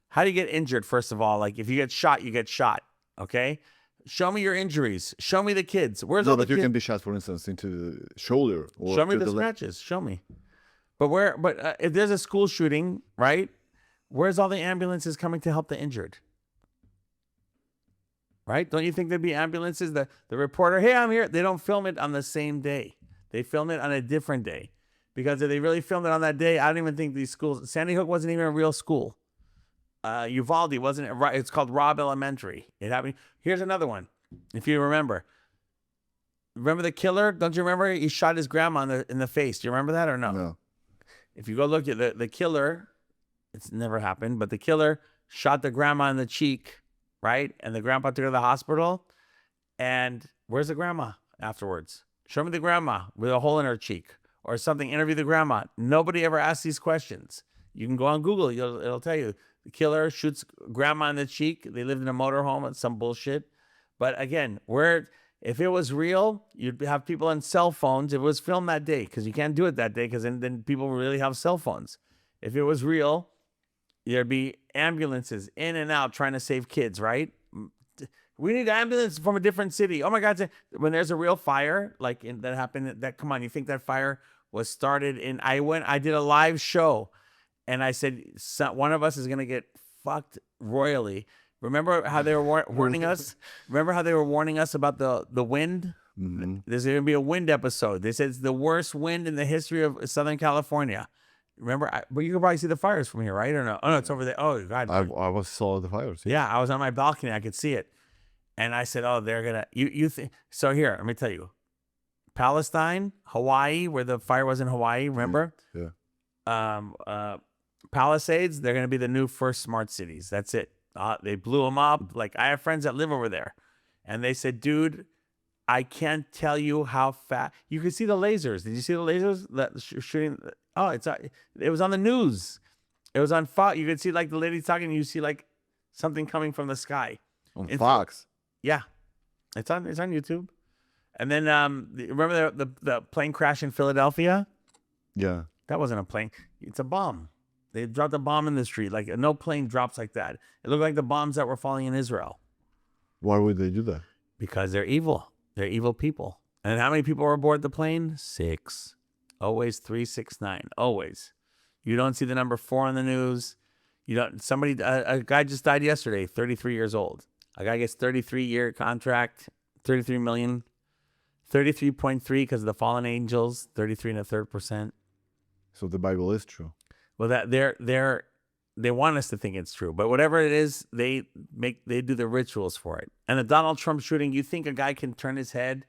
How do you get injured, first of all? Like, if you get shot, you get shot, okay? Show me your injuries. Show me the kids. Where's all the kids? You can be shot, for instance, into the shoulder. Or show me the scratches. Show me. But if there's a school shooting, right? Where's all the ambulances coming to help the injured? Right? Don't you think there'd be ambulances? The reporter, hey, I'm here. They don't film it on the same day. They film it on a different day. Because if they really filmed it on that day, I don't even think these schools, Sandy Hook wasn't even a real school. Uvalde wasn't, it's called Robb Elementary. It happened. Here's another one. If you remember the killer? Don't you remember? He shot his grandma in the face. Do you remember that or no? No. If you go look at the killer, it's never happened, but the killer shot the grandma in the cheek, right? And the grandpa took her to the hospital. And where's the grandma afterwards? Show me the grandma with a hole in her cheek or something. Interview the grandma. Nobody ever asks these questions. You can go on Google. It'll tell you. The killer shoots grandma in the cheek. They lived in a motorhome. It's some bullshit. But again, if it was real, you'd have people on cell phones. If it was filmed that day, because you can't do it that day, because then people really have cell phones. If it was real, there'd be ambulances in and out trying to save kids, right? We need ambulance from a different city. Oh my God! When there's a real fire, like that happened, come on, you think that fire was started in? I did a live show. And I said, one of us is going to get fucked royally. Remember how they were warning us? Remember how they were warning us about the wind? Mm-hmm. There's going to be a wind episode. They said it's the worst wind in the history of Southern California. Remember? But you can probably see the fires from here, right? Or no? Oh, no, it's over there. Oh, God. I saw the fires. Yeah, I was on my balcony. I could see it. And I said, oh, they're going to... You think... So here, let me tell you. Palestine, Hawaii, where the fire was in Hawaii, remember? Yeah. Palisades, they're going to be the new first smart cities. That's it. They blew them up. Like, I have friends that live over there. And they said, dude, I can't tell you how fast. You can see the lasers. Did you see the lasers that shooting? Oh, it was on the news. It was on Fox. You could see like the lady talking. You see like something coming from the sky. On Fox? Yeah. It's on YouTube. And then remember the plane crash in Philadelphia? Yeah. That wasn't a plane. It's a bomb. They dropped a bomb in the street. Like, no plane drops like that. It looked like the bombs that were falling in Israel. Why would they do that? Because they're evil. They're evil people. And how many people were aboard the plane? 6. Always 3, 6, 9. Always. You don't see the number 4 on the news. A guy just died yesterday, 33 years old. A guy gets 33-year contract, 33 million, 33.3 because of the fallen angels, 33 and a third %. So the Bible is true. Well, that they want us to think it's true, but whatever it is, they do the rituals for it. And the Donald Trump shooting, you think a guy can turn his head,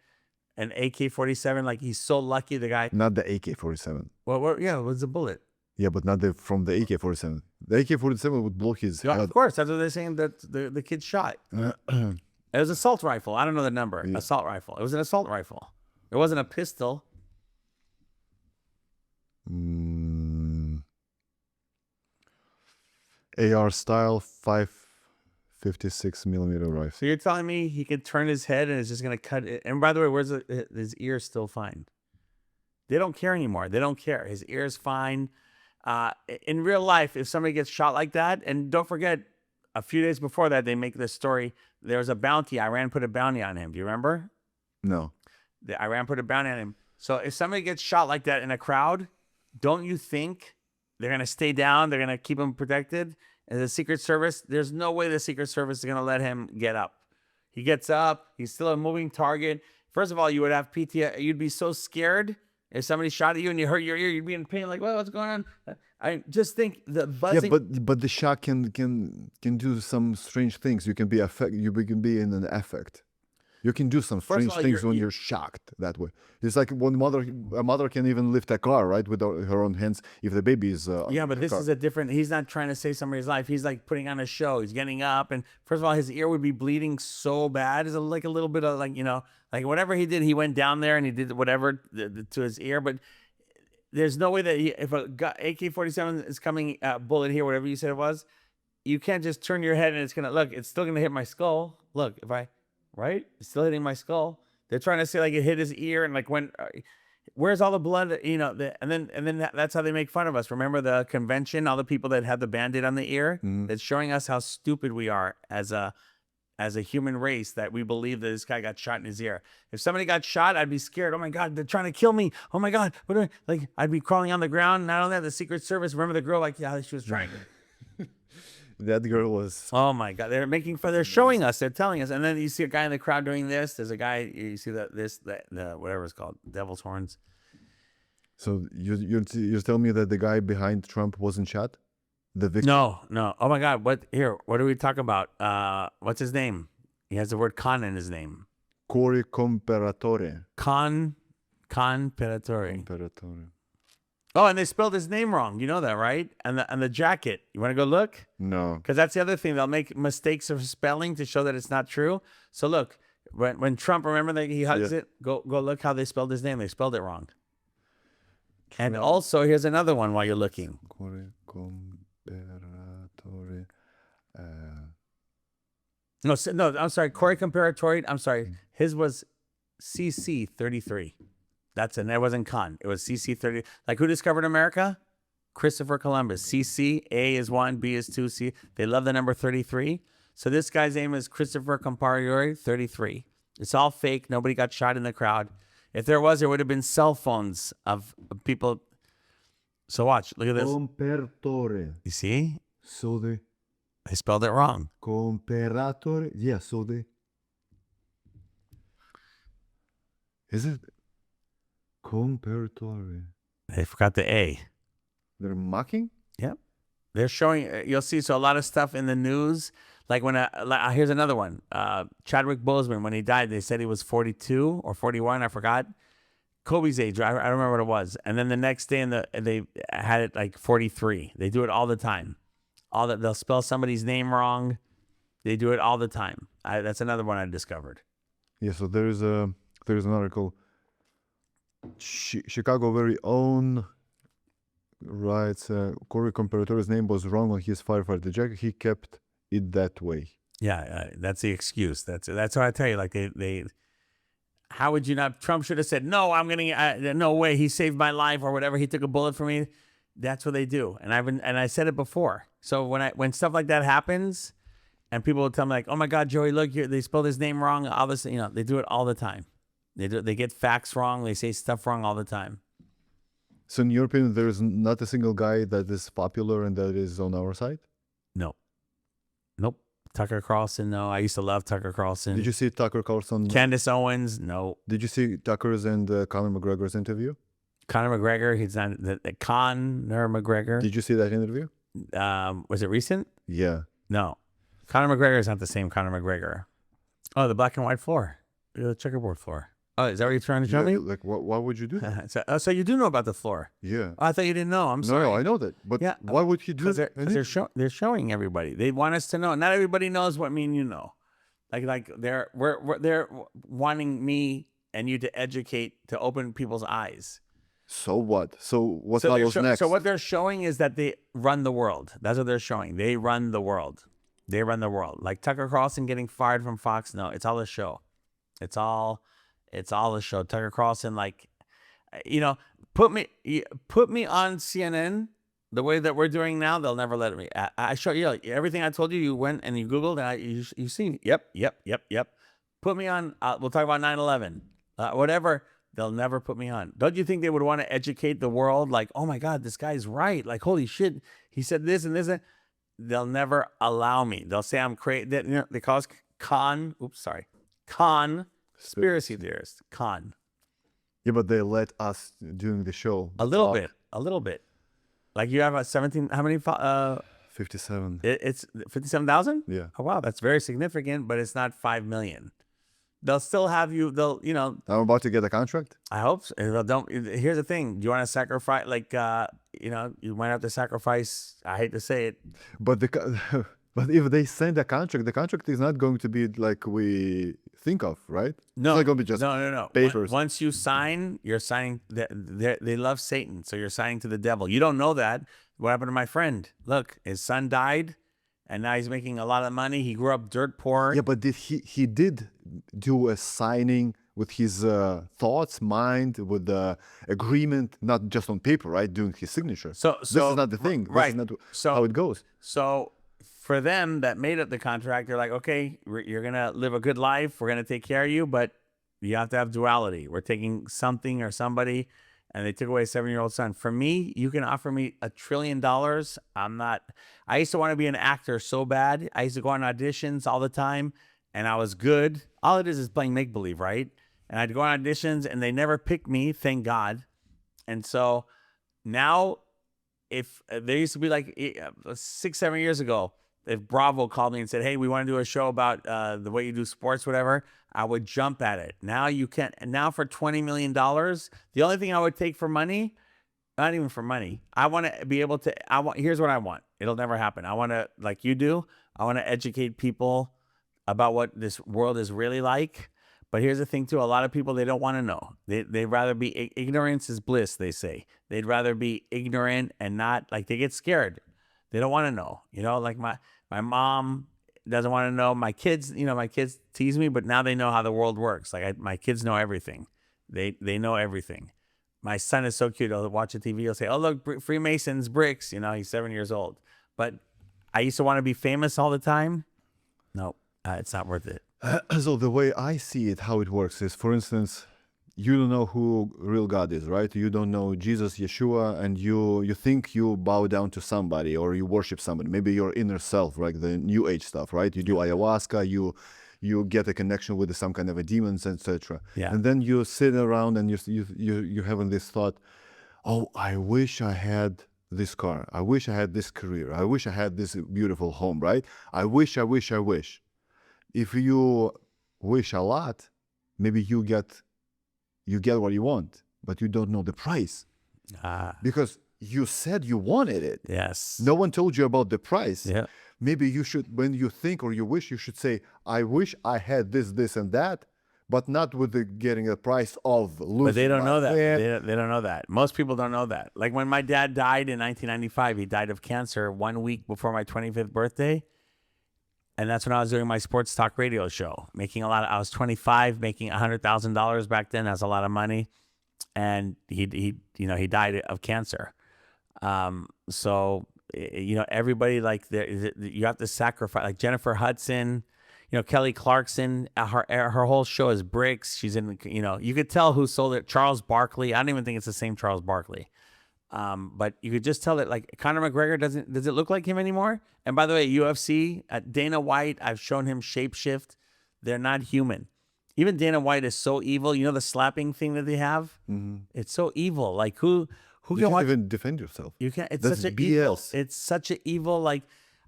an AK-47, like he's so lucky, the guy. Not the AK-47. Well, yeah, it was a bullet. Yeah, but not from the AK-47. The AK-47 would blow his head. Of course, that's what they're saying. That the kid shot. It was an assault rifle. I don't know the number. Yeah. Assault rifle. It was an assault rifle. It wasn't a pistol. AR style 5.56 millimeter rifle. So you're telling me he could turn his head and it's just gonna cut it? And by the way, where's his ear still fine? They don't care anymore. They don't care. His ear's fine. In real life, if somebody gets shot like that, and don't forget, a few days before that, they make this story. There was a bounty. Iran put a bounty on him. Do you remember? No. Iran put a bounty on him. So if somebody gets shot like that in a crowd, don't you think they're going to stay down? They're going to keep him protected? And the Secret Service, there's no way the Secret Service is going to let him get up. He gets up. He's still a moving target. First of all, you would have PTSD. You'd be so scared if somebody shot at you and you hurt your ear. You'd be in pain. Like, well, what's going on? I just think the buzzing. Yeah, but the shock can do some strange things. You can be in an affect. You can do some strange things when you're shocked that way. It's like when a mother can even lift a car, right, with her own hands if the baby is. Yeah, but this is a different. He's not trying to save somebody's life. He's like putting on a show. He's getting up, and first of all, his ear would be bleeding so bad. It's like a little bit of like like whatever he did, he went down there and he did whatever to his ear. But there's no way that if a AK-47 is coming bullet here, whatever you said it was, you can't just turn your head and it's gonna look. It's still gonna hit my skull. Look, if I. Right? It's still hitting my skull. They're trying to say like it hit his ear and like when, where's all the blood? And then that's how they make fun of us. Remember the convention? All the people that had the Band-Aid on the ear. That's showing us how stupid we are as a human race that we believe that this guy got shot in his ear. If somebody got shot, I'd be scared. Oh my God, they're trying to kill me. Oh my God, I'd be crawling on the ground. Not only that, the Secret Service. Remember the girl? Like she was trying. That girl was. Oh my God! They're making fun. They're showing us. They're telling us. And then you see a guy in the crowd doing this. There's a guy. You see the whatever it's called, devil's horns. So you're telling me that the guy behind Trump wasn't shot? The victim? No. Oh my God! What do we talk about? What's his name? He has the word "con" in his name. Corey Comparatore. Comparatore. Oh, and they spelled his name wrong. You know that, right? And the jacket. You want to go look? No. Because that's the other thing. They'll make mistakes of spelling to show that it's not true. So look, when Trump, remember that he hugs it? Go look how they spelled his name. They spelled it wrong. And also, here's another one while you're looking. Corey Comparatore. No, I'm sorry. Corey Comparatore. I'm sorry. His was CC33. That wasn't con. It was CC30. Like who discovered America? Christopher Columbus. CC, A is 1, B is 2, C. They love the number 33. So this guy's name is Christopher Comparatore 33. It's all fake. Nobody got shot in the crowd. If there was, there would have been cell phones of people. So watch. Look at this. Comparatore. You see? So they spelled it wrong. Comparatore. Yeah, so they. Is it? Comparatore. They forgot the A. They're mocking? Yep. They're showing, you'll see, so a lot of stuff in the news, like when, here's another one. Chadwick Boseman, when he died, they said he was 42 or 41, I forgot. Kobe's age, I don't remember what it was. And then the next day, they had it like 43. They do it all the time. They'll spell somebody's name wrong. They do it all the time. That's another one I discovered. Yeah, so there's an article. Chicago very own writes Corey Comparatore's name was wrong on his firefighter jacket. He kept it that way. Yeah, that's the excuse. That's what I tell you. Like they how would you not? Trump should have said no. I'm gonna no way. He saved my life or whatever. He took a bullet for me. That's what they do. And I said it before. So when stuff like that happens, and people will tell me like, oh my God, Joey, look here, they spelled his name wrong. Obviously, they do it all the time. They get facts wrong. They say stuff wrong all the time. So in your opinion, there is not a single guy that is popular and that is on our side? No. Nope. Tucker Carlson, no. I used to love Tucker Carlson. Did you see Tucker Carlson? Candace Owens, no. Did you see Tucker's and Conor McGregor's interview? Conor McGregor, he's not Conor McGregor. Did you see that interview? Was it recent? Yeah. No. Conor McGregor is not the same Conor McGregor. Oh, the black and white floor. The checkerboard floor. Oh, is that what you're trying to show me? Like, why would you do that? So you do know about the floor? Yeah. Oh, I thought you didn't know. I'm sorry. No, I know that. But yeah, why would he do that? Because they're showing everybody. They want us to know. Not everybody knows what me and you know. Like they're wanting me and you to educate, to open people's eyes. So what? So what follows next? So what they're showing is that they run the world. That's what they're showing. They run the world. They run the world. Like Tucker Carlson getting fired from Fox. No, it's all a show. It's all a show. Tucker Carlson, like, put me on CNN the way that we're doing now. They'll never let me. I show you everything I told you. You went and you Googled and you seen. Yep. Put me on. We'll talk about 9/11. Whatever. They'll never put me on. Don't you think they would want to educate the world? Like, oh my God, this guy's right. Like, holy shit, he said this and this. they'll never allow me. They'll say I'm crazy. You know, they call us conspiracy theorist. Yeah, but they let us doing the show. A little bit. Like you have a 17. How many? 57. It's 57,000. Yeah. Oh wow, that's very significant, but it's not 5 million. They'll still have you. They'll, you know. I'm about to get a contract. I hope so. Don't. Here's the thing. Do you want to sacrifice? Like, you know, you might have to sacrifice. I hate to say it. But but if they send a contract, the contract is not going to be like we think of, right? No, it's not going to be just no. papers. Once you sign, you're signing. They love Satan, so you're signing to the devil. You don't know that. What happened to my friend? Look, his son died, and now he's making a lot of money. He grew up dirt poor. Yeah, but he did do a signing with his thoughts, mind, with the agreement, not just on paper, right? Doing his signature. So this is not the thing. Right. This is not how it goes. So for them that made up the contract, they're like, okay, you're gonna live a good life. We're gonna take care of you, but you have to have duality. We're taking something or somebody, and they took away a 7-year-old son. For me, you can offer me $1 trillion. I'm not. I used to want to be an actor so bad. I used to go on auditions all the time, and I was good. All it is playing make believe, right? And I'd go on auditions, and they never picked me. Thank God. And so now, if there used to be like 6-7 years ago, if Bravo called me and said, hey, we want to do a show about the way you do sports, whatever, I would jump at it. Now you can't. And now for $20 million, the only thing I would take for money, not even for money, I want to be able to, here's what I want. It'll never happen. I want to, like you do, I want to educate people about what this world is really like. But here's the thing too, a lot of people, they don't want to know. They'd rather be, ignorance is bliss, they say. They'd rather be ignorant and not, like, they get scared. They don't want to know. You know, like my mom doesn't want to know. My kids, you know, my kids tease me, but now they know how the world works. Like my kids know everything. They know everything. My son is so cute. He'll watch the TV. He'll say, oh, look, Freemasons, bricks. You know, he's 7 years old. But I used to want to be famous all the time. No, it's not worth it. So the way I see it, how it works is, for instance, you don't know who real God is, right? You don't know Jesus, Yeshua, and you think you bow down to somebody or you worship somebody, maybe your inner self, right? The New Age stuff, right? You do ayahuasca, you get a connection with some kind of a demons, etc. Yeah. And then you sit around and you're having this thought, oh, I wish I had this car. I wish I had this career. I wish I had this beautiful home, right? I wish. If you wish a lot, maybe you get what you want, but you don't know the price. Because you said you wanted it. Yes. No one told you about the price. Yeah. Maybe you should, when you think or you wish, you should say, I wish I had this, this, and that, but not with the getting a price of losing. But they don't know that. Yeah. They don't know that. Most people don't know that. Like when my dad died in 1995, he died of cancer 1 week before my 25th birthday. And that's when I was doing my sports talk radio show, I was 25, making $100,000 back then. That's a lot of money. And he died of cancer. So, you know, everybody, like, you have to sacrifice, like Jennifer Hudson, you know, Kelly Clarkson, her whole show is bricks. She's in, you know, you could tell who sold it. Charles Barkley. I don't even think it's the same Charles Barkley. But you could just tell that, like, Conor McGregor does it look like him anymore? And by the way, UFC, Dana White, I've shown him shapeshift. They're not human. Even Dana White is so evil. You know the slapping thing that they have? Mm-hmm. It's so evil. Like who you can't even defend yourself. You can't. It's That's such an BS. evil. It's such an evil. Like,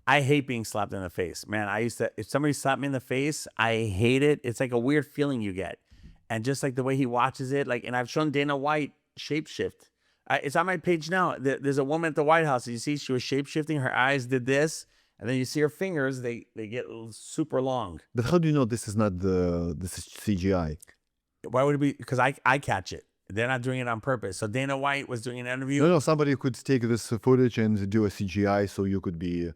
I hate being slapped in the face, man. If somebody slapped me in the face, I hate it. It's like a weird feeling you get, and just like the way he watches it, like, and I've shown Dana White shapeshift. It's on my page now. There's a woman at the White House. You see, she was shapeshifting. Her eyes did this, and then you see her fingers. They get super long. But how do you know this is CGI? Why would it be? Because I catch it. They're not doing it on purpose. So Dana White was doing an interview. No, somebody could take this footage and do a CGI, so you could be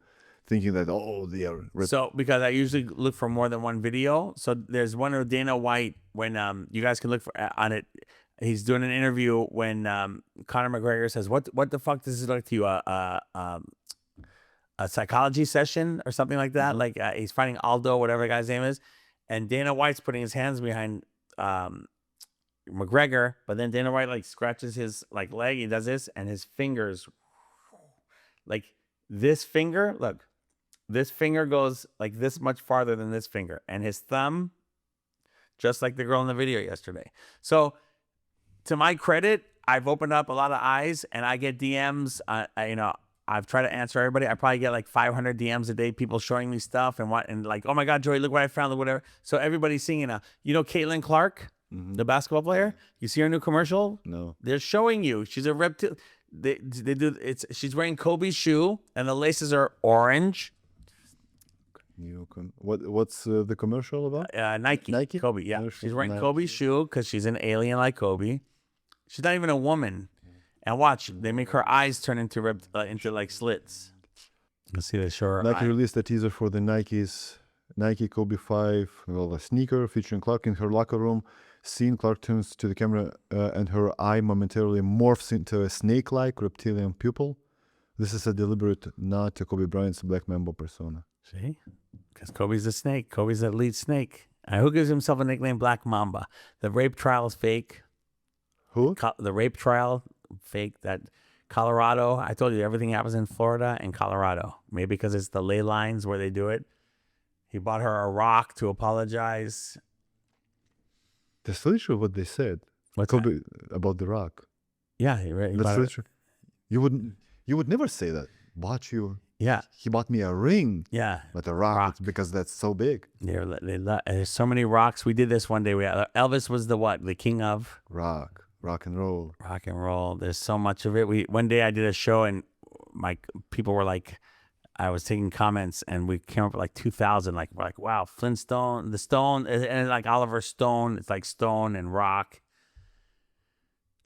thinking that, oh, they are. So because I usually look for more than one video. So there's one of Dana White when you guys can look for on it. He's doing an interview when Conor McGregor says, "What the fuck does it look to you? A psychology session or something like that?" Like he's fighting Aldo, whatever the guy's name is, and Dana White's putting his hands behind McGregor, but then Dana White like scratches his like leg. He does this, and his fingers, like this finger, look, This finger goes like this much farther than this finger, and his thumb, just like the girl in the video yesterday. So, to my credit, I've opened up a lot of eyes, and I get DMs. I've tried to answer everybody. I probably get like 500 DMs a day, people showing me stuff and like, oh my God, Joey, look what I found, or whatever. So everybody's seeing it now. You know, Caitlin Clark, the basketball player. You see her new commercial? No. They're showing you. She's a reptile. They do. She's wearing Kobe's shoe, and the laces are orange. What's the commercial about? Nike. Nike? Kobe. Yeah, Commercial, she's wearing Nike. Kobe's shoe because she's an alien like Kobe. She's not even a woman. And watch, they make her eyes turn into like slits. Let's see, they show her Nike eye. released a teaser for the Nike Kobe 5, a sneaker featuring Clark in her locker room. Scene, Clark turns to the camera and her eye momentarily morphs into a snake-like reptilian pupil. This is a deliberate nod to Kobe Bryant's Black Mamba persona. See? Because Kobe's a snake. Kobe's the lead snake. Who gives himself a nickname Black Mamba? The rape trial is fake. Who? The rape trial, fake. That Colorado, I told you everything happens in Florida and Colorado. Maybe because it's the ley lines where they do it. He bought her a rock to apologize. That's literally what they said. What's Kobe about the rock. Yeah, you're right. That's literally. You would never say that. Yeah. He bought me a ring. Yeah. But a rock. Because that's so big. There's so many rocks. We did this one day. Elvis was the king of rock and roll. Rock and roll. There's so much of it. One day I did a show and my people were like, I was taking comments and we came up with like 2,000. Like we're like, wow, Flintstone, the Stone, and like Oliver Stone. It's like Stone and rock.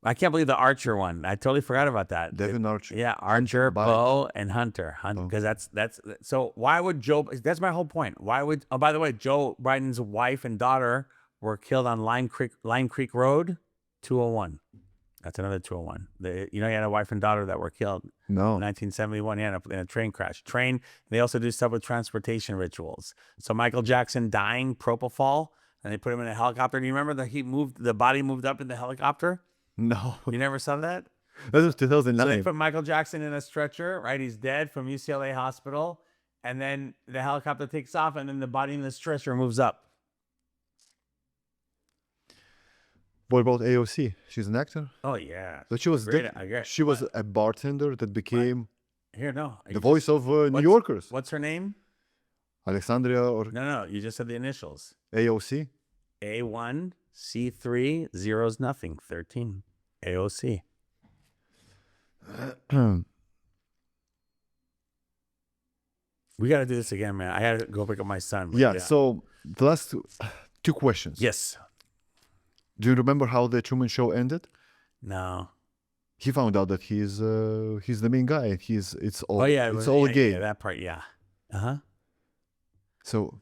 I can't believe the Archer one. I totally forgot about that. Devin Archer. Yeah, Archer, Bo, and Hunter. Because that's so. Why would Joe? That's my whole point. Why would? Oh, by the way, Joe Biden's wife and daughter were killed on Lime Creek Road, 201. That's another 201. He had a wife and daughter that were killed. No. In 1971, in a train crash. They also do stuff with transportation rituals. So Michael Jackson dying, propofol, and they put him in a helicopter. Do you remember that the body moved up in the helicopter? No. You never saw that? That was 2009. So they put Michael Jackson in a stretcher, right? He's dead from UCLA hospital. And then the helicopter takes off and then the body in the stretcher moves up. What about AOC? She's an actor? Oh, yeah. So she was she was a bartender that became the voice of New Yorkers. What's her name? Alexandria or... No. You just said the initials. AOC? A1, C3, zeros, nothing, 13. AOC. We got to do this again, man. I got to go pick up my son. Yeah, so the last two questions. Yes. Do you remember how the Truman Show ended? No. He found out that he's the main guy. It's all a game. Yeah, that part, yeah. Uh-huh. So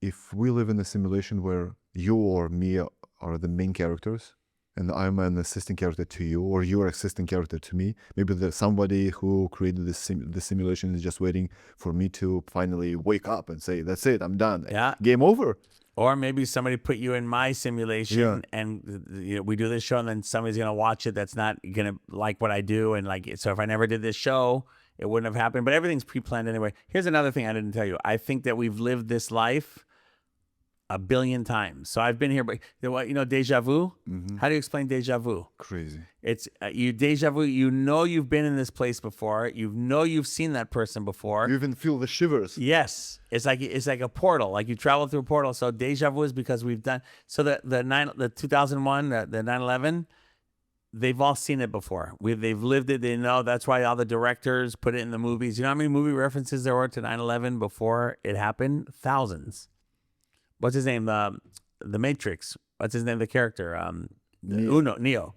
if we live in a simulation where you or me are the main characters, and I'm an assistant character to you, or you're an assistant character to me, maybe there's somebody who created the simulation is just waiting for me to finally wake up and say, that's it, I'm done. Yeah. Game over. Or maybe somebody put you in my simulation and we do this show and then somebody's going to watch it that's not going to like what I do. And so if I never did this show, it wouldn't have happened. But everything's pre-planned anyway. Here's another thing I didn't tell you. I think that we've lived this life a billion times. So I've been here, but deja vu? Mm-hmm. How do you explain deja vu? Crazy. It's deja vu. You've been in this place before. You've seen that person before. You even feel the shivers. Yes. It's like a portal. Like you travel through a portal. So deja vu is because we've done, so the 2001, the 9/11, they've all seen it before. They've lived it. They know. That's why all the directors put it in the movies. You know how many movie references there were to 9/11 before it happened? Thousands. What's his name? The Matrix. What's his name? The character? Neo.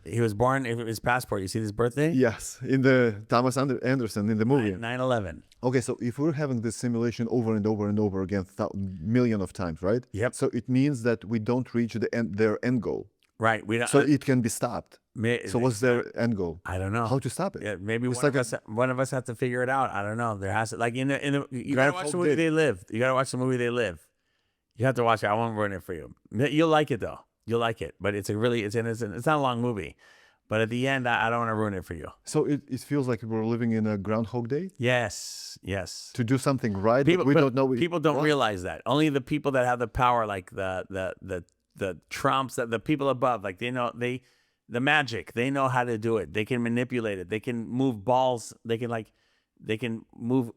He was born, his passport, you see his birthday? Yes, in the Thomas Anderson in the movie. 9/11. Okay, so if we're having this simulation over and over and over again, million of times, right? Yep. So it means that we don't reach their end goal. Right. We don't, so it can be stopped. So what's their end goal? I don't know. How to stop it? Yeah, maybe one of us has to figure it out. I don't know. There has to, like you gotta watch the movie They Live. You gotta watch the movie They Live. You have to watch it. I won't ruin it for you. You'll like it though. You'll like it, but it's not a long movie. But at the end, I don't want to ruin it for you. So it feels like we're living in a Groundhog Day Yes, yes. to do something right, People, but we don't know. People don't What? realize that. Only the people that have the power, like the Trumps, that the people above, like the magic. They know how to do it. They can manipulate it. They can move balls. They can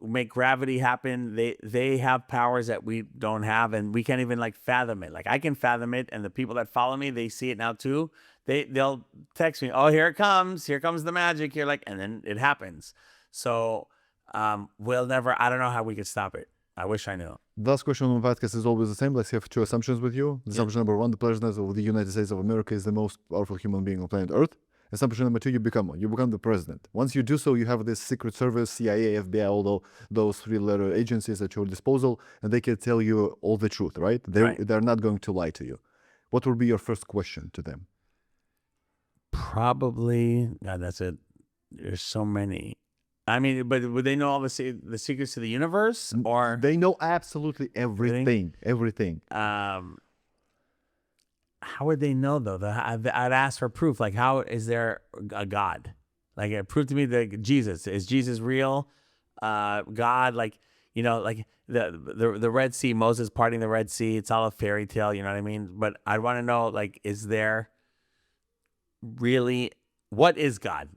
make gravity happen. They have powers that we don't have, and we can't even like fathom it. Like I can fathom it, and the people that follow me, they see it now too. They'll text me, "Oh, here it comes! Here comes the magic!" You're like, and then it happens. So we'll never. I don't know how we could stop it. I wish I knew. The last question on the podcast is always the same. Let's have two assumptions with you. Assumption number one: the president of the United States of America is the most powerful human being on planet Earth. Assumption number two: you become the president. Once you do so, you have this Secret Service, CIA, FBI, all those three-letter agencies at your disposal, and they can tell you all the truth, right? They're not going to lie to you. What would be your first question to them? Probably. God, that's it. There's so many. I mean, but would they know all the secrets to the universe, or they know absolutely everything? Everything. How would they know though? I'd ask for proof. Like, how is there a God? Like, prove to me that Jesus is Jesus real? God, like like the Red Sea, Moses parting the Red Sea. It's all a fairy tale. You know what I mean? But I want to know, like, is there really, what is God?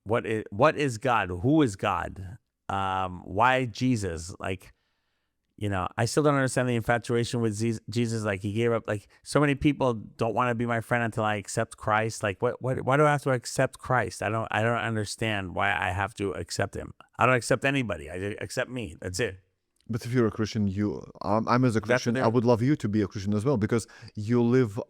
What is God? Who is God? Why Jesus? Like, I still don't understand the infatuation with Jesus. Like, he gave up. Like, so many people don't want to be my friend until I accept Christ. Like, why do I have to accept Christ? I don't understand why I have to accept him. I don't accept anybody. I accept me. That's it. But if you're a Christian, I'm as a Christian, I would love you to be a Christian as well, because you live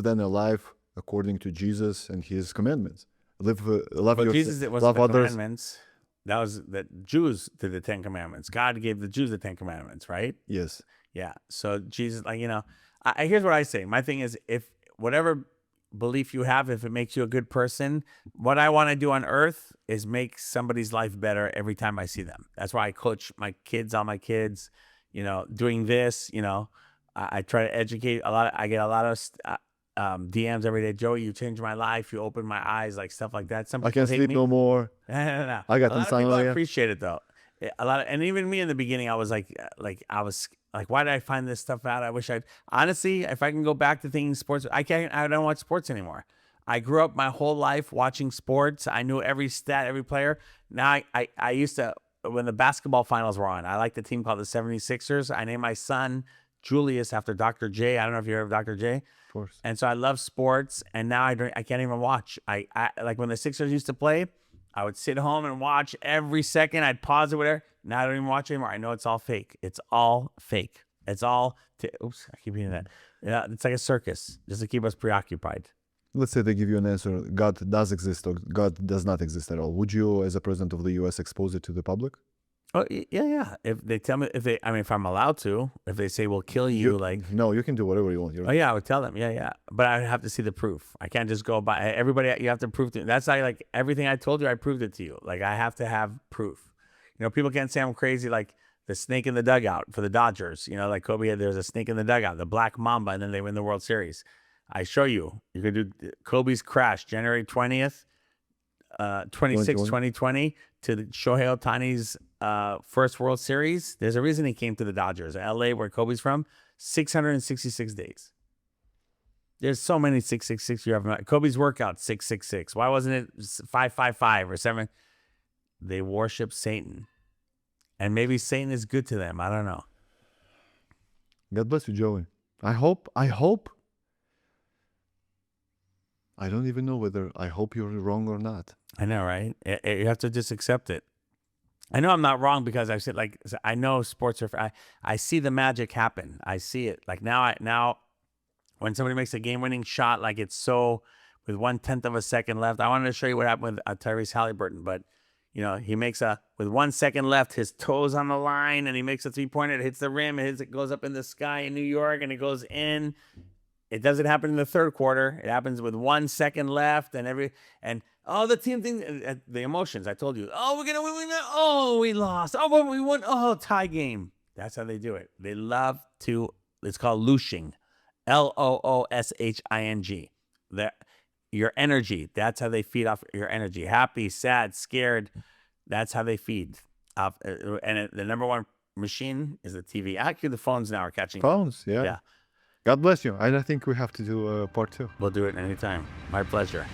then a life according to Jesus and His commandments. Love Jesus, it wasn't the commandments. That was that Jews did the 10 Commandments. God gave the Jews the 10 Commandments, right? Yes. Yeah. So Jesus, like, here's what I say. My thing is, if whatever belief you have, if it makes you a good person, what I want to do on earth is make somebody's life better every time I see them. That's why I coach all my kids, doing this, I try to educate I get a lot of DMs every day. Joey, you changed my life. You opened my eyes, like stuff like that. Some I can't sleep no more. No. I got a lot of people appreciate it though. And even me in the beginning, I was like, why did I find this stuff out? I wish honestly, if I can go back to thinking sports, I don't watch sports anymore. I grew up my whole life watching sports. I knew every stat, every player. Now I used to, when the basketball finals were on, I liked the team called the 76ers. I named my son Julius after Dr. J. I don't know if you heard of Dr. J. Of course. And so I love sports, and now I can't even watch. I like when the Sixers used to play, I would sit home and watch every second. I'd pause it, whatever. Now I don't even watch anymore. I know it's all fake. It's all fake. It's all, oops, I keep hearing that. Yeah, it's like a circus, just to keep us preoccupied. Let's say they give you an answer, God does exist or God does not exist at all. Would you, as a president of the U.S., expose it to the public? Oh, yeah. If they tell me, if I'm allowed to, if they say, we'll kill you, No, you can do whatever you want. Oh, yeah, I would tell them. Yeah. But I have to see the proof. I can't just go by everybody. You have to prove to me. That's like everything I told you, I proved it to you. Like, I have to have proof. People can't say I'm crazy, like the snake in the dugout for the Dodgers. Like Kobe had, there's a snake in the dugout, the black mamba, and then they win the World Series. I show you. You could do Kobe's crash, January 20th, 2020, to the Shohei Ohtani's first World Series. There's a reason he came to the Dodgers, LA, where Kobe's from. 666 days. There's so many 666 you have. Kobe's workout 666. Why wasn't it 555 or 7? They worship Satan, and maybe Satan is good to them. I don't know. God bless you, Joey. I hope. I don't even know whether I hope you're wrong or not. I know, right? You have to just accept it. I know I'm not wrong because I said, like, I know sports are. I see the magic happen. I see it. Like now, when somebody makes a game-winning shot, like it's so with 1/10 of a second left. I wanted to show you what happened with Tyrese Halliburton, but he makes with 1 second left, his toes on the line, and he makes a 3-pointer. It hits the rim. It goes up in the sky in New York, and it goes in. It doesn't happen in the third quarter. It happens with 1 second left, and all the team things, the emotions. I told you, oh, we're gonna win. Oh, we lost. Oh, but we won. Oh, tie game. That's how they do it. They love to. It's called looshing, LOOSHING. your energy. That's how they feed off your energy. Happy, sad, scared. That's how they feed off. And the number one machine is the TV. Actually, the phones now are catching. Phones, yeah. Yeah. God bless you. I think we have to do part 2. We'll do it anytime. My pleasure.